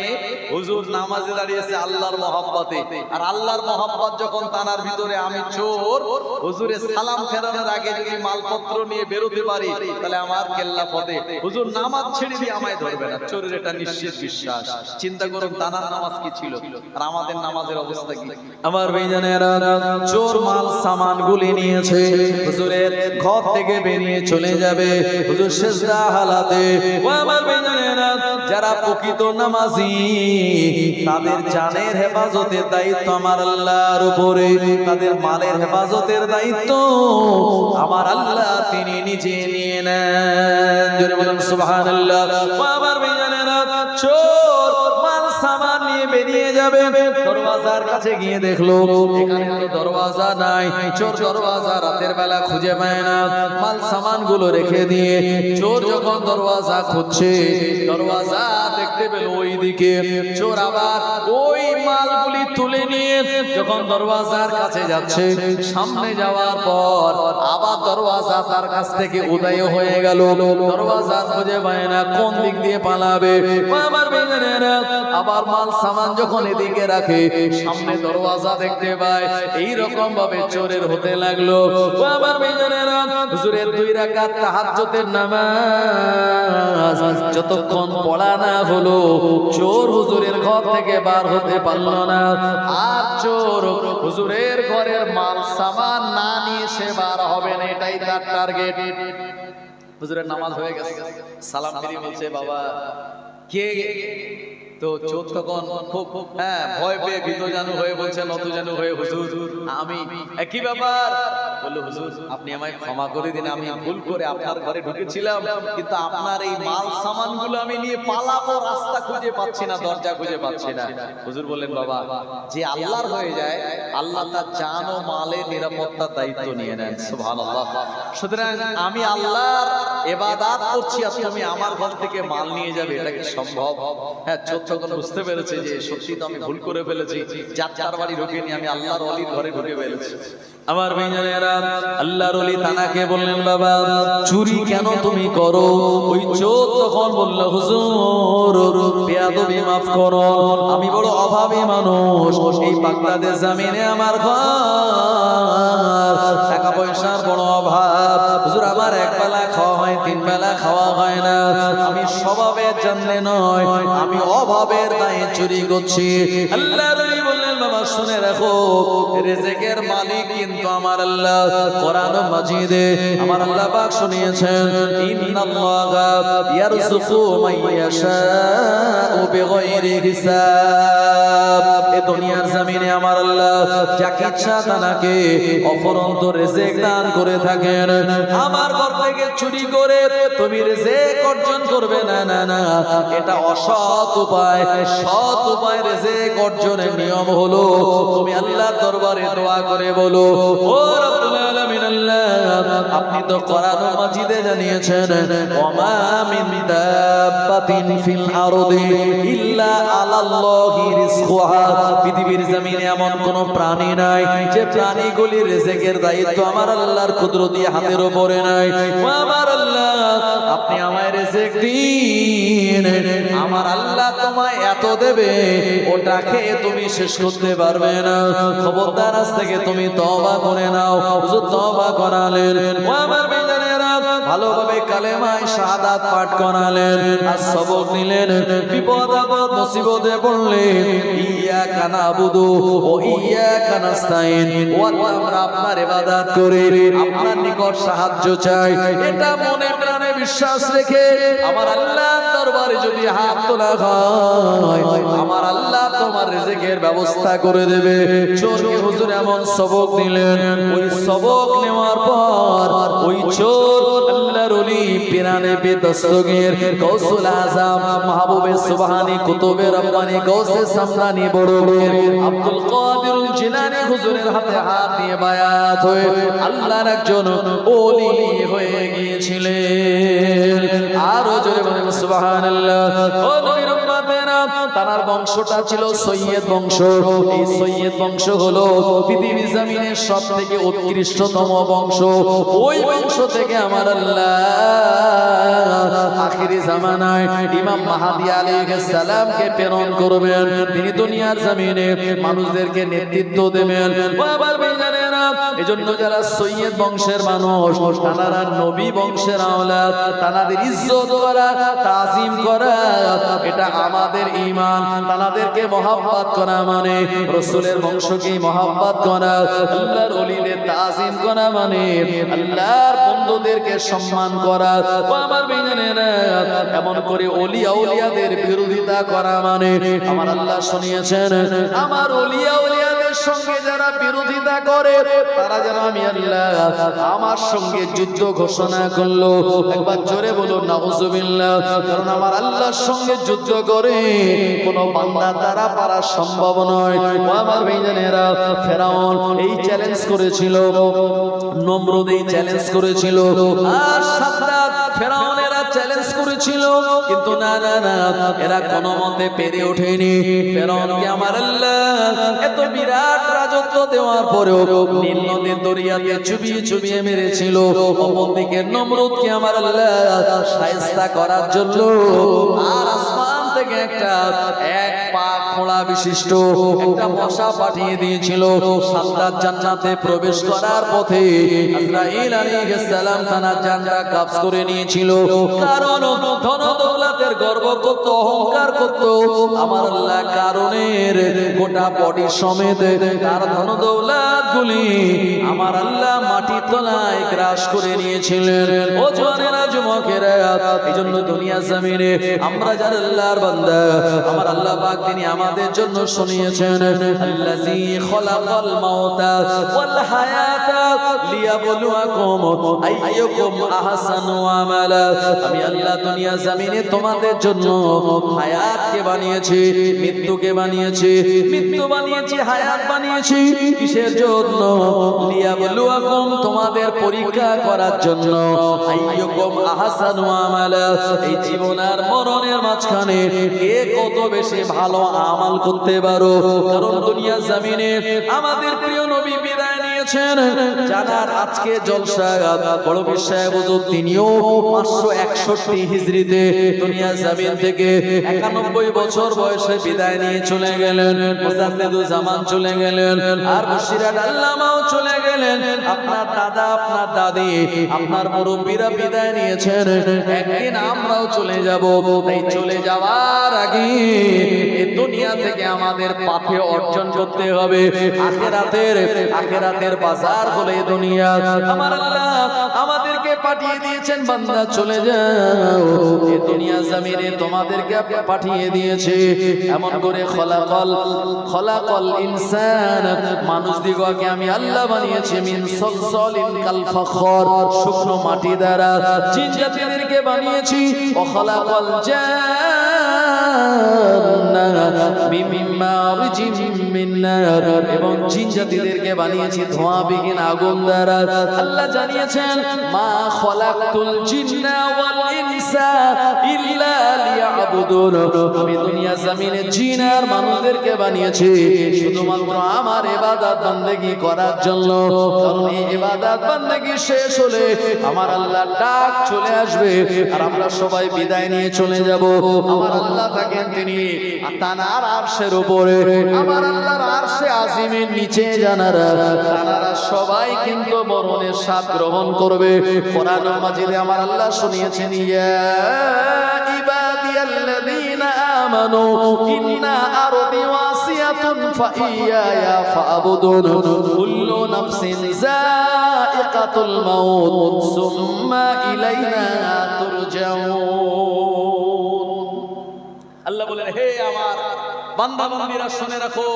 হুজুর নামাজে দাঁড়িয়েছে আল্লাহর মহব্বতে আর আল্লাহর মহব্বত যখন তানার ভিতরে আমি চোর হুজুরের সালাম ফেরানোর আগে যদি মালপত্র নিয়ে বেরোতে পারি তাহলে আমার কেল্লা ফতে হুজুর নামাজ ছেড়ে দিয়ে আমায় ধরবে না চোরের এটা নিশ্চিত বিশ্বাস চিন্তা করুন তানার নামাজ কি ছিল আর আমাদের নামাজের অবস্থা কি আমার ভাইজানেরা চোর মাল সামানগুলি নিয়েছে হুজুরের ঘর থেকে বেরিয়ে চলে যাবে হুজুর সিজদা হালাতে আমার ভাইজানেরা যারা প্রকৃত নামাজি তাদের জানের হেফাজতের দায়িত্ব আমার আল্লাহর উপরে তাদের মালের হেফাজতের দায়িত্ব আমার আল্লাহ তিনি নিজে নিয়ে নেন জোরে বলুন সুবহানাল্লাহ আমার ভাইজানেরা চোর মাল সামান নিয়ে বেরিয়ে যাবে, দরওয়াজার কাছে গিয়ে দেখলো এখানে তো দরওয়াজা নাই। চোর দরওয়াজা রাতের বেলা খুঁজে পায় না, মাল সামান গুলো রেখে দিয়ে চোর যখন দরওয়াজা খুঁজছে, দরওয়াজা দেখতে পেল ওইদিকে। চোর আবার ওই মালগুলি তুলে নিয়ে যখন দরওয়াজার কাছে যাচ্ছে, সামনে যাওয়ার পর আবার দরওয়াজা তার কাছ থেকে উদয় হয়ে গেল। দরওয়াজা খুঁজে পায় না, কোন দিক দিয়ে পালাবে। আমার বেজনেরা আবার মাল সামান যখন এদিকে রাখে, সামনে দরওয়াজা দেখতে পায়। এই রকম ভাবে চোরের হতে লাগলো। আমার বেজনেরা হুজুরের 2 রাকাত তাহাজ্জুদের নামাজ যতক্ষণ পড়া না হলো, চোর হুজুরের ঘর থেকে বার হতে পারলো না। আর চোর হুজুরের ঘরের মাল সামান না নিয়ে সে বার হবে না, এটাই তার টার্গেট। হুজুরের নামাজ হয়ে গেছে, সালাম ফিরি বলছে বাবা কে? তো চোর তখন খুব ভয় পেয়ে ভীত জানু হয়ে বলছে, নত জানু হয়ে, হুজুর আমি। একই ব্যাপার, বললো হুজুর আপনি আমায় ক্ষমা করে দিন, আমি ভুল করে আপনার ঘরে ঢুকেছিলাম, কিন্তু আপনার এই মাল সামান গুলো আমি নিয়ে পালাবো, রাস্তা খুঁজে পাচ্ছি না, দরজা খুঁজে পাচ্ছি না। হুজুর বললেন বাবা যে আল্লাহর হয়ে যায়, আল্লাহ তার জান ও মালের নিরাপত্তার দায়িত্ব নিয়ে নেন। সুবহানাল্লাহ। সুতরাং আমি আল্লাহর ইবাদত করছি আর তুমি আমার ঘর থেকে মাল নিয়ে যাবে, এটা কি সম্ভব? হ্যাঁ, চোর তখন বুঝতে পেরেছে যে সত্যি তো আমি ভুল করে ফেলেছি, যাত্রার বাড়ি ঢুকিনি, আমি আল্লাহর ওলির ঘরে ঢুকে ফেলেছি। আমার ভাইজানেরা, আল্লাহর ওলি তানাকে বললেন বাবা চুরি কেন তুমি করো? ওই চোর তখন বলল হুজুর বেয়াদবি মাফ করো, আমি বড় অভাবী মানুষ, এই বাগদাদের জমিনে আমার ঘর, টাকা পয়সার বড় অভাব। হুজুর আমার এক বেলা খাওয়া হয়, 3 বেলা খাওয়া হয় না, আমি স্বভাবের জন্য নয়, আমি অভাবের দায়ে চুরি করছি। আল্লাহর ওলি বললেন বাবা শুনে রাখো, রিজিকের মালিক কিন্তু আমার আল্লাহ। কোরআন মাজিদে আমার আল্লাহ পাক শুনিয়েছেন, ইন্নাল্লাহা ইয়ারযুকু মান ইয়াশাউ বিগাইরি হিসাব। এই দুনিয়ার জমিনে আমার আল্লাহ যাকে ইচ্ছা তাকে অফুরন্ত রিজিক দান করে থাকেন। আমার ঘর থেকে চুরি করে তুমি রিজিক অর্জন করবে না, না না, এটা অসৎ উপায়। সৎ উপায় রিজিক অর্জনের নিয়ম হলো তুমি আল্লাহর দরবারে দোয়া করে বলো, ও রব্বুল আলামিন আল্লাহ, আপনি তো কোরআন মাজিদে জানিয়েছেন, ওমা মিন দাব্বাতিন ফিল আরদি ইল্লা আলাল্লাহি রিজকুহা। পৃথিবীর জমিনে এমন কোন প্রাণী নাই যে প্রাণীগুলির রিজিকের দায়িত্ব আমার আল্লাহর কুদরতি হাতের উপরে নাই। ও আমার আল্লাহ, আপনি আমায় রিজিক দিন, আমার আল্লাহ তোমায় এত দেবে ওটা খেয়ে তুমি শেষ করতে পারবে না। খবরদার আজ থেকে তুমি তওবা করে নাও। হুজুর তওবা করালেন। ও আমার বেজানেরা, ভালোভাবে কালেমায়ে শাহাদাত পাঠ করালেন, আর সবক নিলেন। বিপদ আপদ মুসিবতে পড়লে ইয়াকা নাবুদু ও ইয়াকা নাস্তাইন, ও আল্লাহ আমরা আপনার ইবাদত করি, আপনার নিকট সাহায্য চাই, এটা মনে প্রাণে বিশ্বাস রেখে আমার আল্লাহর দরবারে যদি হাত তোলা হয়, আমার আল্লাহ তোমার রিজিকের ব্যবস্থা করে দেবে। চোরকে হুজুর এমন সবক দিলেন, ওই সবক নেওয়ার পর ওই চোর আল্লাহর ওলি পিরানে বে দস্তগীর গৌসুল আজম মাহবুবে সুবহানী কুতুবে রব্বানী গৌসে সামদানি বড় বীর আব্দুল কাদের জিলানী হুজুরের হাতে হাত দিয়ে বায়াত হয়ে আল্লাহর একজন ওলি হয়ে গিয়েছিলেন। আরো জোরে বলেন সুবহানাল্লাহ। ও নবীর উম্মতেরা, তার বংশটা ছিল সৈয়দ বংশ। এই সৈয়দ বংশ হলো পৃথিবীর জমিনের সবথেকে উৎকৃষ্টতম বংশ। ওই বংশ থেকে আমার আল্লাহ আখিরি জামানায় ইমাম মাহদী আলাইহিস সালামকে প্রেরণ করবেন। তিনি দুনিয়ার জমিনে মানুষদেরকে নেতৃত্ব দেবেন। ও আমার ভাইজানেরা, এজন্য যারা সৈয়দ বংশের মানুষ, তারা নবী বংশের আওলাদ, তাদের ইজ্জত করা, তাজিম করা, এটা আমাদের ঈমান। তাদেরকে মহব্বত করা মানে রাসূলের বংশকে মহব্বত করা, আল্লাহর ওলিদের তাজিম করা মানে আল্লাহর বন্ধুদেরকে সম্মান করা। ও আমার ভাইজানেরা, এমন করে ওলি আউলিয়াদের বিরোধিতা করা মানে আমার আল্লাহ শুনিয়েছেন, আমার ওলি আউলিয়াদের ইসলামের সঙ্গে যারা বিরোধিতা করে তারা যেন আমি আল্লাহ আমার সঙ্গে যুদ্ধ ঘোষণা করলো। একবার জোরে বলুন নাউজুবিল্লাহ। কারণ আমার আল্লাহর সঙ্গে যুদ্ধ করে কোনো বান্দা দ্বারা পারা সম্ভব নয়। ও আমার ভাইজানেরা, ফেরাউন এই চ্যালেঞ্জ করেছিল, নমরুদ এই চ্যালেঞ্জ করেছিল, আর সাদ্দাত ফেরাউনেরা চ্যালেঞ্জ করেছিল, কিন্তু না না না, এরা কোনো মতে পেরে ওঠেনি। ফেরাউনকে আমার আল্লাহ এত বিরাট রাজত্ব দেওয়ার পরেও নীল নদের দরিয়াতে চুবিয়ে চুবিয়ে মেরেছিল। অপরদিকে নমরুদকে আমার আল্লাহ শায়েস্তা করার জন্য আর আসমান থেকে একটা এক পা খোঁড়া বিশিষ্ট একটা মশা পাঠিয়ে দিয়েছিল। সাদ্দাত জান্নাতে প্রবেশ করার পথে আজরাইল আলাইহিস সালাম তার জানটা কবজ করে নিয়েছিল। কারণ ধন দৌলতের গর্ব করত, অহংকার করত। আমার আল্লাহ কারণের গোটা বডি সমেত তার ধন দৌলত গুলি আমার আল্লাহ মাটির তলায় গ্রাস করে নিয়েছিলেন। ও জওয়ানেরা, যুবকেরা, এইজন্য দুনিয়া জমিনে আমরা যারা আল্লাহর বান্দা, আমার আল্লাহ পাক তিনি আমাদের জন্য শুনিয়েছেন, আল্লাযী খলাকাল মাউতা ওয়াল হায়াতা লিয়াবলুয়াকুম আইয়ুকুম আহসানু আমালা। আমি আল্লাহ দুনিয়া জমিনে তোমাদের জন্য হায়াতকে বানিয়েছি, মৃত্যুকে বানিয়েছি, মৃত্যু বানিয়েছি, হায়াত বানিয়েছি। কিসের জন্য? লিয়াবলুয়াকুম, তোমাদের পরীক্ষা করার জন্য। আইয়ুকুম আহসানু আমালা, এই জীবন আর মরণের মাঝখানে কে কত বেশি ভালো আমল করতে পারো। কারণ দুনিয়া জমিনে আমাদের প্রিয় নবী বিদায় নিয়েছেন। জানার আজকে জলসা বড় বিশ্বাস হুজুর তিনিও 561 হিজরিতে দুনিয়া জমিন থেকে 91 বছর বয়সে বিদায় নিয়ে চলে গেলেন। মুজাদ্দিদুল জামান চলে গেলেন, আর মুশিরাত আল্লামাও চলে গেলেন। আপনার দাদা, আপনার দাদি, আপনার মুরব্বীরা বিদায় নিয়েছেন। একদিন আমরাও চলে যাব। তাই চলে যাওয়ার আগে এই দুনিয়া থেকে আমাদের পাথে অর্জন করতে হবে আখিরাতের বাজার হলো এই দুনিয়া। আমার আল্লাহ আমাদেরকে পাঠিয়ে দিয়েছেন, বান্দা চলে যাও, এই দুনিয়া জমিনে তোমাদেরকে পাঠিয়ে দিয়েছে। এমন করে খলাকাল ইনসান, মানুষ দিগকে আমি আল্লাহ বানিয়েছি মিন সলসলিন কাল ফখর, শুকনো মাটি দ্বারা। জিন জাতিদেরকে বানিয়েছি ও খলাকাল জান্নাহ মিন মারজিম মিন নার, এবং জিন জাতিদেরকে বানিয়েছি ধোঁয়াবিহীন আগুন দ্বারা। আল্লাহ জানিয়েছেন, মা খলাকতুল জিন্না ওয়াল ইনসা ইল্লা লিয়াবুদুন, আমি দুনিয়া জমিনে জিন আর মানুষদেরকে বানিয়েছি শুধুমাত্র আমার ইবাদত বান্দেগী করার জন্য। কারণ এই ইবাদত বান্দেগী শেষ হলে আমার আল্লাহ ডাক চলে আসবে, আর আমরা সবাই বিদায় নিয়ে চলে যাব। আমার আল্লাহ থাকেন তিনি তানার আরশের উপরে, আমার আল্লাহর আরশে আজিমের নিচে। জানারা সবাই কিন্তু মরণের স্বাদ গ্রহণ করবে। কোরআন মাজিদে আমার আল্লাহ শুনিয়েছেন, ইয়া ইবাদিয়াল্লাযীনা আমানু ইন্না আরদি ওয়াসিয়াতুন ফাইয়ায়া ফাবুদুন কুল্লু নাফসিন যায়িকাতুল মাউত সুম্মা ইলাইনা তুরজাউন। আল্লাহ বলেন, হে আমার বান্দা বান্দীরা শুনে রাখো,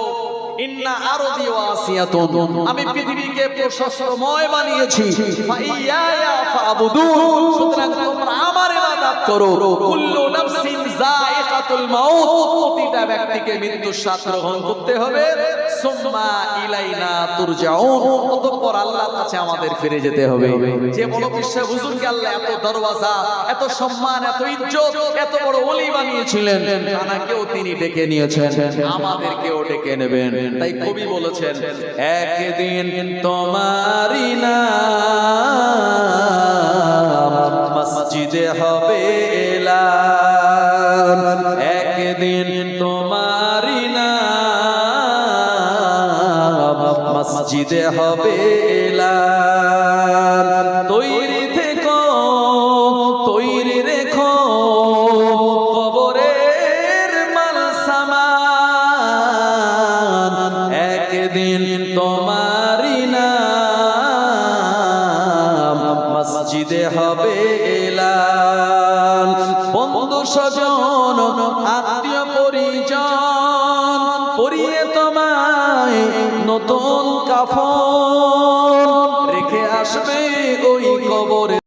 ইন্না আরদি ওয়াসিয়াতুন, আমি পৃথিবীকে প্রশস্তময় বানিয়েছি, ফাইয়ায়া ফাবুদুন, সুতরাং তোমরা আমার ইবাদত করো। কুল্লু নাফসিন যায়িকাতুল মাউত, প্রতিটা ব্যক্তিকে মৃত্যুর স্বাদ গ্রহণ করতে হবে। সুম্মা ইলাইনা তুরজাউন, অতঃপর আল্লাহর কাছে আমাদের ফিরে যেতে হবে। যে বড় বিশ্বাস হুজুরকে আল্লাহ এত দরওয়াজা, এত সম্মান, এত ইজ্জত, এত বড় ওলি বানিয়েছিলেন, তানাকেও তিনি ডেকে নিয়েছেন, আমাদেরকেও ডেকে নেবেন। তাই কবি বলেছেন, একদিন তোমারি নাম মসজিদে হবে এলান, একদিন তোমারি নাম মসজিদে হবে এলান। তৈরি থেকো, তৈরি রেখো কবরের মাল সামান, একদিন তোমারি নাম মসজিদে হবে এলান। বন্ধু স্বজন আত্মীয় পরিজন পরিয়ে তোমায় নতুন কাফন রেখে আসবে ওই কবর